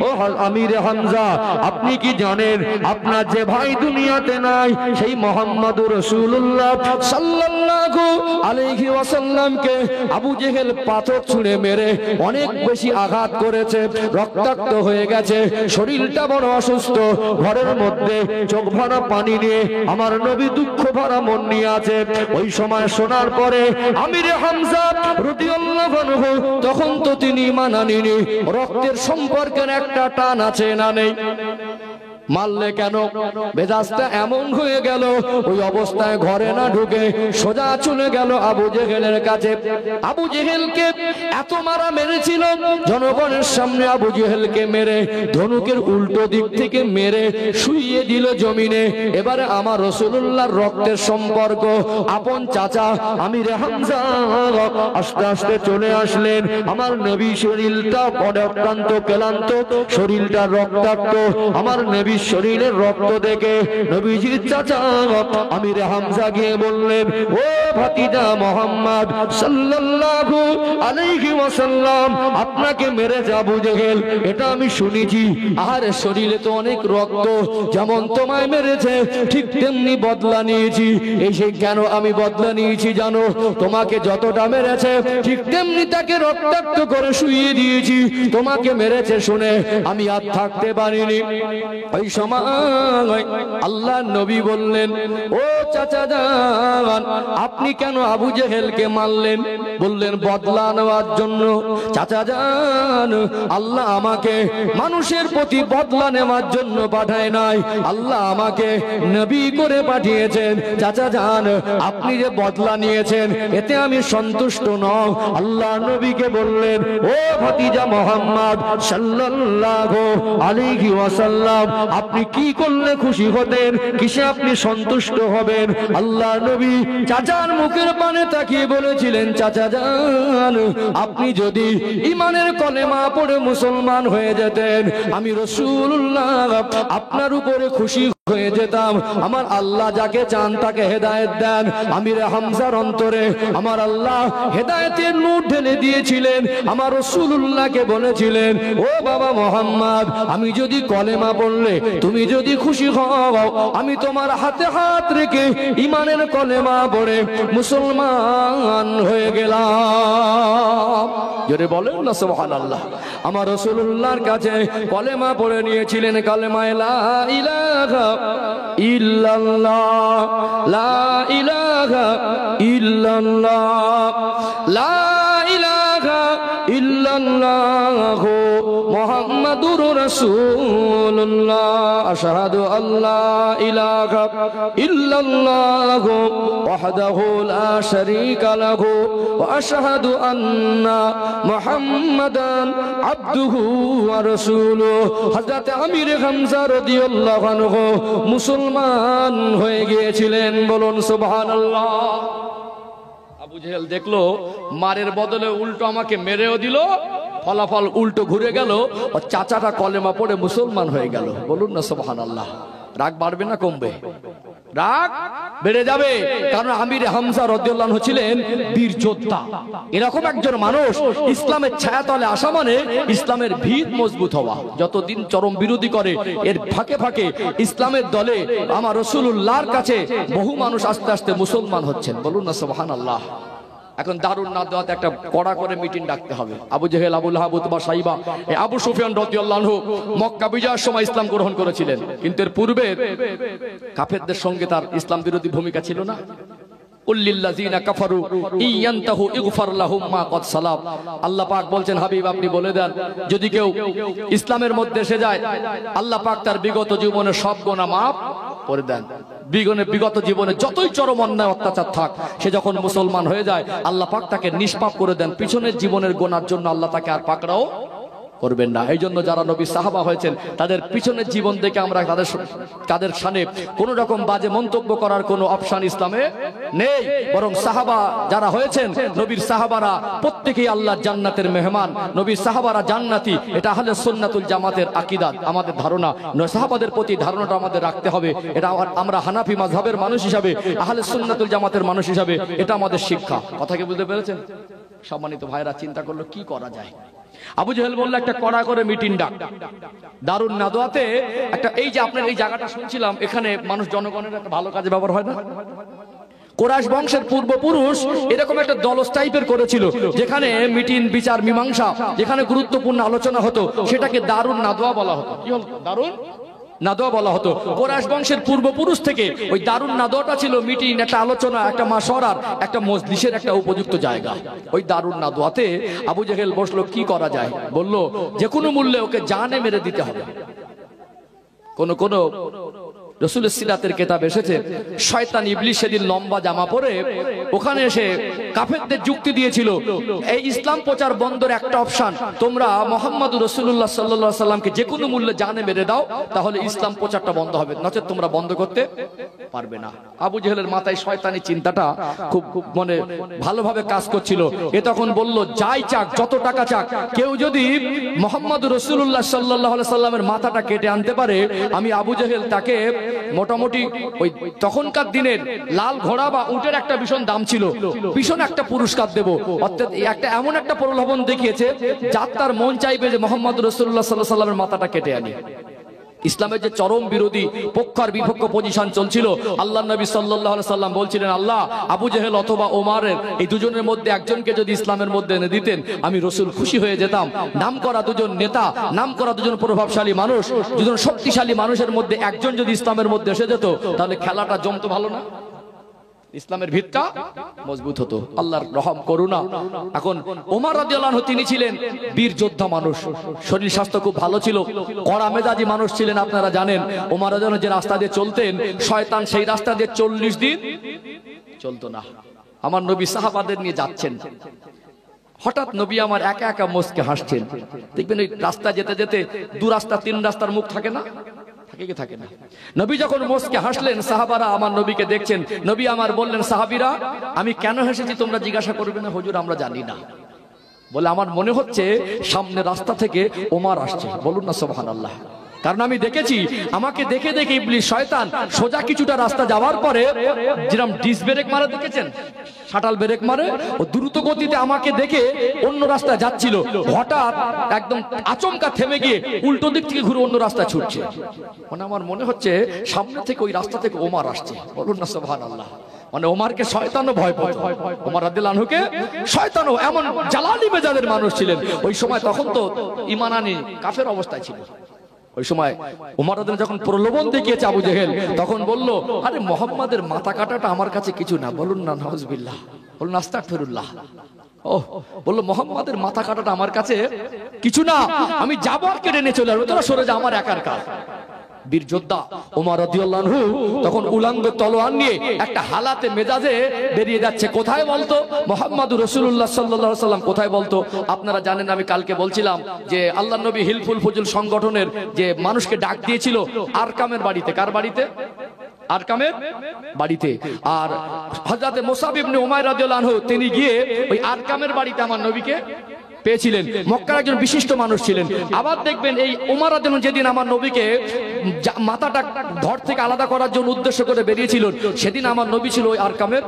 ও আমির হামজা, আপনি কি জানেন আপনার যে ভাই দুনিয়াতে নাই সেই মুহাম্মদুর রাসূলুল্লাহ সাল্লাল্লাহু আলাইহি ওয়াসাল্লামকে আবু জেহেল পাথর ছুঁড়ে মেরে অনেক বেশি আঘাত করেছে, রক্তাক্ত হয়ে গেছে, শরীরটা বড় অসুস্থ। ঘরের মধ্যে চোখ ভরা পানি নিয়ে আমার নবী দুঃখ ভরা মন নিয়ে আছে। ওই সময় শোনার পরে আমির হামজা রাদিয়াল্লাহু আনহু তখন তো তিনি ঈমান আনেনি। রক্তের সম্পর্কের একটা টান আছে না নেই? মারলে কেন? মেজাজটা এমন হয়ে গেল, ওই অবস্থায় ঘরে না ঢুকে সোজা চলে গেল আবু জেহেলের কাছে। আবু জেহেলকে এত মারা মেরেছিল, জনগণের সামনে আবু জেহেলকে মেরে ধনুকের উল্টো দিক থেকে মেরে শুইয়ে দিল জমিনে। এবারে আমার রাসূলুল্লাহর রক্তের সম্পর্ক আপন চাচা আমির হামজা আস্তে আস্তে চলে আসলেন। আমার নবী শরীরটা অত্যন্ত ক্লান্ত, শরীরটা রক্তাক্ত। আমার নবী শরীরের রক্ত দেখে নবীজির চাচা আমির হামজা গিয়ে বললেন, ও ভাতিজা মুহাম্মদ সাল্লাল্লাহু আলাইহি ওয়াসাল্লাম আপনাকে মেরেছে আবু জেহেল, এটা আমি শুনেছি। আর শরীরে তো অনেক রক্ত, যেমন তোমায় মেরেছে ঠিক তেমনি বদলা নিয়েছি। এই সে কেন আমি বদলা নিয়েছি জানো? তোমাকে যতটা মেরেছে ঠিক তেমনি তাকে রক্তাক্ত করে শুইয়ে দিয়েছি। তোমাকে মেরেছে শুনে আমি আর থাকতে পারিনি। ওই সময় আল্লাহ নবী বললেন, ও চাচা জান, আপনি কেন আবু জেহেলকে মারলেন? বললেন, বদলা নেওয়ার জন্য। চাচা জান, আল্লাহ আমাকে মানুষের প্রতি বদলা নেওয়ার জন্য পাঠায় নাই, আল্লাহ আমাকে নবী করে পাঠিয়েছেন। চাচা জান, আপনি যে বদলা নিয়েছেন এতে আমি সন্তুষ্ট নই। আল্লাহ নবীকে বললেন, ও ভাতিজা মুহাম্মদ সাল্লাল্লাহু আলাইহি ওয়াসাল্লাম আপনি কি করলে খুশি হতেন, কিসে আপনি সন্তুষ্ট হবেন? আল্লাহ নবী চাচার মুখের পানে তাকিয়ে বলেছিলেন, চাচা যান, আপনি যদি ঈমানের কলেমা পড়ে মুসলমান হয়ে যেতেন, আমি রাসূলুল্লাহ আপনার উপরে খুশি হয়ে যেতাম। আমার আল্লাহ যাকে চান তাকে হেদায়েত দেন। আমির হামজার অন্তরে আমার আল্লাহ হেদায়েতের নূর ঢেলে দিয়েছিলেন। আমার রাসূলুল্লাহকে বলেছিলেন, ও বাবা মুহাম্মদ, আমি যদি কলেমা পড়লে তুমি যদি খুশি হও, আমি তোমার হাতে হাত রেখে ঈমানের কলেমা পড়ে মুসলমান হয়ে গেলাম। জোরে বলেন না সুবহানাল্লাহ। আমার রাসূলুল্লাহর কাছে কলেমা পড়ে নিয়েছিলেন, কলেমা লা ইলাহা ইল্লাল্লাহ, লা ইলাহা ইল্লাল্লাহ, লা ইলাহা ইল্লাল্লাহ মুহাম্মাদুর রাসূলুল্লাহ, আশহাদু আল্লা ইলাহা ইল্লাল্লাহ ওয়াহদাহু লা শারীকা লাহু ওয়া আশহাদু আন্না মুহাম্মাদান আবদুহু ওয়া রাসূলুহু। হযরত আমির হামজা রাদিয়াল্লাহু আনহু মুসলমান হয়ে গিয়েছিলেন। বলুন সুবহানাল্লাহ। আবু জেহেল দেখলো মারের বদলে উল্টো আমাকে মেরেও দিল, ফলাফল উল্টো ঘুরে গেল, ও চাচাটা কলেমা পড়ে মুসলমান হয়ে গেল। বলুন না সুবহানাল্লাহ। রাগ বাড়বে না কমবে? রাগ বেড়ে যাবে, কারণ আমির হামজা রাদিয়াল্লাহু আনহু ছিলেন বীর যোদ্ধা। এরকম একজন মানুষ ইসলামের ছায়াতলে আসা মানে ইসলামের ভিত মজবুত হওয়া। যতদিন চরম বিরোধী করে এর ফাঁকে ফাঁকে ইসলামের দলে আমার রাসূলুল্লাহর কাছে বহু মানুষ আস্তে আস্তে মুসলমান হচ্ছেন। বলুন না সুবহানাল্লাহ। এখন দারুন নাদওয়াতে একটা কড়া করে মিটিং ডাকতে হবে। আবু জেহেল, আবু লাহাব, উতবা, সাইবা, আবু সুফিয়ান রাদিয়াল্লাহু আনহু মক্কা বিজয়ের সময় ইসলাম গ্রহণ করেছিলেন, কিন্তু এর পূর্বে কাফেরদের সঙ্গে তার ইসলাম বিরোধী ভূমিকা ছিল না। উল্লিল্লাযিনা কাফারু ইয়ান্তাহু ইগফার লাহুম মা কদ সালাম। আল্লাহ পাক বলছেন, হাবিব আপনি বলে দেন, যদি কেউ ইসলামের মধ্যে এসে যায়, আল্লাহ পাক তার বিগত জীবনের সব গুনাহ মাফ করে দেন। বিগত জীবনে যতই চরম অন্যায় অত্যাচার থাক, সে যখন মুসলমান হয়ে যায় আল্লাহ পাক তাকে নিষ্পাপ করে দেন। পিছনের জীবনের গুনার জন্য আল্লাহ তাকে আর পাকড়াও করবেন না। এই জন্য যারা নবী সাহাবা হয়েছেন তাদের পিছনের জীবন দেখে আমরা তাদের সামনে কোন রকম বাজে মন্তব্য করার কোনো অপশন ইসলামে নেই। বরং সাহাবা যারা হয়েছেন, নবীর সাহাবারা প্রত্যেকেই আল্লাহর জান্নাতের মেহমান। নবীর সাহাবারা জান্নাতি, এটা আহলে সুন্নাতুল জামাতের আকীদা, আমাদের ধারণা। সাহাবাদের প্রতি ধারণাটা আমাদের রাখতে হবে। এটা আমরা হানাফি মাযহাবের মানুষ হিসাবে, আহলে সুন্নাতুল জামাতের মানুষ হিসাবে এটা আমাদের শিক্ষা। কথা কি বুঝতে পেরেছেন? সম্মানিত ভাইরা, চিন্তা করলো কি করা যায়। আবু জেহেল বলল, একটা কড়া করে মিটিং ডাক। দারুন নাদওয়াতে একটা, এই যে আপনার এই জায়গাটা শুনছিলাম, এখানে মানুষ জনগণের একটা ভালো কাজে ব্যবহার হয় না? কুরাইশ বংশের পূর্বপুরুষ এরকম একটা দলস টাইপের করেছিল, যেখানে মিটিং, বিচার, মীমাংসা, যেখানে গুরুত্বপূর্ণ আলোচনা হতো, সেটাকে দারুন নাদওয়া বলা হতো। কি হলো? দারুন নাদওয়া বলা হতো। কুরাইশ বংশের পূর্বপুরুষ থেকে ওই দারুন নাদওয়াটা ছিল মিটিং, একটা আলোচনা, একটা মাশওয়ারার, একটা মজলিসের একটা উপযুক্ত জায়গা। ওই দারুন নাদওয়াতে আবু জেহেল বসলো, কি করা যায়? বলল, যে কোনো মূল্যে ওকে জানে মেরে দিতে হবে। কোন রাসূলের সিরাতের কিতাব এসেছে, শয়তান ইবলিস সেদিন লম্বা জামা পরে ওখানে এসে কাফেরদের যুক্তি দিয়েছিল, এই ইসলাম প্রচার বন্ধের একটা অপশন, তোমরা মুহাম্মদুর রাসূলুল্লাহ সাল্লাল্লাহু আলাইহি সাল্লামকে যে কোনো মূল্যে জানে মেরে দাও, তাহলে ইসলাম প্রচারটা বন্ধ হবে, নচেত তোমরা বন্ধ করতে পারবে না। আবু জেহেলের মাথায় শয়তানি চিন্তাটা খুব মনে ভালোভাবে কাজ করছিল। এ তখন বলল, যাই চাক, যত টাকা চাক, কেউ যদি মুহাম্মদুর রাসূলুল্লাহ সাল্লাল্লাহু আলাইহি সাল্লামের মাথাটা কেটে আনতে পারে, আমি আবু জেহেল তাকে মোটামুটি ওই তখনকার দিনের লাল ঘোড়া বা উটের একটা ভীষণ দাম ছিল, ভীষণ একটা পুরস্কার দেব। অর্থাৎ একটা এমন একটা প্রলোভন দেখিয়েছে, যার তার মন চাইবে যে মুহাম্মদুর রাসূলুল্লাহ সাল্লাল্লাহু আলাইহি সাল্লামের মাথাটা কেটে আনি। ইসলামের যে চরম বিরোধী পক্ষ আর বিপক্ষ পজিশন চলছিল, আল্লাহ নবী সাল্লাল্লাহু আলাইহি সাল্লাম বলছিলেন, আল্লাহ আবু জেহেল অথবা ওমরের এই দুজনের মধ্যে একজনকে যদি ইসলামের মধ্যে এনে দিতেন, আমি রাসূল খুশি হয়ে যেতাম। নাম করা দুজন নেতা, নাম করা দুজন প্রভাবশালী মানুষ, দুজন শক্তিশালী মানুষের মধ্যে একজন যদি ইসলামের মধ্যে এসে যেত, তাহলে খেলাটা জমতো ভালো না? ইসলামের ভিতটা মজবুত হতো। আল্লাহর রহম করুণা। এখন ওমর রাদিয়াল্লাহু আনহু তিনি ছিলেন বীর যোদ্ধা মানুষ, শরীর স্বাস্থ্য খুব ভালো ছিল, কড়া মেজাজি মানুষ ছিলেন। আপনারা জানেন ওমর রাদিয়াল্লাহু আনহু যে রাস্তা দিয়ে চলতেন, শয়তান সেই রাস্তা দিয়ে 40 দিন চলতো না। আমার নবী সাহাবাদের নিয়ে যাচ্ছেন, হঠাৎ নবী আমার একা একা মুচকে হাসছেন। দেখবেন ওই রাস্তা যেতে যেতে দু রাস্তা তিন রাস্তার মুখ থাকে না? থাকে কি থাকে না? নবী যখন মুস্কে হাসলেন, সাহাবারা আমার নবীকে দেখছেন, নবী আমার বললেন, সাহাবীরা আমি কেন হেসেছি তোমরা জিজ্ঞাসা করবে না? হুজুর আমরা জানি না। বলে আমার মনে হচ্ছে সামনে রাস্তা থেকে ওমর আসছে। বলুন না সুবহানাল্লাহ। কারণ আমি দেখেছি, আমাকে দেখে দেখে ইবলিস শয়তান সোজা কিছুটা রাস্তা যাওয়ার পরে যেরকম ডিস ব্রেক মারে, দেখেছেন শাটাল ব্রেক মারে, ও দ্রুত গতিতে আমাকে দেখে অন্য রাস্তায় যাচ্ছিল, হঠাৎ একদম আচমকা থেমে গিয়ে উল্টো দিক থেকে ঘুরে অন্য রাস্তায় ছুটছে। মানে আমার মনে হচ্ছে সামনে থেকে ওই রাস্তা থেকে ওমর আসছে। বলুন না সুবহানাল্লাহ। মানে ওমরকে শয়তানও ভয় পেত, ওমর রাদিয়াল্লাহু আনহুকে শয়তানও, এমন জালালি মেজাজের মানুষ ছিলেন ওই সময়। তখন তো ঈমান আনি কাফের অবস্থায় ছিল। ওই সময় ওমর রাদিয়াল্লাহু যখন প্রলোভন দেখিয়েছে আবু জেহেল, তখন বলল, আরে মুহাম্মাদের মাথা কাটাটা আমার কাছে কিছু না। বলুন না নাউজুবিল্লাহ, বলুন আস্তাগফিরুল্লাহ। ও বলল মুহাম্মাদের মাথা কাটাটা আমার কাছে কিছু না, আমি যাবো আর কেটে নিয়ে চলে আসবো, তোরা সরে যা, আমার একার কাজ। বীর যোদ্ধা ওমর রাদিয়াল্লাহু আনহু তখন উলাঙ্গ তলোয়ার নিয়ে একটা হালাতে মেজাজে বেরিয়ে যাচ্ছে। কোথায় বলতো? মুহাম্মদুর রাসূলুল্লাহ সাল্লাল্লাহু আলাইহি সাল্লাম কোথায় বলতো? আপনারা জানেন, আমি কালকে বলছিলাম যে আল্লাহর নবী হিলফুল ফুজুল সংগঠনের যে মানুষকে ডাক দিয়েছিল আরকামের বাড়িতে। কার বাড়িতে? আরকামের বাড়িতে। আর হযরতে মুসাব ইবনে উমাইর রাদিয়াল্লাহু আনহু তিনি গিয়ে ওই আরকামের বাড়িতে আমার নবীকে পেয়েছিলেন। মক্কার একজন বিশিষ্ট মানুষ ছিলেন। আবার দেখবেন এই ওমর রাদিয়াল্লাহু আনহু যেদিন আমার নবীকে মাথাটা ধর থেকে আলাদা করার জন্য উদ্দেশ্য করে বেরিয়েছিল, সেদিন আমার নবী ছিল ওই আরকামের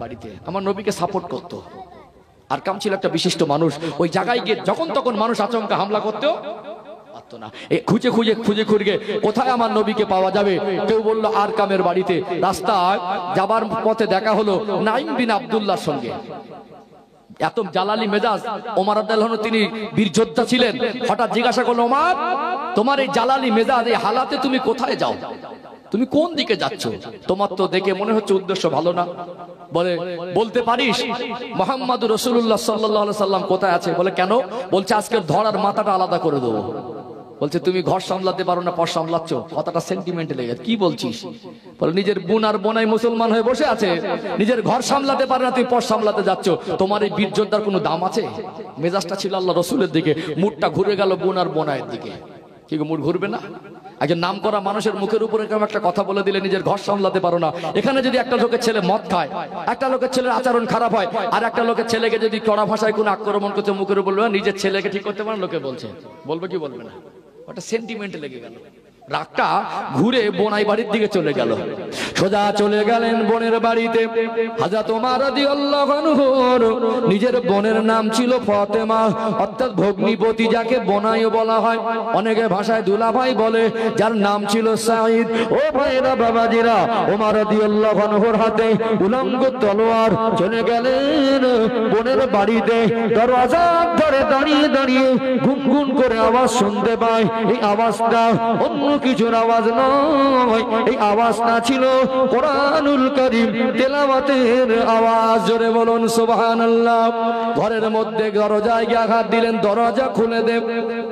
বাড়িতে, আমার নবীকে সাপোর্ট করতো। আরকাম ছিল একটা বিশিষ্ট মানুষ। ওই জায়গায় গিয়ে যখন তখন মানুষ আচমকা হামলা করতেও পারতো না। খুঁজে খুঁজে খুঁজে খুঁজে কোথায় আমার নবীকে পাওয়া যাবে? কেউ বললো আরকামের বাড়িতে। রাস্তায় যাবার পথে দেখা হলো নাইম বিন আব্দুল্লাহর সঙ্গে। এত জালালি মেজাজ ওমর রাদিয়াল্লাহু আনহু, তিনি বীর যোদ্ধা ছিলেন। হঠাৎ জিজ্ঞাসা করলো, ওমর তোমার এই জালালি মেজাজ, এই হালাতে তুমি কোথায় যাও? তুমি কোন দিকে যাচ্ছ? তোমার তো দেখে মনে হচ্ছে উদ্দেশ্য ভালো না। বলে বলতে পারিস মুহাম্মদুর রাসূলুল্লাহ সাল্লাল্লাহু আলাইহি সাল্লাম কোথায় আছে? বলে কেন? বলছে আজকের ধরার মাথাটা আলাদা করে দেবো। বলছে তুমি ঘর সামলাতে পারো না, পর সামলাচ্ছ। কথাটা সেন্টিমেন্টে লেগে, কি বলছিস? বলে নিজের বোন আর বোনাই মুসলমান হয়ে বসে আছে, নিজের ঘর সামলাতে পারে না, তুমি পর সামলাতে যাচ্ছ। তোমার এই বীর যোদ্ধার কোনো দাম আছে? মেজাজটা ছিল আল্লাহ রসুলের দিকে, মুডটা ঘুরে গেল বোন আর বোনাইয়ের দিকে। কি মুড ঘুরবে না? একজন নাম করা মানুষের মুখের উপরে কেমন একটা কথা বলে দিলে নিজের ঘর সামলাতে পারো না। এখানে যদি একটা লোকের ছেলে মদ খায়, একটা লোকের ছেলের আচরণ খারাপ হয়, আর একটা লোকের ছেলেকে যদি কড়া ভাষায় কোনো আক্রমণ করতে মুখের উপর বলবে, নিজের ছেলেকে ঠিক করতে পারে লোকে বলছে, বলবে কি বলবে না? ওটা সেন্টিমেন্টে লেগে গেল, রাগটা ঘুরে বোনাই বাড়ির দিকে চলে গেল। সোজা চলে গেলেন বোনের বাড়িতে। হযরত ওমর রাদিয়াল্লাহু আনহু নিজের বোনের নাম ছিল ফাতেমা, অর্থাৎ ভগ্নিপতি, যাকে বোনাইও বলা হয়, অনেকের ভাষায় দুলাভাই বলে, যার নাম ছিল সাঈদ। ও ভাইরা বাবাজিরা, ওমর রাদিয়াল্লাহু আনহুর হাতে উলঙ্গ তলোয়ার, চলে গেলেন বোনের বাড়িতে। দরওয়াজা ধরে দাঁড়িয়ে দাঁড়িয়ে গুনগুন করে আওয়াজ শুনতে পায়। এই আওয়াজটা অন্য কিছুর আওয়াজ নয়, এই আওয়াজটা ছিল কোরআনুল কারীম তেলাওয়াতের আওয়াজ। জোরে বলুন সুবহানাল্লাহ। ঘরের মধ্যে দরজায় গিয়ে আঘাত দিলেন, দরজা খুলে দে।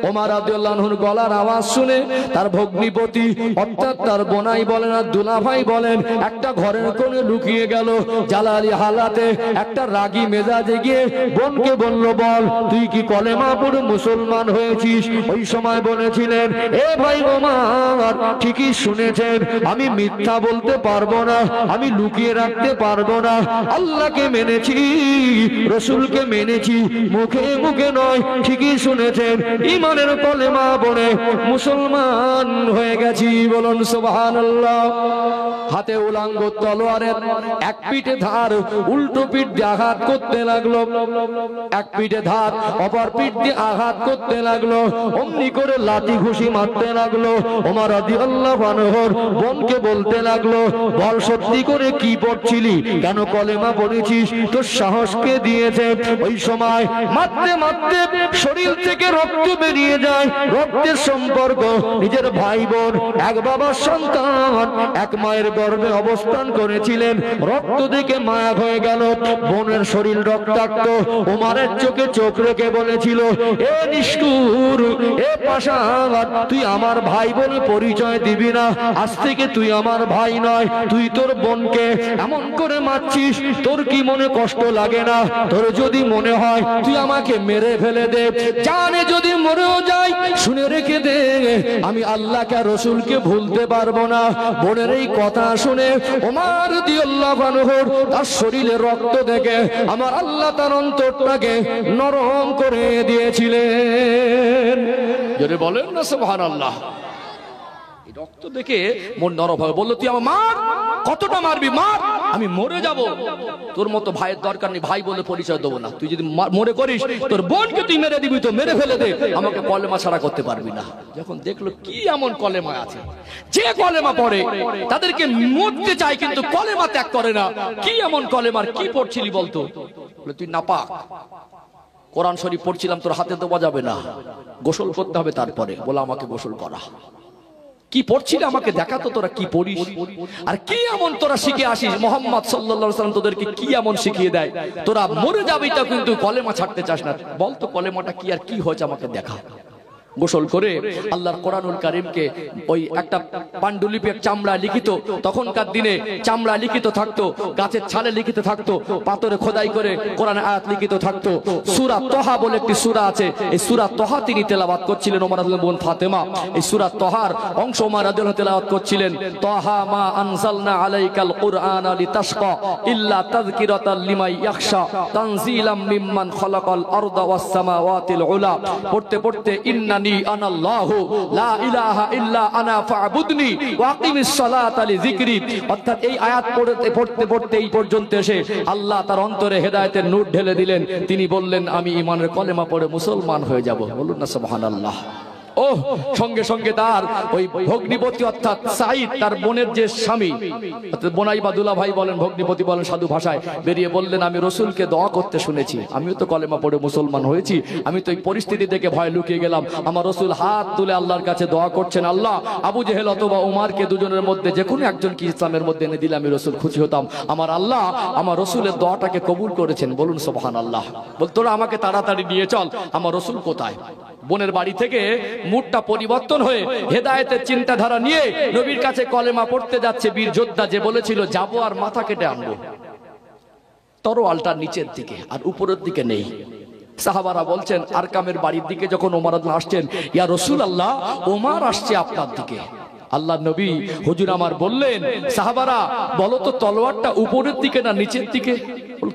ওমর রাদিয়াল্লাহু আনহুর গলার আওয়াজ শুনে তার ভগ্নিপতি, অর্থাৎ তার বোনাই বলেন আর দুলাভাই বলেন, একটা ঘরের কোণে লুকিয়ে গেল। জালালি হালাতে একটা রাগী মেজাজে গিয়ে বোনকে বলল, বল তুই কি কলেমা পড়ে মুসলমান হয়েছিস? ওই সময় বলেছিলেন, এ ভাই ওমর, ঠিকই শুনেছেন, আমি মিথ্যা বলতে পারবো না, আমি লুকিয়ে রাখতে পারবো না। আল্লাহকে মেনেছি, রসুলকে মেনেছি, মুখে মুখে নয়। ঠিকই শুনেছেন, ঈমানের কলেমা পড়ে মুসলমান হয়ে গেছি। বলুন সুবহানাল্লাহ। হাতে উলাঙ্গ তলোয়ারের এক পিঠে ধার, উল্টো পিঠ দিয়ে আঘাত করতে লাগলো। এক পিঠে ধার, অপর পিঠ দিয়ে আঘাত করতে লাগলো। অমনি করে লাঠি ঘুষি মারতে লাগলো। ওমর রাদিয়াল্লাহু আনহুর বোনকে বলতে লাগলো, বল সত্যি করে কি পড়ছিলি? কেন কলেমা পড়েছিস? তোর সাহসকে দিয়েছে? ওই সময় মারতে মারতে শরীর থেকে রক্ত বেরিয়ে যায়। রক্তের সম্পর্ক, নিজের ভাই বোন, এক বাবার সন্তান, এক মায়ের গর্ভে অবস্থান করেছিলেন। রক্ত দেখে মায়া হয়ে গেল। বোনের শরীর রক্তাক্ত। ওমরের চোখে চোখ রেখে বলেছিল, এ নিষ্ঠুর, এ পাষাণ, তুই আমার ভাই বলে পরিচয় দিবি না। আজ থেকে তুই আমার ভাই নয়, তুই তোর বোনকে এমন করে মারছিস, তোর কি মনে কষ্ট লাগে না? তোর যদি মনে হয় তুই আমাকে মেরে ফেলে দে, জানে যদি মরেও যাই, শুনে রেখে দে, আমি আল্লাহকে রসুলকে ভুলতে পারবো না। বোনের এই কথা শুনে ওমর রাদিয়াল্লাহু আনহু তার শরীরে রক্ত দেখে আমার আল্লাহ তার অন্তরটাকে নরম করে দিয়েছিলেন। যদি বলেন না সুবহানাল্লাহ। এই রক্ত দেখে মন নরম হয়। বললো তুই আমার মার, কতটা মারবি মার, আমি মরে যাব। তোর মতো ভাইয়ের দরকার নেই, ভাই বলে পরিচয় দেবো না। তুই যদি মরে করিস তোর বোনকে তুই মেরে দিবি, তো মেরে ফেলে দে, আমাকে কলেমা ছাড়া করতে পারবি না। যখন দেখলো কি এমন কলেমা আছে, যে কলেমা পড়ে তাদেরকে মরতে চায় কিন্তু কলেমা ত্যাগ করে না। কি এমন কলেমার কি পড়ছিলি বলতো? বলে তুই নাপাক, কোরআন শরীফ পড়ছিলাম, তোর হাতে দেওয়া যাবে না, গোসল করতে হবে তারপরে। বলে আমাকে গোসল করা। কি পড়ছিলে আমাকে দেখাতো, তোরা কি পড়িস আর কি এমন তোরা শিখে আসিস। মুহাম্মদ সাল্লাল্লাহু আলাইহি ওয়াসাল্লাম তোদেরকে কি এমন শিখিয়ে দেয়, তোরা মরে যাবি তা কিন্তু কলেমা ছাড়তে চাস না। বলতো কলেমাটা কি আর কি হয়েছে আমাকে দেখা। গোসল করে আল্লাহর কোরআনুল কারীমকে ওই একটা পান্ডুলিপির চামড়া লিখিত, তখনকার দিনে চামড়া লিখিত থাকতো, গাছের ছালে লিখিত থাকতো, পাথরে খোদাই করে কোরআনের আয়াত লিখিত থাকতো। সূরা তহা বলে একটি সূরা আছে, এই সূরা তহা তিনি তেলাওয়াত করছিলেন। ওমর রাদিয়াল্লাহু বোন ফাতেমা এই সূরা তহার অংশ ওমর রাদিয়াল্লাহু তেলাওয়াত করছিলেন। তহা মা আনজালনা আলাইকাল কুরআনা লিতাশকা ইল্লা তাযকিরাতাল লিমান ইয়াখশা তানজিলাম মিম্মান খালাকাল আরদা ওয়াস সামাওয়াতিল উলা। পড়তে পড়তে ইন্নানি আনাল্লাহু লা ইলাহা ইল্লা আনা ফা'বুদনি ওয়া আকিমিস সালাতা লিযিকরি। অর্থাৎ এই আয়াত পড়তে পড়তে এই পর্যন্ত এসে আল্লাহ তার অন্তরে হেদায়েতের নূর ঢেলে দিলেন। তিনি বললেন আমি ঈমানের কলেমা পড়ে মুসলমান হয়ে যাব। বলুন না সুবহানাল্লাহ। ও সঙ্গে সঙ্গে তার ওই ভগ্নিপতি অর্থাৎ সাঈদ তার বোনের যে স্বামী, অর্থাৎ বোনাই বা দুলা ভাই বলেন, ভগ্নিপতি বলেন সাধু ভাষায়, বেরিয়ে বললেন আমি রসুলকে দোয়া করতে শুনেছি, আমিও তো কলেমা পড়ে মুসলমান হয়েছি, আমি তো এই পরিস্থিতি দেখে ভয় লুকিয়ে গেলাম। আমার রসুল হাত তুলে আল্লাহর কাছে দোয়া করছেন, আল্লাহ আবু জেহেল অথবা উমারকে দুজনের মধ্যে যে কোনো একজনকে ইসলামের মধ্যে এনে দিলে আমি রসুল খুশি হতাম। আমার আল্লাহ আমার রসুলের দোয়াটাকে কবুল করেছেন। বলুন সুবহানাল্লাহ। বল তোরা আমাকে তাড়াতাড়ি নিয়ে চল, আমার রসুল কোথায়? বোনের বাড়ি থেকে মুডটা পরিবর্তন হয়ে হেদায়েতের চিন্তাধারা নিয়ে নবীর কাছে কলেমা পড়তে যাচ্ছে বীর যোদ্ধা, যে বলেছিল যাবো আর মাথা কেটে আনবো। তরোয়ালটা নিচের দিকে আর উপরের দিকে নেই। সাহাবারা বলছেন আরকামের বাড়ির দিকে যখন ওমর আসছেন, ইয়া রাসূলুল্লাহ ওমর আসছে আপনার দিকে। আল্লাহ নবী হুজুর আমার বললেন, সাহাবারা বলো তো তলোয়ারটা উপরের দিকে না নিচের দিকে?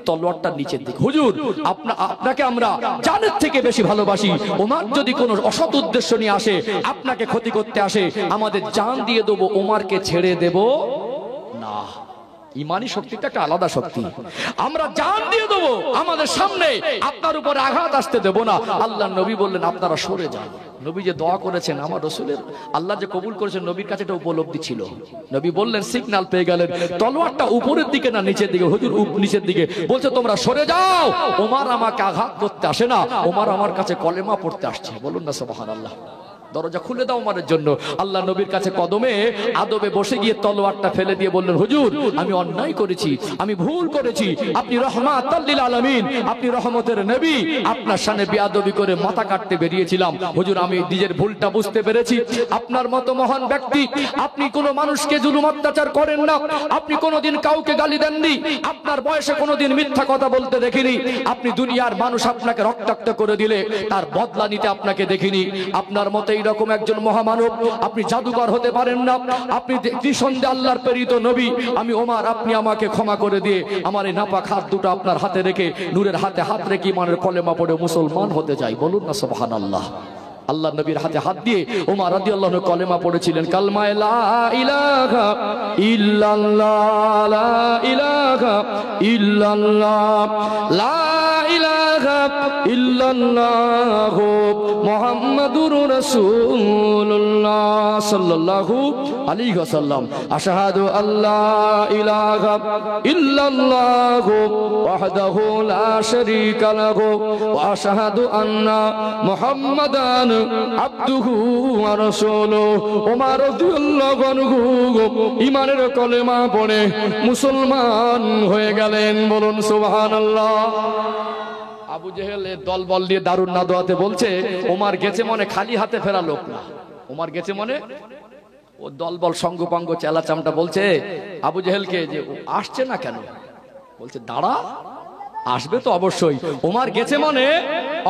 তলোয়ারটা নিচের দিকে। হুজুর আপনাকে আমরা জানের থেকে বেশি ভালোবাসি, ওমর যদি কোনো অসৎ উদ্দেশ্য নিয়ে আসে, আপনাকে ক্ষতি করতে আসে, আমাদের জান দিয়ে দেবো, ওমরকে ছেড়ে দেব না। ইমানি শক্তিটা একটা আলাদা শক্তি। আমরা জান দিয়ে দেবো, আমাদের সামনে আপনার উপরে আঘাত আসতে দেব না। আল্লাহ নবী বললেন আপনারা সরে যান। নবী যে দোয়া করেছেন আমার রসুলের আল্লাহ যে কবুল করেছেন, নবীর কাছে একটা উপলব্ধি ছিল। নবী বললেন, সিগন্যাল পেয়ে গেলেন, তলোয়ারটা উপরের দিকে না নিচের দিকে? হুজুর নিচের দিকে। বলছে তোমরা সরে যাও, ওমর আমাকে আঘাত করতে আসে না, ওমর আমার কাছে কলেমা পড়তে আসছে। বলুন না সুবহানাল্লাহ। দরজা খুলে দাও ওমরের জন্য। আল্লাহ নবীর কাছে কদমে আদবে বসে গিয়ে তলোয়ারটা ফেলে দিয়ে বললেন, হুজুর আমি অন্যায় করেছি, আমি ভুল করেছি, আপনি রাহমাতাল লিল আলামিন, আপনি রহমতের নবী, আপনার সামনে বেয়াদবি করে মাথা কাটতে বেরিয়েছিলাম। হুজুর আমি নিজের ভুলটা বুঝতে পেরেছি। আপনার মতো মহান ব্যক্তি, আপনি কোনো মানুষকে জুলুম অত্যাচার করেন না, আপনি কোনোদিন কাউকে গালি দেননি, আপনার বয়সে কোনোদিন মিথ্যা কথা বলতে দেখিনি, আপনি দুনিয়ার মানুষ আপনাকে রক্তাক্ত করে দিলে তার বদলা নিতে আপনাকে দেখিনি। আপনার মতো এইরকম একজন মহামানব, আপনি জাদুকর হতে পারেন না, আপনি নিঃসন্দেহে আল্লাহর প্রেরিত নবী। আমি ওমর, আপনি আমাকে ক্ষমা করে দিয়ে আমার এই নাপাক হাত দুটো আপনার হাতে রেখে, নূরের হাতে হাত রেখে ইমানের কলেমা পড়ে মুসলমান হতে যাই। বলুন না সুবহানাল্লাহ। আল্লাহ নবীর হাতে হাত দিয়ে ওমর রাদিয়াল্লাহু আনহু কলেমা পড়েছিলেন, কালমা লা ইলাহা ইল্লাল্লাহ, লা ইলাহা ইল্লাল্লাহ, লা ইলাহা ইল্লাল্লাহ মুহাম্মাদুর রাসূলুল্লাহ সাল্লাল্লাহু আলাইহি ওয়াসাল্লাম। আশহাদু আল্লা ইলাহা ইল্লাল্লাহ ওয়াহদাহু লা শারীকা লাহু ওয়া আশহাদু আন্না মুহাম্মাদান আবদুহু ওয়া রাসূলুহু। ওমর রাদিয়াল্লাহু আনহু ঈমানের কলেমা পড়ে মুসলমান হয়ে গেলেন। বলুন সুবহানাল্লাহ। আবু জেহেল দল বল দিয়ে দারুন নাদওয়াতে বলছে, ওমর গেছে মনে খালি হাতে ফেরা লোক না। ওমর গেছে মনে ও দল বল সঙ্গপাঙ্গ চেলা চামটা বলছে আবু জেহেলকে যে আসছে না কেন? বলছে দাঁড়া, আসবে তো অবশ্যই। ওমর গেছে মনে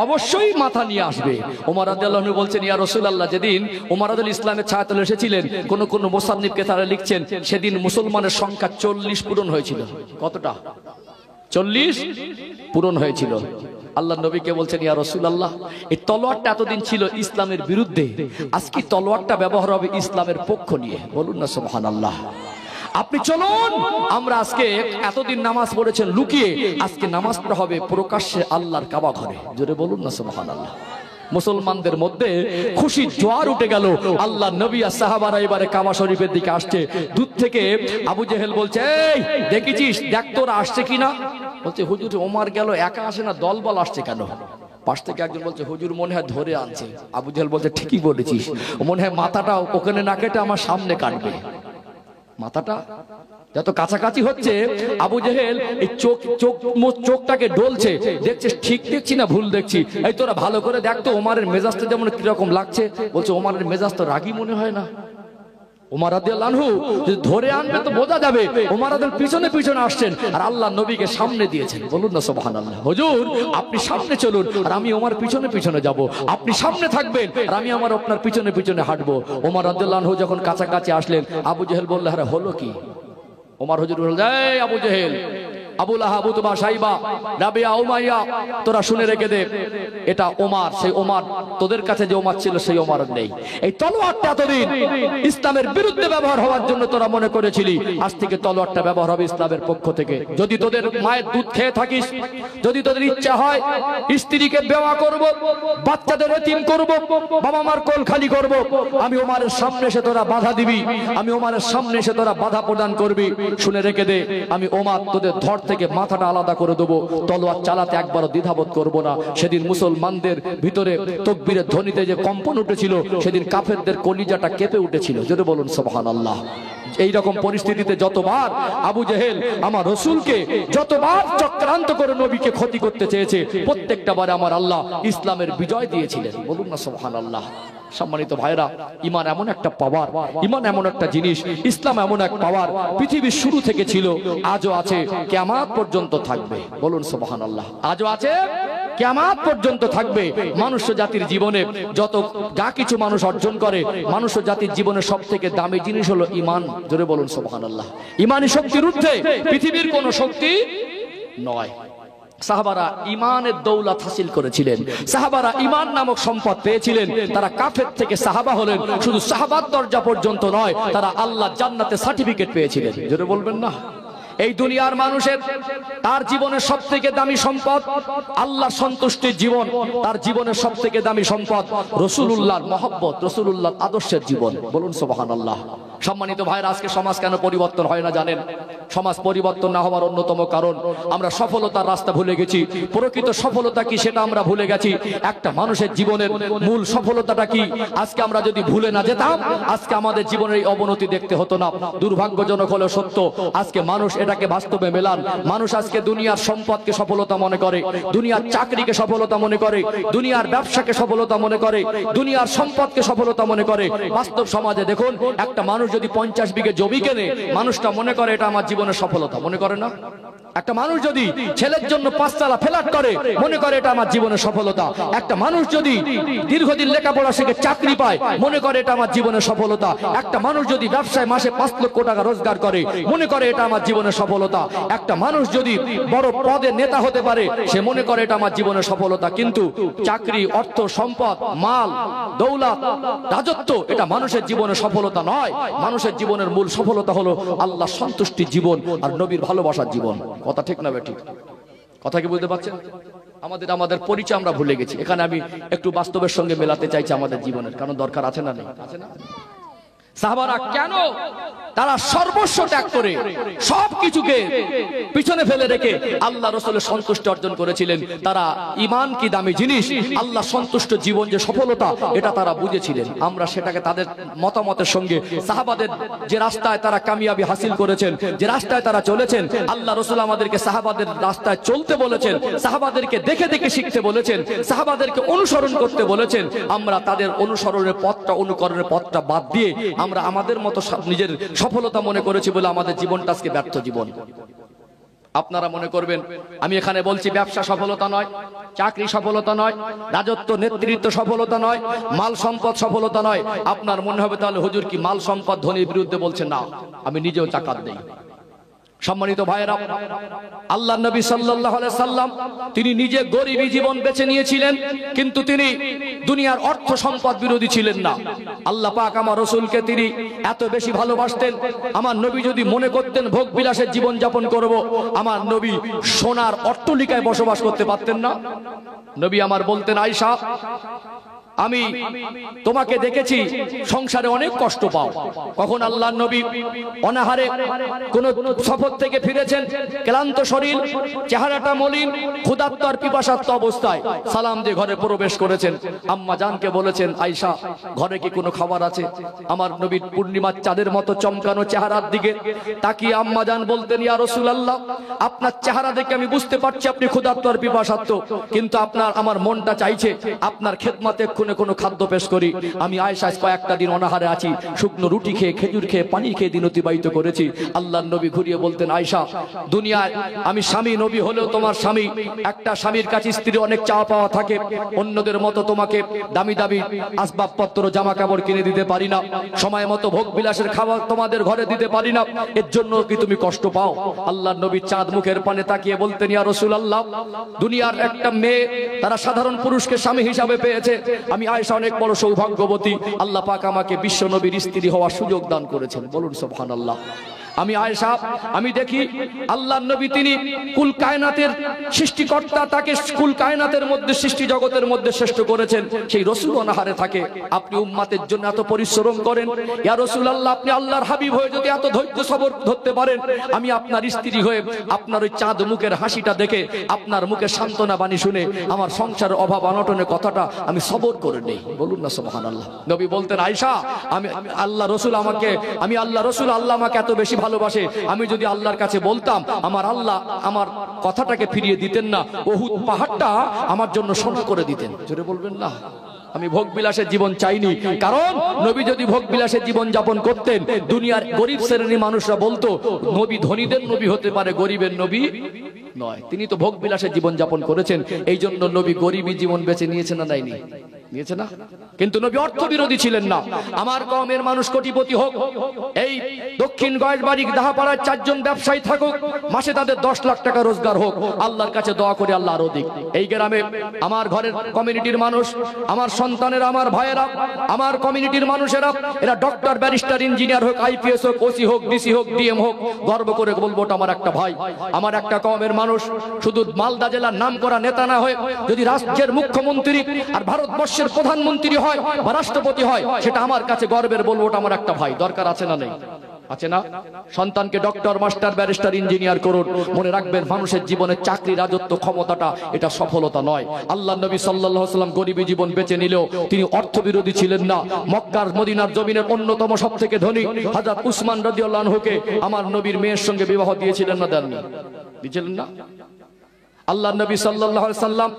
অবশ্যই মাথা নিয়ে আসবে। ওমর রাদিয়াল্লাহু আনহু বলছেন, ইয়া রাসূলুল্লাহ, যেদিন ওমর রাদিয়াল্লাহু ইসলামের ছায়াতলে এসেছিলেন, কোন মুসান্নিফকে তারা লিখছেন সেদিন মুসলমানের সংখ্যা 40 পূরণ হয়েছিল। কতটা? 40 পূরণ হয়েছিল। আল্লাহ নবীকে বলছেন, ইয়া রাসূলুল্লাহ, এই তলোয়ারটা এতদিন ছিল ইসলামের বিরুদ্ধে, আজকে তলোয়ারটা ব্যবহার হবে ইসলামের পক্ষ নিয়ে। বলুন না সুবহানাল্লাহ। আপনি চলুন, আমরা আজকে এতদিন নামাজ পড়েছেন লুকিয়ে, আজকে নামাজটা হবে প্রকাশ্যে আল্লাহর কাবা ঘরে। জোরে বলুন না সুবহানাল্লাহ। মুসলমানদের মধ্যে খুশির জোয়ার উঠে গেল। আল্লাহ নবী আর সাহাবারা এবারে কাবা শরীফের দিকে আসছে। দূর থেকে আবু জেহেল বলছে, এই দেখেছিস, দেখ তোরা আসছে কিনা। বলছে, হুজুর ওমর গেল, একা আসে না, দলবল আসছে কেন? পাশ থেকে একজন বলছে, হুজুর মনে হয় ধরে আনছে। আবু জেহেল বলছে, ঠিকই বলেছিস, মনে হয় মাথাটা ওখানে না কেটে আমার সামনে কাটবে। মাথাটা যত কাছাকাছি হচ্ছে, আবু জেহেল এই চোখটাকে ডলছে, দেখছে ঠিক দেখছি না ভুল দেখছি। এই তোরা ভালো করে দেখতো ওমরের মেজাজটা যেমন কিরকম লাগছে। বলছে, ওমরের মেজাজ তো রাগী মনে হয় না। ওমর রাদিয়াল্লাহু আনহু যদি ধরে আনবে তো বোঝা যাবে ওমর রাদিয়াল্লাহু পিছনে পিছনে আসছেন, আর আল্লাহ নবীকে সামনে দিয়েছেন। বলুন না সুবহানাল্লাহ। হুজুর আপনি সামনে চলুন, আর আমি ওমর পিছনে পিছনে যাব। আপনি সামনে থাকবেন, আর আমি আমার আপনার পিছনে পিছনে হাঁটবো। ওমর রাদিয়াল্লাহু আনহু যখন কাছাকাছি আসলেন, আবু জেহেল বলল, আরে হলো কি? ওমর হুজুর বলল, এই আবু জেহেল, আবু লাহাব, উতবা, শাইবা, রাবিয়া, উমাইয়া, তোরা শুনে রেখে দে, এটা ওমর, সেই ওমর, তোদের কাছে যে ওমর ছিল সেই ওমর নেই। এই তলোয়ারটা এতদিন ইসলামের বিরুদ্ধে ব্যবহার হওয়ার জন্য তোরা মনে করেছিলি, আজ থেকে তলোয়ারটা ব্যবহার হবে ইসলামের পক্ষ থেকে। যদি তোদের মায়ের দুধ খেয়ে থাকিস, যদি তোদের ইচ্ছা হয় স্ত্রীকে বেওয়া করব, বাচ্চাদের এতিম করব, বাবা মার কোল খালি করব, আমি ওমরের সামনে এসে তোরা বাধা দিবি, আমি ওমরের সামনে এসে তোরা বাধা প্রদান করবি, শুনে রেখে দে, আমি ওমর তোদের ধর থেকে মাথাটা আলাদা করে দেবো, তলোয়ার চালাতে একবারও দ্বিধাবোধ করবো না। সেদিন মুসলমানদের ভিতরে তাকবীরের ধ্বনিতে যে কম্পন উঠেছিল, সেদিন কাফেরদের কলিজাটা কেঁপে উঠেছিল। জোরে বলুন সুবহানাল্লাহ। এইরকম পরিস্থিতিতে যতবার আবু জেহেল আমার রসুলকে যতবার চক্রান্ত করে নবীকে ক্ষতি করতে চেয়েছে, প্রত্যেকটা বারে আমার আল্লাহ ইসলামের বিজয় দিয়েছিলেন। বলুন না সুবহানাল্লাহ। সম্মানিত ভাইরা, ইমান এমন একটা পাওয়ার, ইমান এমন একটা জিনিস, ইসলাম এমন এক পাওয়ার, পৃথিবীর শুরু থেকে ছিল, আজও আছে, কিয়ামত পর্যন্ত থাকবে। বলুন সুবহানাল্লাহ। আজও আছে, কিয়ামত পর্যন্ত থাকবে। মনুষ্য জাতির জীবনে যত যা কিছু মানুষ অর্জন করে, মনুষ্য জাতির জীবনে সব থেকে দামি জিনিস হলো ইমান। জোরে বলুন সুবহানাল্লাহ। ইমানি শক্তির ঊর্ধ্বে পৃথিবীর কোন শক্তি নয়। সাহাবারা ইমানের দৌলত হাসিল করেছিলেন, সাহাবারা ইমান নামক সম্পদ পেয়েছিলেন। তারা কাফের থেকে সাহাবা হলেন, শুধু সাহাবার দরজা পর্যন্ত নয়, তারা আল্লাহ জান্নাতে সার্টিফিকেট পেয়েছিলেন। জোরে বলবেন না। এই দুনিয়ার মানুষের তার জীবনের সব থেকে দামি সম্পদ আল্লাহর সন্তুষ্টির জীবন, তার জীবনের সব থেকে দামি সম্পদ রাসূলুল্লাহর মহব্বত, রাসূলুল্লাহর আদর্শের জীবন। বলুন সুবহানাল্লাহ। সম্মানিত ভাইরা, আজকে সমাজ কেন পরিবর্তন হয় না জানেন? সমাজ পরিবর্তন না হওয়ার অন্যতম কারণ আমরা সফলতার রাস্তা ভুলে গেছি। প্রকৃত সফলতা কি সেটা আমরা ভুলে গেছি। একটা মানুষের জীবনের মূল সফলতাটা কি আজকে আমরা যদি ভুলে না যেতাম, আজকে আমাদের জীবনের এই অবনতি দেখতে হতো না। দুর্ভাগ্যজনক হলেও সত্য, আজকে মানুষ এটাকে বাস্তবে মেলান। মানুষ আজকে দুনিয়ার সম্পদকে সফলতা মনে করে, দুনিয়ার চাকরিকে সফলতা মনে করে, দুনিয়ার ব্যবসাকে সফলতা মনে করে, দুনিয়ার সম্পদকে সফলতা মনে করে। বাস্তব সমাজে দেখুন, একটা মানুষ যদি 50 বিঘে জমি কেনে, মানুষটা মনে করে এটা আমার জীবনের সফলতা, মনে করে না? একটা মানুষ যদি ছেলের জন্য 5 তলা ফ্ল্যাট করে, মনে করে এটা আমার জীবনের সফলতা। একটা মানুষ যদি দীর্ঘদিন লেখাপড়া শিখে চাকরি পায়, মনে করে এটা আমার জীবনের সফলতা। একটা মানুষ যদি ব্যবসায় মাসে 5 লক্ষ টাকা রোজগার করে, মনে করে এটা আমার জীবনের সফলতা। একটা মানুষ যদি বড় পদে নেতা হতে পারে, সে মনে করে এটা আমার জীবনের সফলতা। কিন্তু চাকরি, অর্থ, সম্পদ, মাল, দৌলত, রাজত্ব এটা মানুষের জীবনের সফলতা নয়। মানুষের জীবনের মূল সফলতা হলো আল্লাহ সন্তুষ্টির জীবন আর নবীর ভালোবাসার জীবন। কথা ঠিক না বেঠিক? কথা কি বুঝতে পারছেন? আমাদের পরিচয় আমরা ভুলে গেছি। এখানে আমি একটু বাস্তবের সঙ্গে মেলাতে চাইছি আমাদের জীবনের, কারণ দরকার আছে না নেই? আছে না? সাহাবারা কেন তারা সর্বস্ব ত্যাগ করে সবকিছুকে পিছনে ফেলে রেখে আল্লাহ রাসূলের সন্তুষ্টি অর্জন করেছিলেন? তারা ঈমান কি দামি জিনিস, আল্লাহ সন্তুষ্ট জীবন যে সফলতা, এটা তারা বুঝেছিলেন। আমরা সেটাকে তাদের মতামতের সঙ্গে, সাহাবাদের যে রাস্তায় তারা কামিয়াবি হাসিল করেছেন, যে রাস্তায় তারা চলেছেন, আল্লাহ রাসূল আমাদেরকে সাহাবাদের রাস্তায় চলতে বলেছেন, সাহাবাদেরকে দেখে দেখে শিখতে বলেছেন, সাহাবাদেরকে অনুসরণ করতে বলেছেন। আমরা তাদের অনুসরণের পথটা, অনুকরণের পথটা বাদ দিয়ে আমরা আমাদের মতো নিজের সফলতা মনে করেছি বলে আমাদের জীবনটা আজকে ব্যর্থ জীবন। আপনারা মনে করবেন আমি এখানে বলছি ব্যবসা সফলতা নয়, চাকরি সফলতা নয়, রাজত্ব নেতৃত্ব সফলতা নয়, মাল সম্পদ সফলতা নয়। আপনার মনে হবে তাহলে হুজুর কি মাল সম্পদ ধনীর বিরুদ্ধে বলছেন? না, আমি নিজেও জাকাত দেই। সম্মানিত ভাইরা, আল্লাহ নবী সাল্লাল্লাহু আলাইহি সাল্লাম তিনি নিজে গরিবী জীবন বেছে নিয়েছিলেন, কিন্তু তিনি দুনিয়ার অর্থ সম্পদ বিরোধী ছিলেন না। আল্লাহ পাক আমার রাসূলকে তিনি এত বেশি ভালোবাসতেন। আমার নবী যদি মনে করতেন ভোগ বিলাসের জীবন যাপন করব, আমার নবী সোনার অট্টালিকায় বসবাস করতে পারতেন না। নবী আমার বলতেন, আয়েশা আমি তোমাকে দেখেছি সংসারে অনেক কষ্ট পাও। কখন আল্লাহর নবী অনাহারে কোন সফর থেকে ফিরেছেন, ক্লান্ত শরীর, চেহারাটা মলিন, ক্ষুধার্ত আর পিপাসার্ত অবস্থায় সালাম দিয়ে ঘরে প্রবেশ করেছেন। আম্মা জানকে বলেছেন, আয়েশা ঘরে কি কোনো খাবার আছে? আমার নবীর পূর্ণিমার চাঁদের মতো চমকানো চেহারার দিকে তাকিয়ে আম্মা জান বলতেন, ইয়া রাসূলুল্লাহ আপনার চেহারা দেখে আমি বুঝতে পারছি আপনি ক্ষুধার্ত আর পিপাসার্ত, কিন্তু আমার মনটা চাইছে আপনার খেদমতে কোনো খাদ্য পেশ করি। আমি আয়েশা কয়েকটা দিন অনাহারে আছি, শুকনো রুটি খেয়ে, খেজুর খেয়ে, পানি খেয়ে দিন অতিবাহিত করেছি। আল্লাহর নবী ঘুরিয়ে বলতেন, আয়েশা দুনিয়ায় আমি স্বামী নবী হলেও তোমার স্বামী, একটা স্বামীর কাছে স্ত্রীর অনেক চাওয়া পাওয়া থাকে, অন্যদের মতো তোমাকে দামি দামি আসবাবপত্র জামা কাপড় কিনে দিতে পারি না, সময় মতো ভোগ বিলাসের খাবার তোমাদের ঘরে দিতে পারি না, এর জন্য কি তুমি কষ্ট পাও? আল্লাহর নবী চাঁদ মুখের পানে তাকিয়ে বলতেন, ইয়া রাসূলুল্লাহ দুনিয়ার একটা মেয়ে তারা সাধারণ পুরুষকে স্বামী হিসাবে পেয়েছে, আমি আয়েশা অনেক বড় সৌভাগ্যবতী, আল্লাহ পাক আমাকে বিশ্ব নবীর স্ত্রী হওয়ার সুযোগ দান করেছেন। বলুন সুবহানাল্লাহ। আমি আয়েশা আমি দেখি আল্লাহর নবী তিনি কুল কায়নাতের সৃষ্টিকর্তা, তাকে কুল কায়নাতের মধ্যে সৃষ্টি জগতের মধ্যে শ্রেষ্ঠ করেছেন, সেই রাসূল অনাহারে থাকে, আপনি উম্মতের জন্য এত পরিশ্রম করেন। ইয়া রাসূলুল্লাহ আপনি আল্লাহর হাবিব হয়ে যদি এত ধৈর্য সবর ধরতে পারেন, আমি আপনার স্ত্রী হয়ে আপনার ওই চাঁদ মুখের হাসিটা দেখে, আপনার মুখে সান্ত্বনা বাণী শুনে আমার সংসারের অভাব অনটনের কথাটা আমি সবর করে নেই। বলুন না সুবহানাল্লাহ। নবী বলতেন, আয়েশা আমি আল্লাহ রাসূল আল্লাহ আমাকে এত বেশি ভালোবাসে, আমি যদি আল্লাহর কাছে বলতাম আমার আল্লাহ আমার কথাটাকে ফিরিয়ে দিতেন না, উহুদ পাহাড়টা আমার জন্য সোনা করে দিতেন। জোরে বলবেন না। আমি ভোগ বিলাসের জীবন চাইনি, কারণ নবী যদি ভোগ বিলাসের জীবন যাপন করতেন, দুনিয়ার গরিব শ্রেণীর মানুষরা বলতো নবী ধনীদের নবী হতে পারে, গরিবের নবী নয়। তিনি তো ভোগ বিলাসের জীবন যাপন করেছেন, এই জন্য নবী গরিবী জীবন বেছে নিয়েছেন না নাইনি? নিয়েছে না? কিন্তু নবী অর্থ বিরোধী ছিলেন না। আমার কওমের মানুষ কোটিপতি হোক, এই দক্ষিণ গয়েশবাড়ি দাহাপাড়ার 4 জন ব্যবসায়ী থাকুক, মাসে তাদের 10 লাখ টাকা রোজগার হোক, আল্লাহর কাছে দোয়া করে আল্লাহ আরো দিক। এই গ্রামে আমার ঘরের কমিউনিটির মানুষ, আমার সন্তানেরা, আমার ভাইয়েরা, আমার কমিউনিটির মানুষেরা, এরা ডক্টর, ব্যারিস্টার, ইঞ্জিনিয়ার হোক, আইপিএস হোক, ওসি হোক, ডিসি হোক, ডিএম হোক, গর্ব করে বলবো ওটা আমার একটা ভাই, আমার একটা কওমের মানুষ। শুধু মালদা জেলার নাম করা নেতা না হয়ে যদি রাজ্যের মুখ্যমন্ত্রী আর ভারতবর্ষের প্রধানমন্ত্রী হয় বা রাষ্ট্রপতি হয়, সেটা আমার কাছে গর্বের বলবো ওটা আমার একটা ভাই। দরকার আছে না নেই? আছে না? সন্তানকে ডক্টর, মাস্টার, ব্যারিস্টার, ইঞ্জিনিয়ার করুন। মনে রাখবেন মানুষের জীবনে চাকরি, রাজত্ব, ক্ষমতাটা এটা সফলতা নয়। আল্লাহ নবী সাল্লাল্লাহু আলাইহি ওয়াসাল্লাম গরিবী জীবন বেছে নিলেও তিনি অর্থ বিরোধী ছিলেন না। মক্কার মদিনার জমিনের অন্যতম সবথেকে ধনী হযরত উসমান রাদিয়াল্লাহু আনহুকে আমার নবীর মেয়ের সঙ্গে বিবাহ দিয়েছিলেন না? দেননি? দিয়েছিলেন না? আল্লাহ নবী সাল্লাল্লাহু আলাইহি সাল্লাম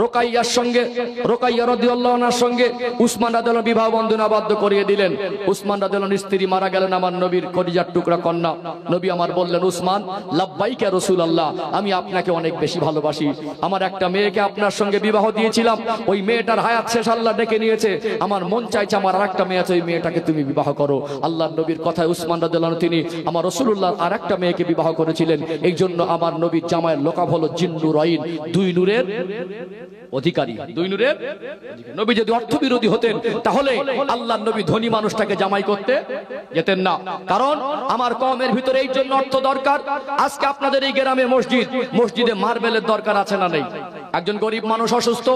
রুকাইয়ার সঙ্গে, রুকাইয়া রাদিয়াল্লাহু আনহার সঙ্গে উসমান রাদিয়াল্লাহু বিবাহ বন্ধনে আবদ্ধ করিয়ে দিলেন। উসমান রাদিয়াল্লাহু স্ত্রী মারা গেলেন, আমার নবীর কলিজার টুকরা কন্যা। নবী আমার বললেন, উসমান লাব্বাইকা রাসূলুল্লাহ, আমি আপনাকে অনেক বেশি ভালোবাসি, আমার একটা মেয়েকে আপনার সঙ্গে বিবাহ দিয়েছিলাম, ওই মেয়েটার হায়াত শেষ আল্লাহ ডেকে নিয়েছে, আমার মন চাইছে আমার আরেকটা মেয়ে আছে, ওই মেয়েটাকে তুমি বিবাহ করো। আল্লাহর নবীর কথায় উসমান রাদিয়াল্লাহু আনহু তিনি আমার রাসূলুল্লাহ আরেকটা মেয়েকে বিবাহ করেছিলেন। এই জন্য আমার নবীর জামাইয়ের লোকাব হলো জিন্নুরাইন, 2 নূরের অধিকারী, 2 নূরের অধিকারী। নবী যদি অর্থ বিরোধী হতেন তাহলে আল্লাহর নবী ধনী মানুষটাকে জামাই করতে যেতেন না। কারণ আমার কওমের ভিতরে এই জন্য অর্থ দরকার। আজকে আপনাদের এই গ্রামে মসজিদে মার্বেলের দরকার আছে না নেই? একজন গরিব মানুষ অসুস্থ,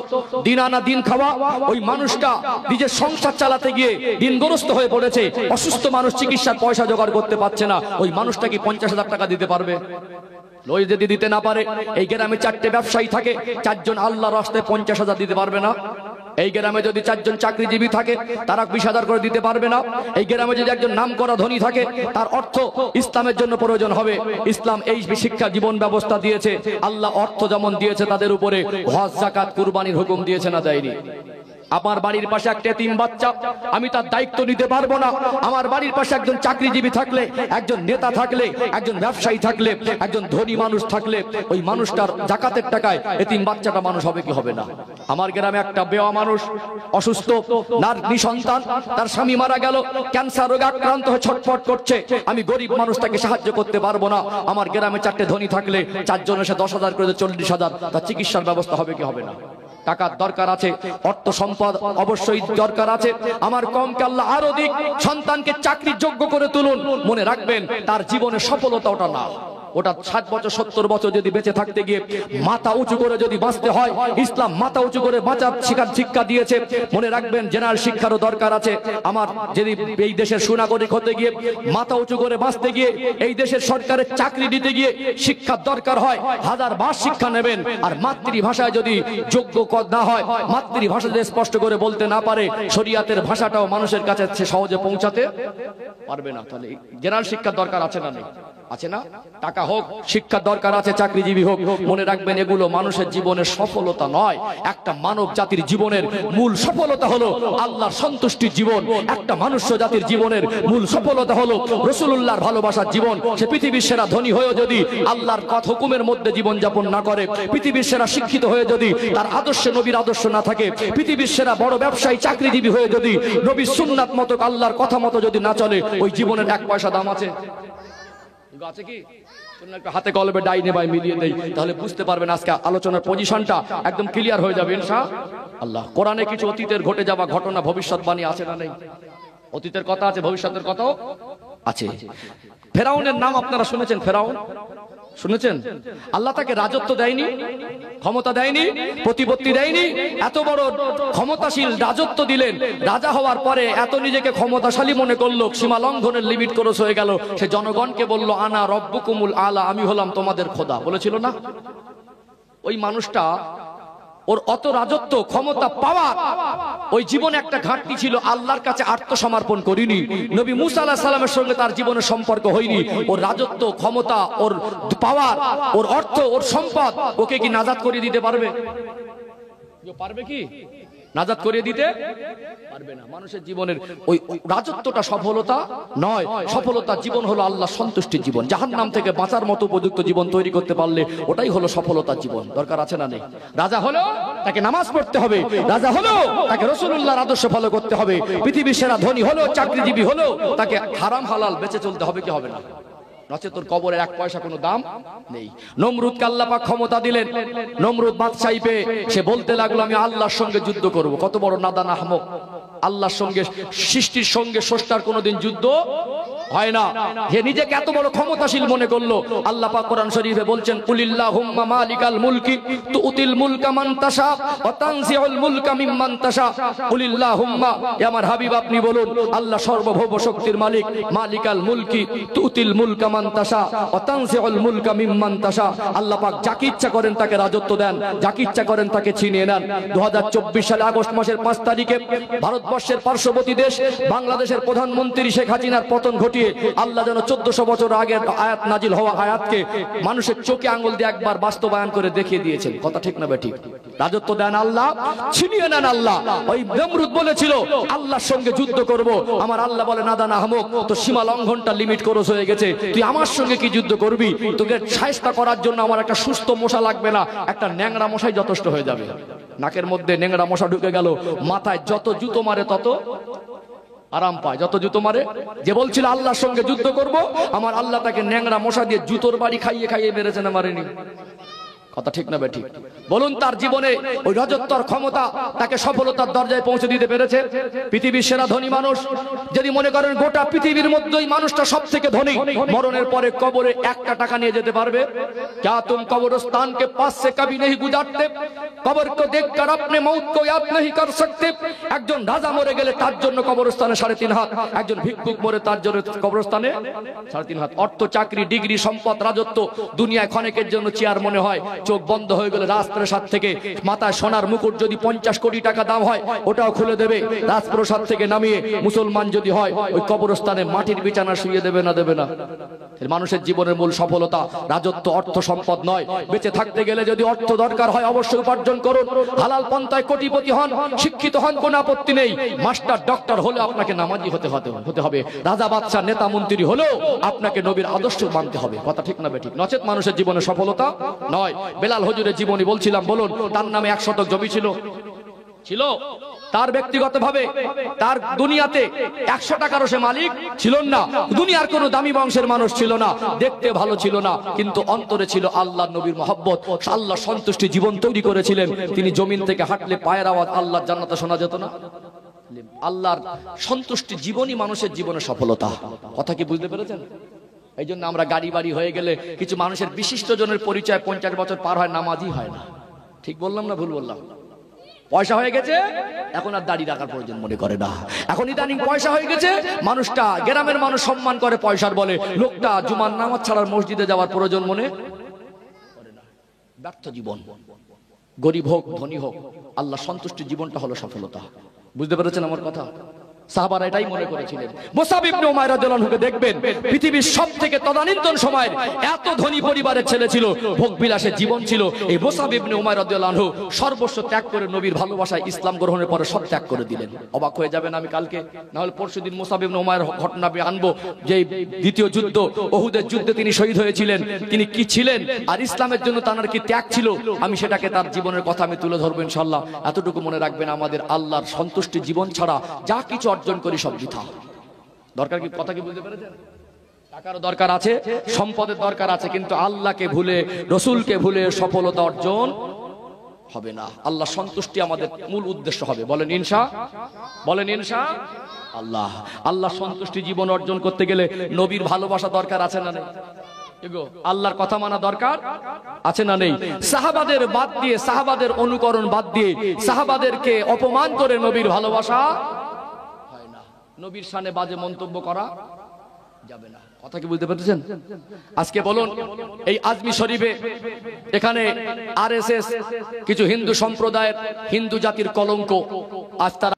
দিন আনা দিন খাওয়া, ওই মানুষটা নিজের সংসার চালাতে গিয়ে দিনগ্রস্ত হয়ে পড়েছে, অসুস্থ মানুষ চিকিৎসার পয়সা জোগাড় করতে পারছে না, ওই মানুষটা কি 50,000 টাকা দিতে পারবে? লই যদি দিতে না পারে, এই গ্রামে 4টে ব্যবসায়ী থাকে, 4 জন আল্লাহর রাস্তায় 50,000 দিতে পারবে না? এই গ্রামে যদি 4 জন চাকরিজীবী থাকে, তারা 20,000 করে দিতে পারবে না? এই গ্রামে যদি একজন নামকরা ধনী থাকে, তার অর্থ ইসলামের জন্য প্রয়োজন হবে। ইসলাম এই শিক্ষা জীবন ব্যবস্থা দিয়েছে, আল্লাহ অর্থ যেমন দিয়েছে তাদের উপরে হজ, যাকাত, কুরবানির হুকুম দিয়েছে না দেয়নি? আমার বাড়ির পাশে একটা এতিম বাচ্চা, আমি তার দায়িত্ব নিতে পারবো না। আমার বাড়ির পাশে একজন চাকরিজীবী থাকলে, একজন নেতা থাকলে, একজন ব্যবসায়ী থাকলে, একজন ধনী মানুষ থাকলে, ওই মানুষটার জাকাতের টাকায় এতিম বাচ্চাটা মানুষ হবে কি হবে না? আমার গ্রামে একটা বেওয়া মানুষ, অসুস্থ, নিঃসন্তান, তার স্বামী মারা গেল, ক্যান্সার রোগে আক্রান্ত হয়ে ছটফট করছে। আমি গরিব মানুষ, তাকে সাহায্য করতে পারবো না। আমার গ্রামে 4টে ধনী থাকলে 4 জন এসে 10,000 করে 40,000, তার চিকিৎসার ব্যবস্থা হবে কি হবে না? টাকার দরকার আছে, অর্থ সম্পদ অবশ্যই দরকার আছে। আমার কমকে আল্লাহ আরো দিক, সন্তানকে চাকরির যোগ্য করে তুলুন। মনে রাখবেন, তার জীবনের সফলতা ওটা না, ওটা 60 বছর 70 বছর যদি বেঁচে থাকতে গিয়ে মাথা উঁচু করে যদি বাঁচতে হয়, ইসলাম মাথা উঁচু করে বাঁচার শিক্ষা দিয়েছে। মনে রাখবেন, জেনারেল শিক্ষারও দরকার আছে। আমার যদি এই দেশের সুনাগরিক হতে গিয়ে, মাথা উঁচু করে বাঁচতে গিয়ে, এই দেশের সরকারের চাকরি দিতে গিয়ে শিক্ষার দরকার হয়, 1000 বার শিক্ষা নেবেন। আর মাতৃভাষায় যদি যোগ্য না হয়, মাতৃভাষা যদি স্পষ্ট করে বলতে না পারে, শরীয়তের ভাষাটাও মানুষের কাছে সহজে পৌঁছাতে পারবে না। তাহলে জেনারেল শিক্ষার দরকার আছে না নেই? আছে না? টাকা হোক, শিক্ষার দরকার আছে, চাকরিজীবী হোক। মনে রাখবেন, এগুলো মানুষের জীবনের সফলতা নয়। একটা মানব জাতির জীবনের মূল সফলতা হলো আল্লাহর সন্তুষ্টির জীবন। একটা মনুষ্য জাতির জীবনের মূল সফলতা হলো রাসূলুল্লাহর ভালোবাসার জীবন। সে পৃথিবীর সেরা ধনী হয়েও যদি আল্লাহর কথা হুকুমের মধ্যে জীবন যাপন না করে, পৃথিবীর সেরা শিক্ষিত হয়ে যদি তার আদর্শে নবীর আদর্শ না থাকে, পৃথিবীর সেরা বড় ব্যবসায়ী চাকরিজীবী হয়ে যদি নবীর সুন্নাত মতো, আল্লাহর কথা মতো যদি না চলে, ওই জীবনের 1 পয়সা দাম আছে? আছে কি? হাতে কলমে ডাইনে বাই মিলিয়ে দেই, তাহলে বুঝতে পারবেন আজকে আলোচনার পজিশনটা একদম ক্লিয়ার হয়ে যাবে ইনশাআল্লাহ। কোরআনে কিছু অতীতের ঘটে যাওয়া ঘটনা, ভবিষ্যৎবাণী আছে না নেই? অতীতের কথা আছে, ভবিষ্যতের কথাও আছে। ফেরাউনের নাম আপনারা শুনেছেন? ফেরাউন শুনেছেন? আল্লাহ তাকে রাজত্ব দেয়নি, ক্ষমতা দেয়নি, প্রতিপত্তি দেয়নি। এত বড় ক্ষমতাশীল রাজত্ব দিলেন, রাজা হওয়ার পরে এত নিজেকে ক্ষমতাশালী মনে করলো, সীমা লঙ্ঘনের লিমিট ক্রস হয়ে গেল। সে জনগণকে বলল, আনা রব্বুকুমুল আলা, আমি হলাম তোমাদের খোদা। বলেছিল না? ওই মানুষটা, ওর অত রাজত্ব ক্ষমতা পাওয়া, ওই জীবনে একটা ঘাটতি ছিল, আল্লাহর কাছে আত্মসমর্পণ করিনি। নবী মুসা আলাইহিস সালামের সঙ্গে তার জীবনের সম্পর্ক হয়নি। ওর রাজত্ব, ক্ষমতা, ওর পাওয়ার, ওর অর্থ, ওর সম্পদ ওকে কি নাজাত করে দিতে পারবে? পারবে কি নাজাত করে দিতে? পারবে না। মানুষের জীবনের ওই রাজত্বটা সফলতা নয়। সফলতা জীবন হলো আল্লাহ সন্তুষ্টির জীবন। জাহান্নাম থেকে বাঁচার মতো উপযুক্ত জীবন তৈরি করতে পারলে ওটাই হলো সফলতার জীবন। দরকার আছে না নেই? রাজা হলো তাকে নামাজ পড়তে হবে, রাজা হলো তাকে রাসূলুল্লাহর আদর্শ ফলো করতে হবে, পৃথিবীর সেরা ধনী হলো, চাকরিজীবী হলো, তাকে হারাম হালাল বেঁচে চলতে হবে কি হবে না? নচেত তোর কবরের 1 পয়সা কোনো দাম নেই। নমরুদকে আল্লাহ পাক ক্ষমতা দিলেন। নমরুদ বাদশাহী পেয়ে সে বলতে লাগলো, আমি আল্লাহর সঙ্গে যুদ্ধ করব। কত বড় নাদান আহমক! আল্লাহর সঙ্গে, সৃষ্টির সঙ্গে স্রষ্টার কোনোদিন যুদ্ধ হয় না। হে নিজেকে এত বড় ক্ষমতাশীল মনে করলো। আল্লাহ পাক কোরআন শরীফে বলছেন, কুলিল্লাহুম্মা মালিকাল মুলকি তুতিল মুলকা মান তাশা ওয়া তানজিউল মুলকা মিম্মান তাশা। কুলিল্লাহুম্মা, আমার হাবিব আপনি বলুন, আল্লাহ সর্বভৌম শক্তির মালিক, মালিকাল মুলকি তুতিল মুলকা মান তাশা ওয়া তানজিউল মুলকা মিম্মান তাশা। আল্লাহ পাক যাকে ইচ্ছা করেন তাকে রাজত্ব দেন, যাকে ইচ্ছা করেন তাকে ছিনিয়ে নেন। 2024 সালে আগস্ট মাসের 5 তারিখে ভারতবর্ষের পার্শ্ববর্তী দেশ বাংলাদেশের প্রধানমন্ত্রী শেখ হাসিনার পতন ঘটিয়ে আল্লাহ যেন 1400 বছর আগের আয়াত নাজিল হওয়া আয়াতকে মানুষের চোখে আঙ্গুল দিয়ে একবার বাস্তবায়ন করে দেখিয়ে দিয়েছেন। কথা ঠিক না বেঠিক? রাজত্ব দেন আল্লাহ, ছিনিয়ে নেন আল্লাহ। ওই নমরুদ বলেছিল আল্লাহর সঙ্গে যুদ্ধ করব, আমার আল্লাহ বলে, নাদান আহমক, তো সীমা লঙ্ঘনটা লিমিট ক্রস হয়ে গেছে, তুই আমার সঙ্গে কি যুদ্ধ করবি? তোকে শায়েস্তা করার জন্য আমার একটা সুস্থ মশা লাগবে না, একটা ন্যাংরা মশাই যথেষ্ট হয়ে যাবে। নাকের মধ্যে ন্যাংরা মশা ঢুকে গেল, মাথায় যত জুতো মারে তত আরাম পায়। যত জুতো মারে, যে বলছিল আল্লাহর সঙ্গে যুদ্ধ করব, আমার আল্লাহ তাকে ন্যাংরা মশা দিয়ে জুতোর বাড়ি খাইয়ে খাইয়ে মেরেছে না মারেনি? কথা ঠিক না বেঠিক? বলুন, তার জীবনে ওই রাজত্বর ক্ষমতা তাকে সফলতার দরজায় পৌঁছে দিতে পেরেছে। পৃথিবীর সেরা ধনী মানুষ, যদি মনে করেন গোটা পৃথিবীর মধ্যে ওই মানুষটা সব থেকে ধনী, মরণের পরে কবরে 1টা টাকা নিয়ে যেতে পারবে? क्या तुम कब्रिस्तान के पास से कभी नहीं गुजरते? कब्र को देखकर अपने मौत को याद नहीं कर सकते? একজন রাজা মরে গেলে তার জন্য কবরস্থানে 3.5 হাত, একজন ভিক্ষুক মরে তার জন্য কবরস্থানে 3.5 হাত। অর্থ, চাকরি, ডিগ্রি, সম্পদ, রাজত্ব দুনিয়ায় ক্ষণিকের জন্য চেয়ার মনে হয়, চোখ বন্ধ হয়ে গেলে রাজপ্রাসাদ থেকে মাথায় সোনার মুকুট যদি 50 কোটি টাকা দাম হয় ওটাও খুলে দেবে, রাজপ্রাসাদ থেকে নামিয়ে মুসলমান যদি হয় ওই কবরস্থানে মাটির বিছানা শুইয়ে দেবে না দেবে না? মানুষের জীবনের মূল সফলতা রাজত্ব, অর্থ সম্পদ নয়। বেঁচে থাকতে গেলে যদি অর্থ দরকার হয় অবশ্যই উপার্জন করুন, হালাল পন্থায় কোটিপতি হন, শিক্ষিত হন, কোনো আপত্তি নেই। মাস্টার ডক্টর হলে আপনাকে নামাজি হতে হবে, রাজা বাদশা নেতা মন্ত্রী হলেও আপনাকে নবীর আদর্শ মানতে হবে। কথা ঠিক না বেঠিক? নচেত মানুষের জীবনে সফলতা নয়। বেলাল হুজুরের জীবনী বলছিলাম, বলুন তার নামে 1 শতক জমি ছিল, তার ব্যক্তিগতভাবে তার দুনিয়াতে 100 টাকারও সে মালিক ছিল না, দুনিয়ার কোনো দামি বংশের মানুষ ছিল না, দেখতে ভালো ছিল না, কিন্তু অন্তরে ছিল আল্লাহ নবীর মহব্বত, আল্লাহ সন্তুষ্টি জীবন তৈরি করেছিলেন। তিনি জমিন থেকে হাঁটলে পায়ের আওয়াজ আল্লাহর জান্নাতে শোনা যেত না। আল্লাহর সন্তুষ্টি জীবনই মানুষের জীবনে সফলতা। কথা কি বুঝতে পেরেছেন? এই জন্য আমরা গাড়ি বাড়ি হয়ে গেলে কিছু মানুষের বিশিষ্ট জনের পরিচয় 50 বছর পার হয়, নামাজই হয় না। ঠিক বললাম না ভুল বললাম? পয়সা হয়ে গেছে, এখন আর দাড়ি রাখার প্রয়োজন মনে করে না। এখন ইদানিং পয়সা হয়ে গেছে, মানুষটা গ্রামের মানুষ সম্মান করে পয়সার বলে, লোকটা জুমার নামাজ ছাড়ার মসজিদে যাওয়ার প্রয়োজন মনে করে না। ব্যর্থ জীবন, গরিব হোক ধনী হোক, আল্লাহ সন্তুষ্টি জীবনটা হলো সফলতা। বুঝতে পেরেছেন আমার কথা? সাহাবারা এটাই মনে করেছিলেন। মুসাব ইবনে উমাইর রাদিয়াল্লাহু আনহু দেখবেন, পৃথিবীর সবথেকে তদানীন্তন সময়ের এত ধনী পরিবারের ছেলে ছিল, ভোগ বিলাসের জীবন ছিল। এই মুসাব ইবনে উমাইর রাদিয়াল্লাহু আনহু সর্বস্ব ত্যাগ করে নবীর ভালোবাসায় ইসলাম গ্রহণের পরে সব ত্যাগ করে দিলেন। অবাক হয়ে যাবেন, আমি কালকে না হলে পরশুদিন মুসাব ইবনে উমাইর ঘটনা আনবো, যে দ্বিতীয় যুদ্ধ ওহুদের যুদ্ধে তিনি শহীদ হয়েছিলেন। তিনি কি ছিলেন আর ইসলামের জন্য তার কি ত্যাগ ছিল, আমি সেটাকে তার জীবনের কথা আমি তুলে ধরবো ইনশাআল্লাহ। এতটুকু মনে রাখবেন, আমাদের আল্লাহর সন্তুষ্টি জীবন ছাড়া যা কিছু অর্জন করি সব বৃথা। দরকার কি? কথা কি বুঝতে পেরেছেন? টাকারও দরকার আছে, সম্পদের দরকার আছে, কিন্তু আল্লাহকে ভুলে, রসুলকে ভুলে সফলতা অর্জন হবে না। আল্লাহ সন্তুষ্টি আমাদের মূল উদ্দেশ্য হবে। বলেন ইনশাআল্লাহ। আল্লাহ সন্তুষ্টি জীবন অর্জন করতে গেলে নবীর ভালোবাসা দরকার আছে না নেই? আল্লাহর কথা মানা দরকার আছে না নেই? সাহাবাদের বাদ দিয়ে, সাহাবাদের অনুকরণ বাদ দিয়ে, সাহাবাদেরকে অপমান করে নবীর ভালোবাসা হয় না। নবীর শানে বাজে মন্তব্য করা যাবে না। কথা কি বুঝতে পেরেছেন? আজকে বলুন, এই আজমি শরীফে এখানে আরএসএস কিছু হিন্দু সম্প্রদায়ের, হিন্দু জাতির কলঙ্ক, আজ তারা